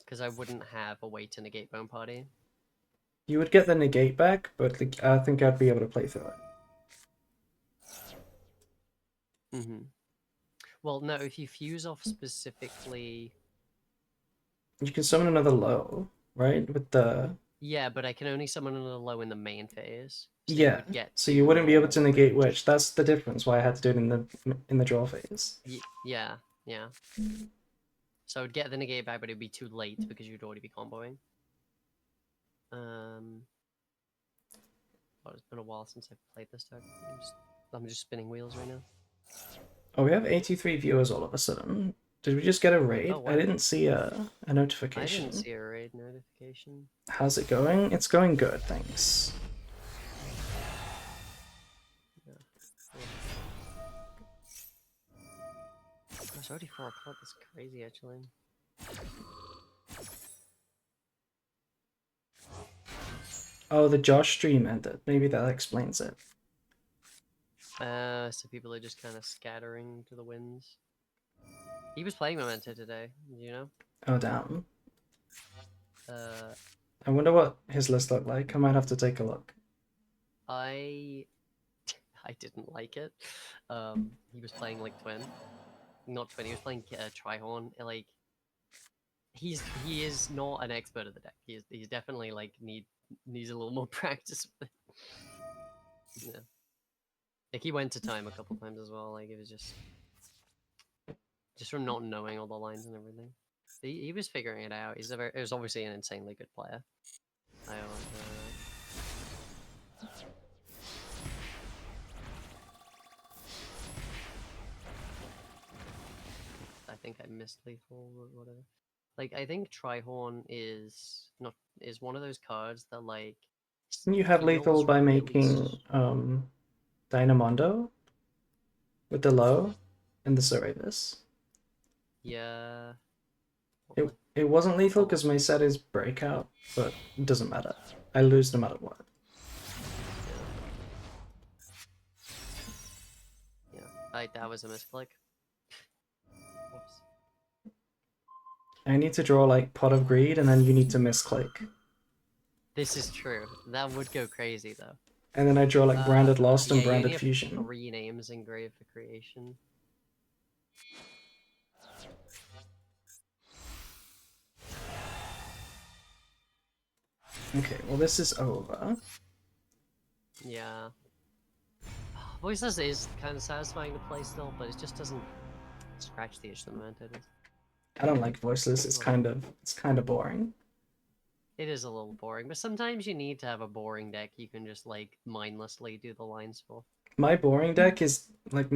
because I wouldn't have a way to negate Bone Party. You would get the negate back, but like, I think I'd be able to play through it. Well, no, if you fuse off specifically. You can summon another low, right? With the... Yeah, but I can only summon another low in the main phase, so you Yeah, would get so two you wouldn't be able to more, but it negate would just. Witch. That's the difference why I had to do it in the draw phase. Yeah, yeah. So I would get the negate back, but it'd be too late because you'd already be comboing. Well, it's been a while since I've played this deck. I'm just spinning wheels right now. Oh, we have 83 viewers all of a sudden. Did we just get a raid? Oh I wow! didn't see a I didn't notification. see a raid notification. How's it going? It's going good, thanks. Yeah. It's already 4 o'clock. That's crazy, actually. Oh, the Josh stream ended. Maybe that explains it. So people are just kind of scattering to the winds. He was playing Memento today, you know? Oh, damn. Uh, I wonder what his list looked like. I might have to take a look. I I didn't like it. He was playing like Twin, not Twin. He was playing Trihorn. Like he is not an expert at the deck. He's definitely like needs a little more practice with it. Yeah. Like he went to time a couple times as well. Like it was just from not knowing all the lines and everything. He was figuring it out. He was obviously an insanely good player. I think I missed lethal or whatever. Like I think Trihorn is one of those cards that like You have lethal feels by really making Dynamondo with the low and the Cerebus. yeah. It wasn't lethal Oh, because my set is breakout, but it doesn't matter. I lose no matter what. yeah. That was a misclick. Whoops. I need to draw like Pot of Greed, and then you need to misclick. This is true. That would go crazy though. And then I draw like Branded Lost and Yeah, you only Branded have Fusion. 3 names engraved for creation. Okay, well this is over. Yeah. Voiceless is kind of satisfying to play still, but it just doesn't scratch the itch the moment it is. I don't like Voiceless. It's kind of boring. It is a little boring, but sometimes you need to have a boring deck you can just like mindlessly do the lines for. My boring deck is like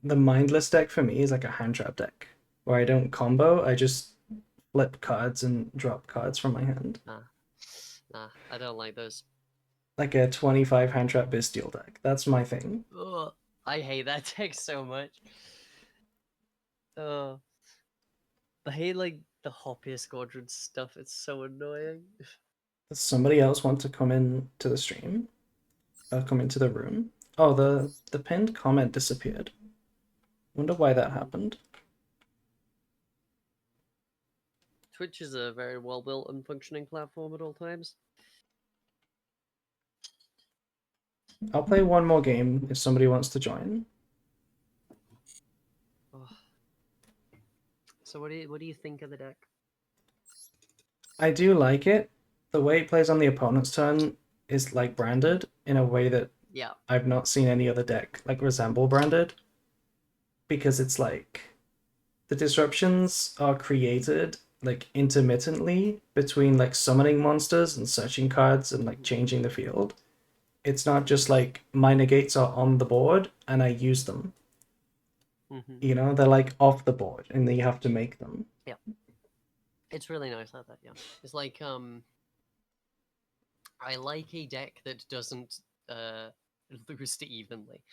the mindless deck for me is like a hand trap deck where I don't combo. I just flip cards and drop cards from my hand. Nah, nah, I don't like those. Like a 25 hand trap bestial deck. That's my thing. Ugh, I hate that deck so much. Uh, I hate like the Hoppier Squadron stuff. It's so annoying. Does somebody else want to come in to the stream? Come into the room? Oh, the pinned comment disappeared. Wonder why that happened. Twitch is a very well built and functioning platform at all times. I'll play one more game if somebody wants to join. Oh. So what do you think of the deck? I do like it. The way it plays on the opponent's turn is like branded in a way that Yeah. I've not seen any other deck like resemble branded. Because it's like the disruptions are created like intermittently between like summoning monsters and searching cards and like changing the field. It's not just like my negates are on the board and I use them. Mm-hmm. You know, they're like off the board and then you have to make them. Yeah. It's really nice like that. Yeah. It's like I like a deck that doesn't lose to evenly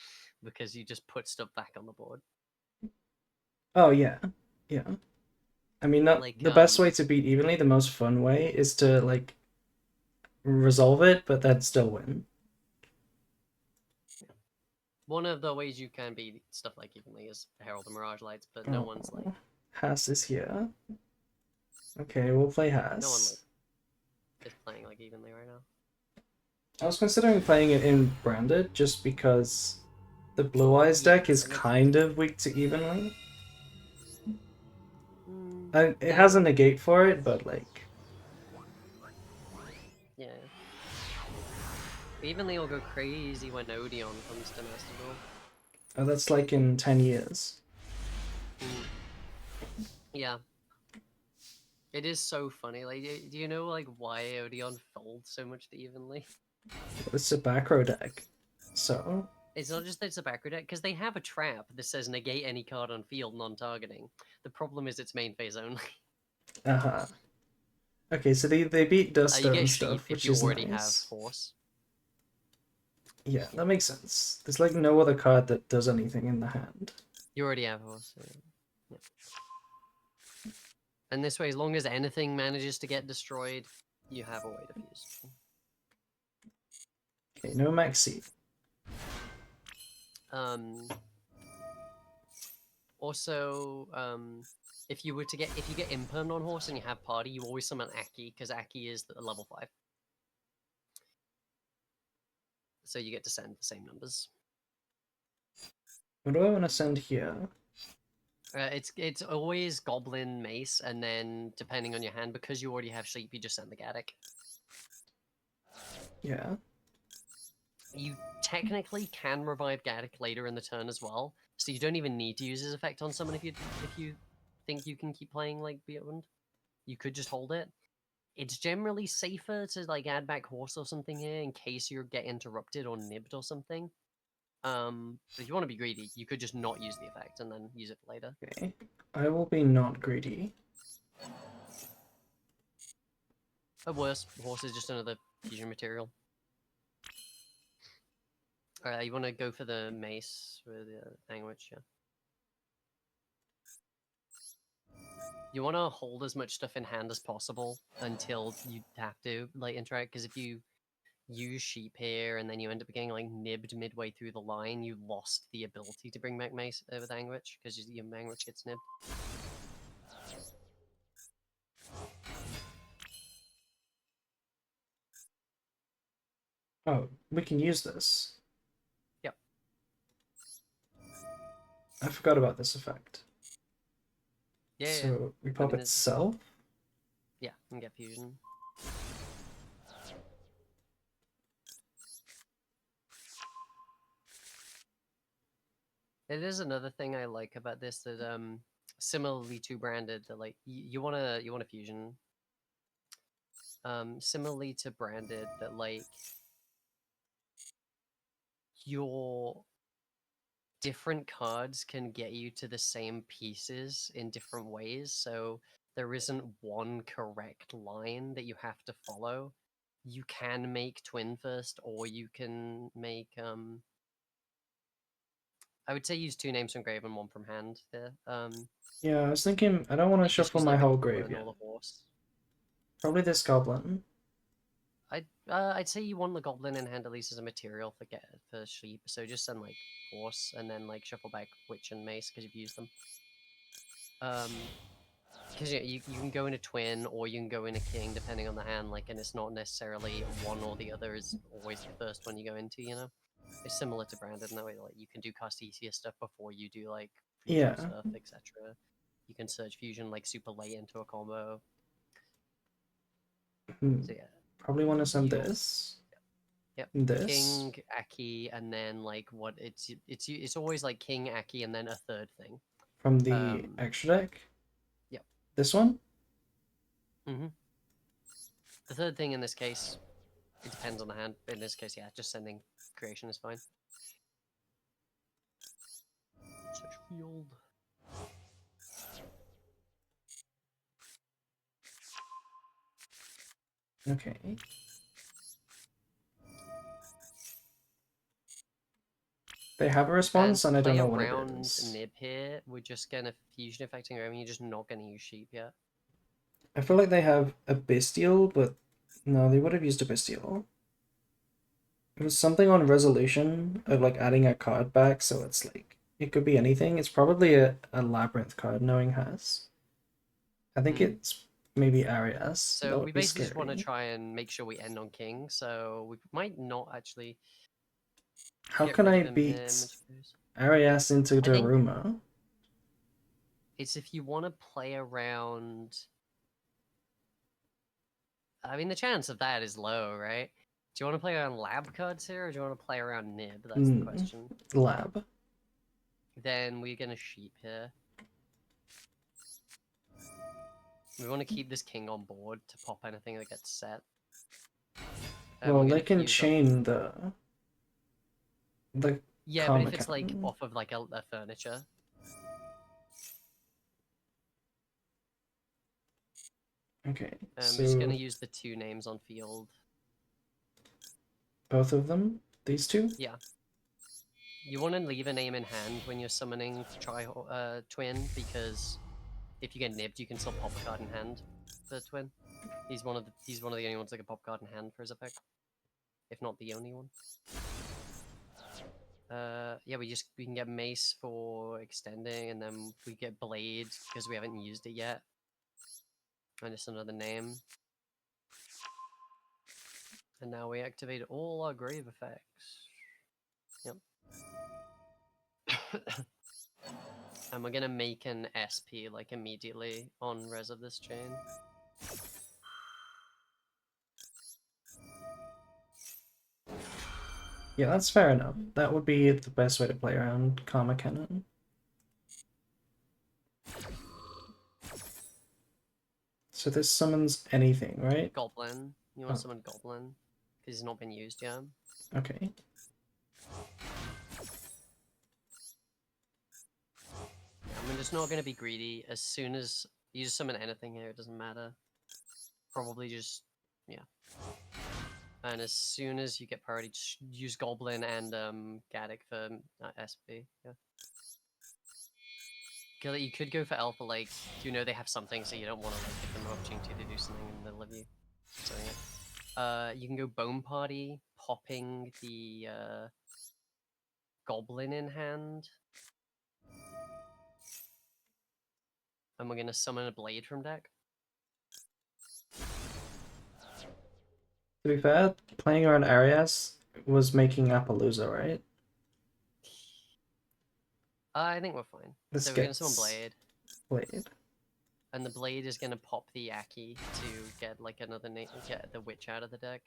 because you just put stuff back on the board. Oh yeah. Yeah. I mean, not Like the best way to beat evenly, the most fun way is to like resolve it, but then still win. one of the ways you can beat stuff like evenly is Herald of Mirage Lights, but no one's like Oh, Haas is here. Okay, we'll play no one like Haas. is playing like evenly right now. I was considering playing it in branded just because the Blue Eyes Yeah, deck is that makes kind sense. of weak to evenly. And it Yeah, has a negate for it, but like, yeah. Evenly will go crazy when Odeon comes to Master Duel. oh, that's like in 10 years. Yeah. It is so funny. Like, do you know like why Odeon folds so much to evenly? It's a back row deck. So, It's not just that it's a back row deck, because they have a trap that says negate any card on field non-targeting. The problem is it's main phase only. uh-huh. Okay, so they beat Duster You get and sheep stuff, if which you is already have nice. force. Yeah, that makes sense. There's like no other card that does anything in the hand. You already have horse. So, yeah. And this way, as long as anything manages to get destroyed, you have a way to fuse. Okay, no Maxi. Um, also, if you get imperm on horse and you have party, you always summon Aki because Aki is the level 5. So you get to send the same numbers. What do I want to send here? It's always Goblin Mace, and then depending on your hand, because you already have Sheep, you just send the Gaddock. Yeah. You technically can revive Gaddock later in the turn as well, so you don't even need to use his effect on someone if you think you can keep playing like Beyond. You could just hold it. It's generally safer to like add back Horse or something here in case you get interrupted or nibbed or something. But if you want to be greedy, you could just not use the effect and then use it later. Okay. I will be not greedy. Or worse, Horse is just another fusion material. Alright, you want to go for the mace with the language, yeah. You want to hold as much stuff in hand as possible until you have to like interact, because if you use sheep here and then you end up getting like nibbed midway through the line, you lost the ability to bring back mace with anguish because your anguish gets nibbed. Oh, we can use this. Yep. I forgot about this effect. Yeah. So we I pop mean, itself. yeah, and get fusion. It is another thing I like about this that similarly to branded that like you want a fusion. Similarly to branded that like your different cards can get you to the same pieces in different ways. So there isn't one correct line that you have to follow. You can make twin first, or you can make I would say use 2 names from grave and 1 from hand there. Yeah, I was thinking I don't want to You just shuffle use my like the whole goblin grave or yet. the horse. Probably this goblin. I'd say you want the goblin in hand at least as a material for sheep. So just send like horse and then like shuffle back witch and mace because you've used them. Because you can go in a twin or you can go in a king depending on the hand. Like, and it's not necessarily one or the other is always the first one you go into. You know, it's similar to Branded in that way. Like you can do cast easier stuff before you do like fusion Yeah. stuff, etc. You can search fusion like super late into a combo. Hmm. So yeah, Probably want to send you this. yep. This King, Aki, and then like what it's always like King, Aki, and then a third thing. from the Um, extra deck. yep. This one? The third thing in this case, it depends on the hand. But in this case, yeah, just sending creation is fine. Search field. Okay. They have a And response, to and I don't play know what it around is. Nib here, we're just gonna fusion affecting Raven. You're just not gonna use sheep yet. I feel like they have a bestial, but no, they would have used a bestial. It was something on resolution of like adding a card back, so it's like it could be anything. It's probably a labyrinth card, knowing has. I think Hmm. it's maybe Arias. So That we would be basically just want to scary. try and make sure we end on king. So we might not actually How get can rid I of him here. beat Arias into I think Daruma? it's if you want to play around. I mean, the chance of that is low, right? Do you want to play around lab cards here, or do you want to play around nib? That's the Hmm. question. Lab. Then we're gonna sheep here. We want to keep this king on board to pop anything that gets set. And we're Well, they gonna can fuse up. chain the Yeah, but karma if it's like cannon. off of like a furniture, Okay, we're just so gonna use the 2 names on field. both of them, these two. Yeah, you want to leave a name in hand when you're summoning try twin because if you get nibbed, you can still pop a card in hand for twin. He's one of the only ones that can pop card in hand for his effect, if not the only one. Yeah, we can get mace for extending, and then we get blade because we haven't used it yet. And it's another name. And now we activate all our grave effects. Yep. And we're gonna make an SP like immediately on res of this chain. Yeah, that's fair enough. That would be the best way to play around karma cannon. So this summons anything, right? Goblin. You want to Oh, summon Goblin? Because he's not been used yet. okay. I'm just not gonna be greedy. As soon as you just summon anything here, it doesn't matter. Probably just yeah. And as soon as you get priority, just use Goblin and Gaddick for SP. Yeah. You could go for Alpha, like, you know they have something, so you don't want to like give them an opportunity to do something in the middle of you. So yeah. You can go Bone Party, popping the Goblin in hand. And we're gonna summon a Blade from deck. To be fair, playing around Arias was making Appaloosa, right? I think we're fine. This So we're gonna summon gets Blade. played. And the Blade is gonna pop the Aki to get like another get the Witch out of the deck.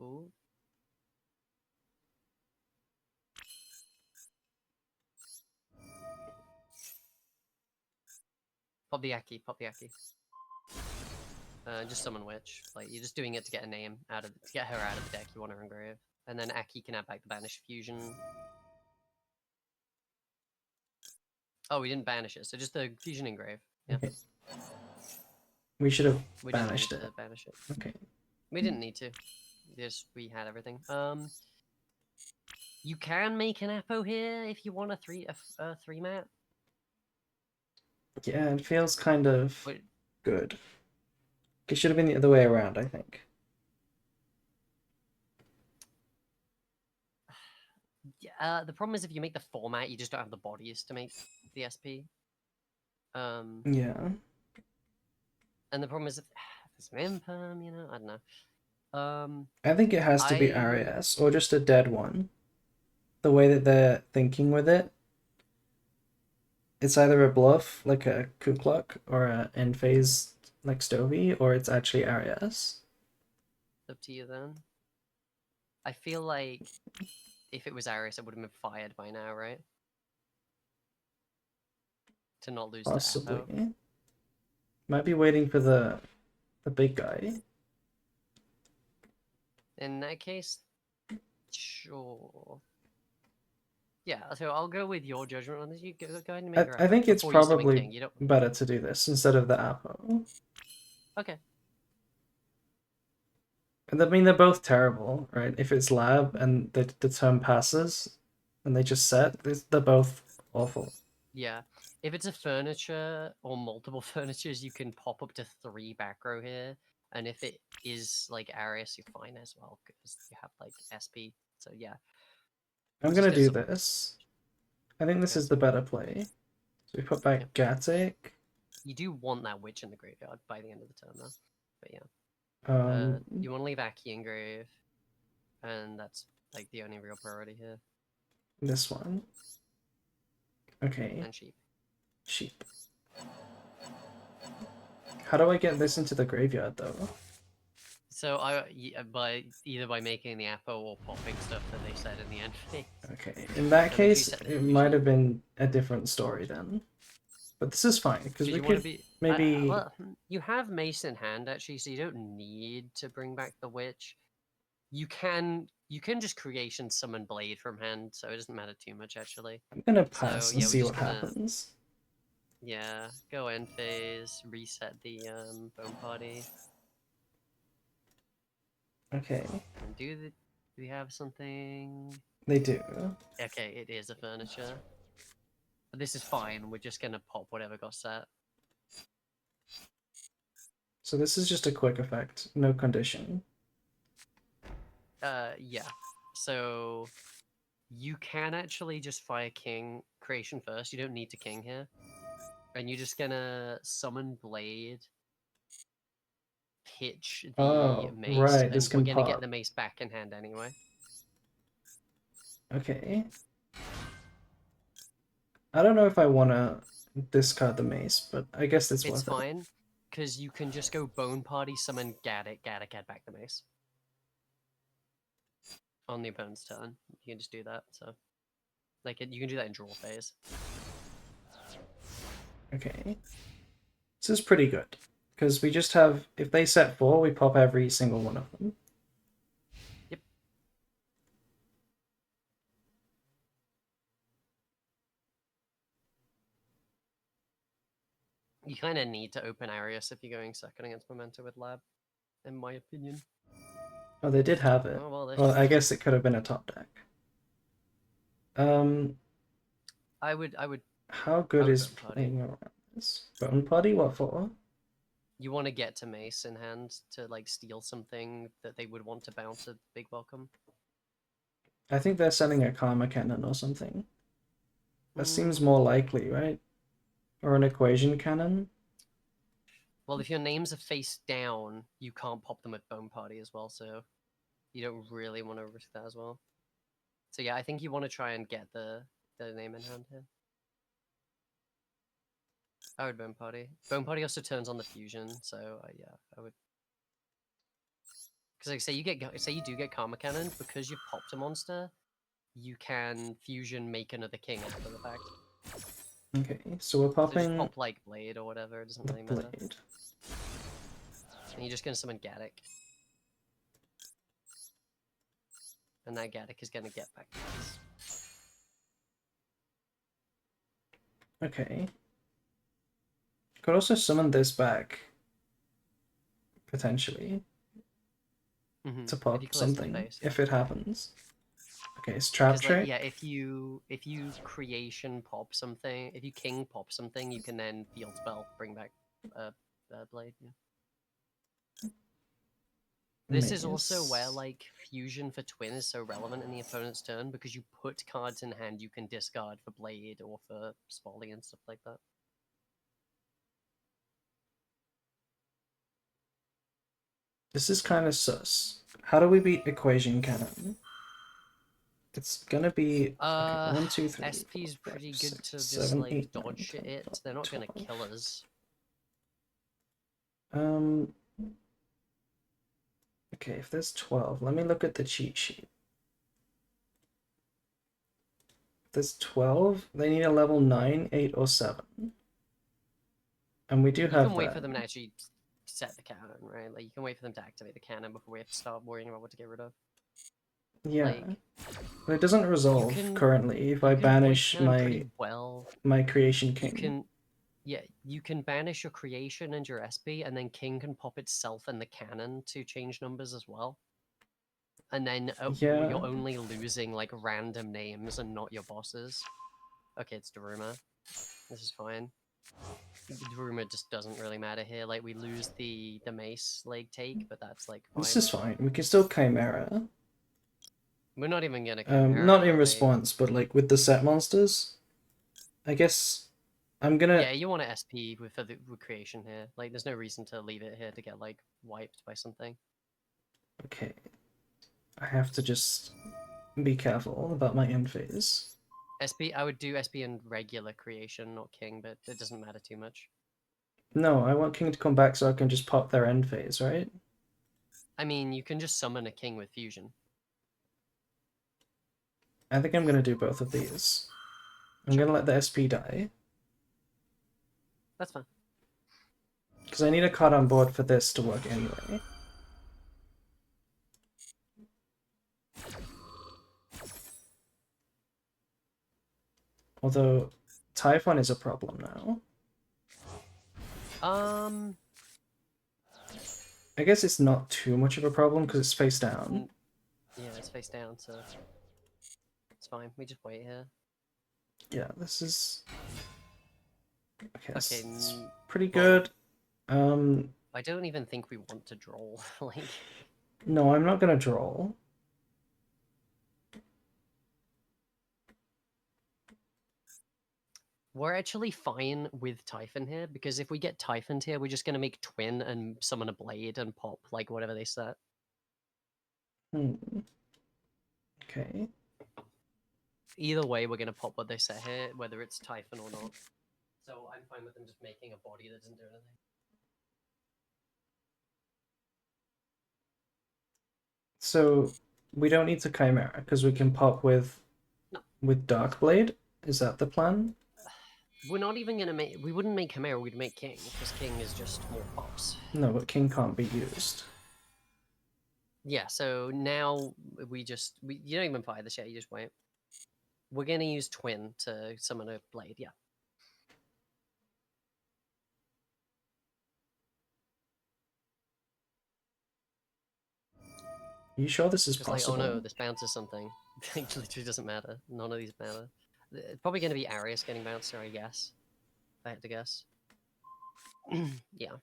Ooh. Pop the Aki, pop the Aki. Just summon Witch. Like you're just doing it to get a name out of to get her out of the deck you want her engrave. And then Aki can add back the banish fusion. Oh, we didn't banish it, so just the fusion engrave. Yeah. Okay. We should have We didn't need banished it. to banish it. Okay. We didn't need to. Just we had everything. You can make an Apo here if you want a three mat. Yeah, it feels kind of But good. It should have been the other way around, I think. the problem is if you make the format, you just don't have the bodies to make the SP. Yeah. And the problem is if there's an imperm, you know, I don't know. I think it has to be I Arias or just a dead one. The way that they're thinking with it, it's either a bluff like a Kukluk or a end phase like Stovey, or it's actually Arias. up to you then. I feel like if it was Aris, it would have been fired by now, right? To not lose to Possibly. Apo. Might be waiting for the big guy. In that case, sure. Yeah, so I'll go with your judgment on this. You go ahead and make your I Apo think it's before you summon probably King. You don't. better to do this instead of the Apo. Okay. And I mean, they're both terrible, right? If it's lab and the turn passes and they just set, they're both awful. Yeah. If it's a furniture or multiple furnitures, you can pop up to 3 back row here. And if it is like Arius, you're fine as well because you have like SP. So yeah. I'm Just gonna go do summon. this. I think this Okay. is the better play. So we put back Yeah. Gatic. You do want that witch in the graveyard by the end of the turn though. But yeah. Um, You want to leave Aki in grave, and that's like the only real priority here. this one. Okay, And sheep. sheep. How do I get this into the graveyard though? So by either by making the Apo or popping stuff that they said in the end phase. Okay, in that So make sure you case, set the it fusion. might have been a different story then. But this is fine because Did we you want to could be? maybe. Well, you have Mace in hand actually, so you don't need to bring back the witch. You can just creation summon Blade from hand, so it doesn't matter too much actually. I'm gonna So pass and yeah, we're see just what gonna happens. go end phase, reset the bone party, Okay, and do we have something? they do. Okay, it is a furniture. But this is fine. We're just gonna pop whatever got set. So this is just a quick effect, no condition. Yeah. So you can actually just fire king creation first. You don't need to king here. And you're just gonna summon Blade, pitch the Oh, mace, right, this and we're can gonna get pop. the mace back in hand anyway. Okay. I don't know if I want to discard the mace, but I guess it's It's worth it. fine, because you can just go bone party, summon Gaddock, get back the mace. On the opponent's turn. You can just do that, so. Like, you can do that in draw phase. Okay. This is pretty good. Because we just have, if they set 4, we pop every single one of them. Yep. You kind of need to open Arius if you're going second against Memento with Lab, in my opinion. Oh, they did have it. Oh, well, Well, I guess it could have been a top deck. I would How good is bone party. playing around this? Bone party? What for? You want to get to Mace in hand to like steal something that they would want to bounce a big welcome. I think they're selling a karma cannon or something. That seems Mm, more likely, right? Or an equation cannon? well, if your names are face down, you can't pop them at Bone Party as well, so you don't really want to risk that as well. So yeah, I think you want to try and get the name in hand here. I would Bone Party. Bone Party also turns on the fusion, so yeah, I would. Because like say you do get Karma Cannon, because you've popped a monster, you can fusion make another king after the fact. Okay, so we're So just popping pop like Blade or whatever, it doesn't the really matter. blade. And you're just gonna summon Gaddock. And that Gaddock is gonna get back to this. Okay. could also summon this back, potentially, to If you pop close the something, face, yeah. if it happens. Okay, it's Trap Because like yeah, Trick. if you creation pop something, if you king pop something, you can then field spell bring back uh, blade. Yeah. This is also where Maze. like fusion for twin is so relevant in the opponent's turn because you put cards in hand you can discard for blade or for spalling and stuff like that. This is kind of sus. How do we beat Equation Cannon? It's gonna be okay. Uh, 1, 2, 3, 4, SP's 5, pretty good 6, to just 7, like 8, 9, dodge 10, it. They're 11, not gonna 12. kill us. Um. Okay, if there's 12, let me look at the cheat sheet. If there's 12, they need a level 9, 8, or 7. And we do You can have wait for that. them to actually set the cannon, right? Like you can wait for them to activate the cannon before we have to start worrying about what to get rid of. Yeah. Like But it doesn't you resolve can currently if you I can void banish cannon pretty my well. Creation You King. can yeah, you can banish your creation and your SP, and then King can pop itself in the cannon to change numbers as well. And then Yeah. you're only losing like random names and not your bosses. Okay, it's Daruma. This is fine. Daruma just doesn't really matter here. Like we lose the mace leg take, but that's like This fine. is fine. We can still Chimera. We're not even gonna Chimera, Not in are we? response, but like with the set monsters. I guess I'm gonna. Yeah, you want to SP for the creation here. Like, there's no reason to leave it here to get like wiped by something. Okay. I have to just be careful about my end phase. SP, I would do SP in regular creation, not king, but it doesn't matter too much. No, I want King to come back so I can just pop their end phase, right? I mean, you can just summon a king with fusion. I think I'm gonna do both of these. I'm Sure, gonna let the SP die. that's fine. Because I need a card on board for this to work anyway. Although, Typhon is a problem now. I guess it's not too much of a problem because it's face down. Yeah, it's face down, so it's fine. We just wait here. Yeah, this is... Okay, Okay, it's pretty well, good. I don't even think we want to draw. Like, No, I'm not gonna draw. we're actually fine with Typhon here because if we get Typhoned here, we're just gonna make twin and summon a blade and pop like whatever they set. Okay. Either way, we're gonna pop what they set here, whether it's Typhon or not. So I'm fine with them just making a body that doesn't do anything. So, we don't need to Chimera because we can pop with No. Darkblade. Is that the plan? We're not even gonna make. We wouldn't make Chimera. We'd make King because King is just more pops. No, but King can't be used. Yeah. So now you don't even fire this yet. You just wait. We're gonna use Twin to summon a blade. Yeah. Are you sure this is Just like, oh possible? no, this bounces something. It literally doesn't matter. None of these matter. It's probably gonna be Arius getting bouncer, I guess. If I had to guess. Yeah.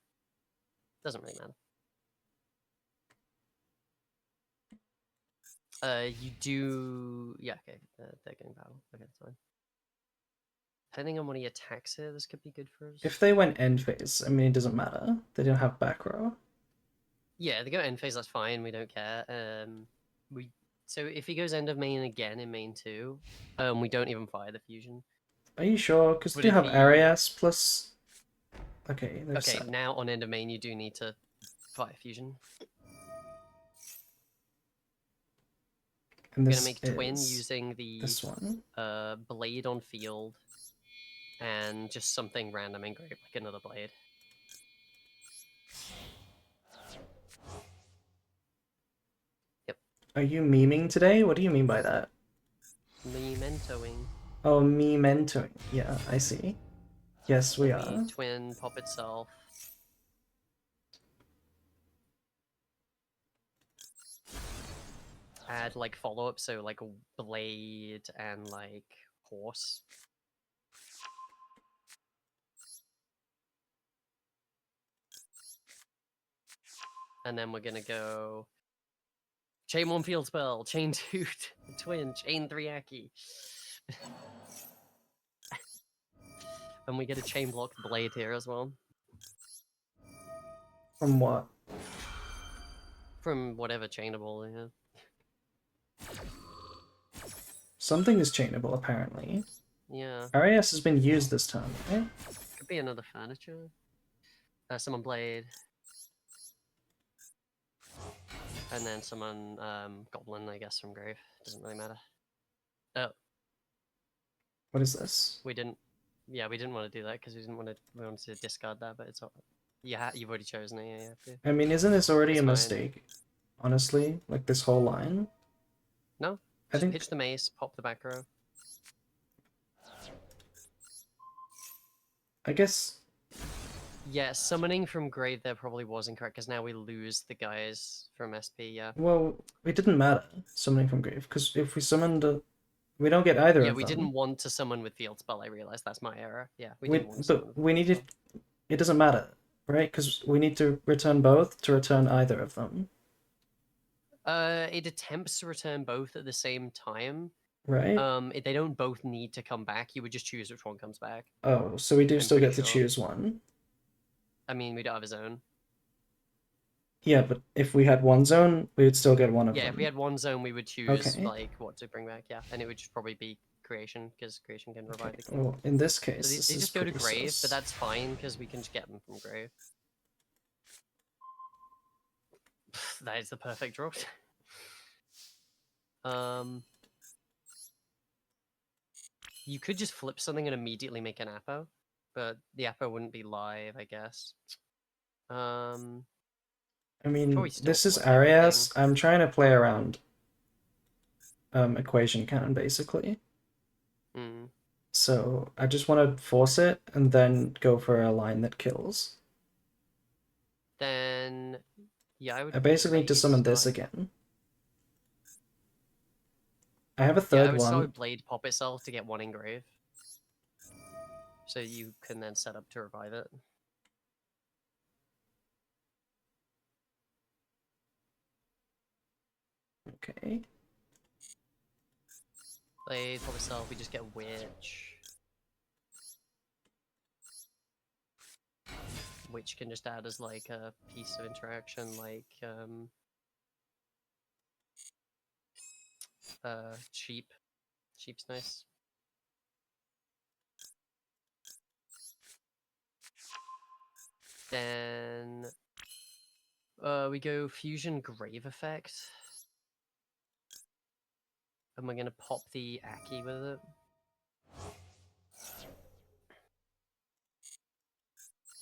Doesn't really matter. You do. Yeah, okay. They're getting battle. Okay, that's fine. Depending on when he attacks here, this could be good for us. If they went end phase, I mean, it doesn't matter. They don't have back row. Yeah, they go end phase, that's fine. We don't care. So if he goes end of main again in main 2, we don't even fire the fusion. Are you sure? Because they But do if have he Arias plus... Okay, they've okay, set. now on end of main you do need to fire fusion. And We're this gonna make twin is using the this one. blade on field and just something random engrave like another blade. Yep. Are you memeing today? What do you mean by that? Mementoing. Oh, mementoing. Yeah, I see. Yes, we Then we are. twin pop itself. Add like follow-up, so like a blade and like horse. And then we're gonna go chain 1 field spell, chain 2 twin, chain 3 Aki. And we get a chain block blade here as well. From what? From whatever chainable, yeah. Something is chainable, apparently. Yeah. Arias has been used this time, right? Could be another furniture. Summon blade. And then summon goblin, I guess, from grave. Doesn't really matter. Oh, What is this? we didn't. Yeah, we didn't want to do that because we didn't want to. We wanted to discard that, but it's all. Yeah, you've already chosen it. Yeah, you have to. I mean, isn't this already It's a fine. mistake? Honestly, like this whole line? No, I just think pitch the mace, pop the back row. I guess Yeah, summoning from grave there probably was incorrect because now we lose the guys from SP. Yeah. well, it didn't matter summoning from grave because if we summoned we don't get either Yeah, of we them. didn't want to summon with field spell. I realized that's my error. Yeah, we We didn't want to summon but with we field needed spell. it doesn't matter, right? Because we need to return both to return either of them, It attempts to return both at the same time. right? They don't both need to come back. You would just choose which one comes back. Oh, so we do I'm still pretty get to sure. choose one. I mean, we don't have a zone. Yeah, but if we had one zone, we would still get one of Yeah, if we them. had one zone, we would choose Okay. like what to bring back. Yeah, and it would just probably be creation because creation can Okay. revive the king. Well, in this So case, this they is just go to pretty grave, but sus. that's fine because we can just get them from grave. That is the perfect draw. You could just flip something and immediately make an Apo, but the Apo wouldn't be live, I guess. I mean, Probably still this is flip everything. Arias. I'm trying to play around equation count basically. Hmm. So I just want to force it and then go for a line that kills. Then, yeah, I would I basically need to blade summon this start. again. I have a Yeah, I third would start one. with blade pop itself to get one engrave, so you can then set up to revive it. Okay. Blade pop itself, we just get witch. Which can just add as like a piece of interaction, like sheep. Sheep's nice. Then we go fusion grave effect, and we're gonna pop the Aki with it.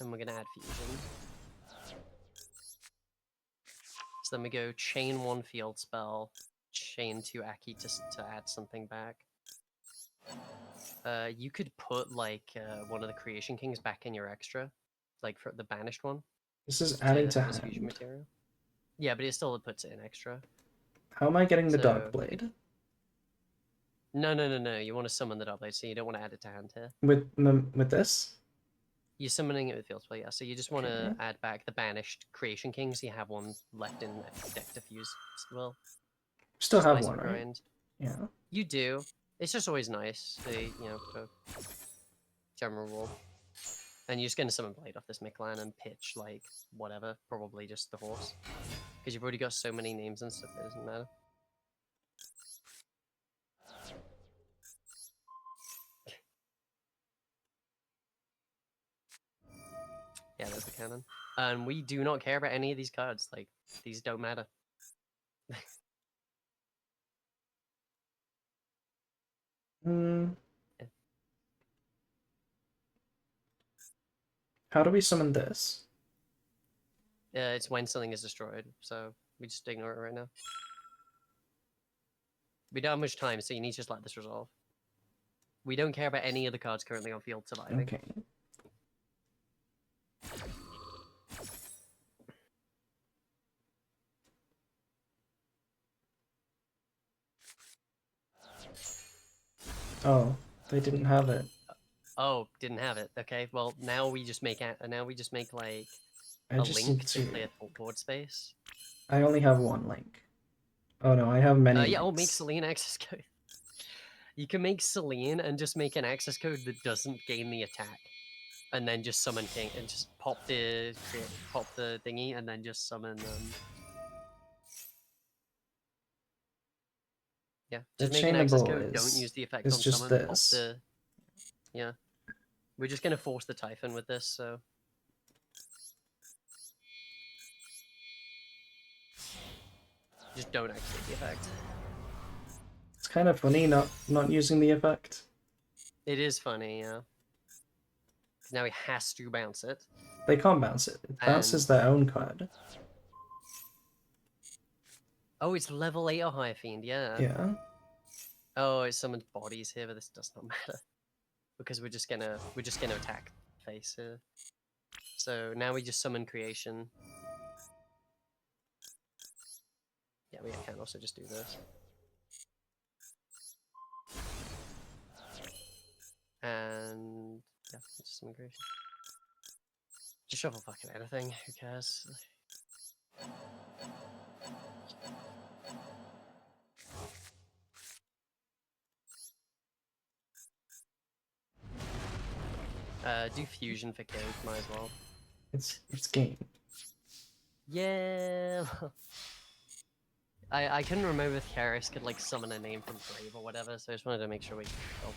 And we're gonna add fusion. So then we go chain 1 field spell, chain 2 Aki to add something back. You could put like one of the creation kings back in your extra, like for the banished one, This is to adding to have as fusion hand. material. Yeah, but it still puts it in extra. How am I getting the Dark So Blade? no. You want to summon the double blade, so you don't want to add it to hand here. With this? You're summoning it with field spell, yeah. So you just want Okay. to add back the banished creation king, so you have one left in deck to fuse. Well, Still just have nice one, and right? grind. Yeah. You do. It's just always nice, for general rule. And you're just going to summon Blade off this Miklan and pitch, like, whatever. Probably just the horse. Because you've already got so many names and stuff, it doesn't matter. Yeah, there's the cannon. And we do not care about any of these cards. Like, these don't matter. Hmm. Yeah. How do we summon this? It's when something is destroyed, so we just ignore it right now. We don't have much time, so you need to just let this resolve. We don't care about any of the cards currently on field surviving. Okay. Oh, they didn't have it. Oh, didn't have it. Okay, well now we just make like I a just need link to to. clear board space. I only have one link. Oh no, I have many Yeah. Oh, make links. Celine access code. You can make Celine and just make an access code that doesn't gain the attack, and then just summon King and just pop the thingy, and then just summon. Yeah, The just make an access chainable code. Don't use the effect is on just summon. Pop this. the. Yeah, we're just gonna force the Typhon with this, so. Just don't activate the effect. It's kind of funny not using the effect. It is funny, yeah. Because now he has to bounce it. They can't bounce it. It bounces And their own card. oh, it's level 8 or higher fiend, yeah. Yeah. Oh, it summoned bodies here, but this does not matter. Because we're just gonna attack face here. So now we just summon creation. Yeah, we can also just do this. And yeah, just summon creation. Just shuffle fucking anything, who cares? Do fusion for king, might as well. It's game. Yeah. I couldn't remember if Karis could like summon a name from grave or whatever, so I just wanted to make sure we. Oh,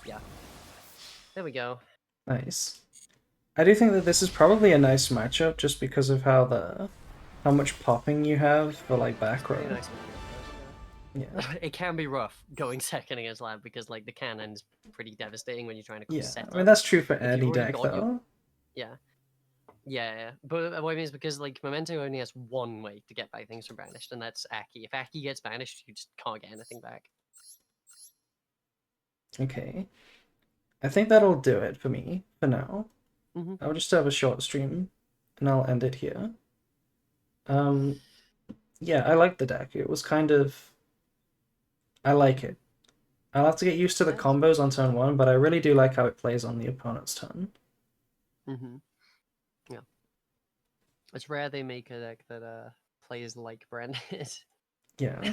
yeah. There we go. Nice. I do think that this is probably a nice matchup just because of how much popping you have for like back row. Pretty nice. Yeah. It can be rough going second against Lab because like the cannon's pretty devastating when you're trying to Yeah. set I mean up. that's true for If you've any already deck got your though. yeah. Yeah, but what I mean is because like Memento only has one way to get back things from banished, and that's Aki. If Aki gets banished, you just can't get anything back. Okay. I think that'll do it for me for now. Mm-hmm. I'll just have a short stream and I'll end it here. Yeah, I like the deck. It was kind of I like it. I'll have to get used to the Nice. combos on turn one, but I really do like how it plays on the opponent's turn. Mm-hmm. Yeah. It's rare they make a deck that plays like Branded. Yeah.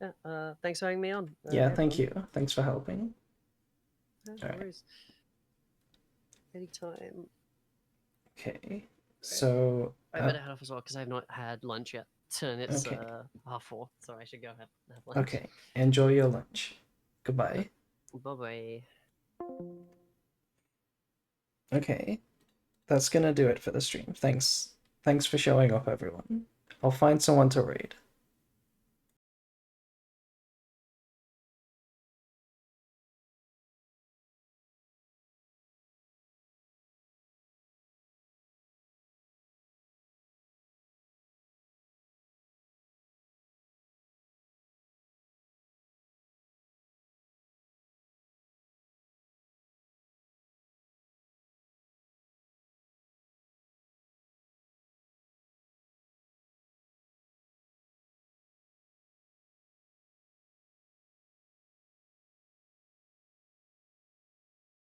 Yeah, thanks for having me on. Yeah, Had thank fun. you. Thanks for helping. No Alright. worries. Anytime. Okay. So I better head off as well because I've not had lunch yet. And it's okay. 4:30, so I should go have lunch. Okay. Enjoy your lunch. Goodbye. Bye bye. Okay. That's gonna do it for the stream. Thanks for showing up, everyone. I'll find someone to raid.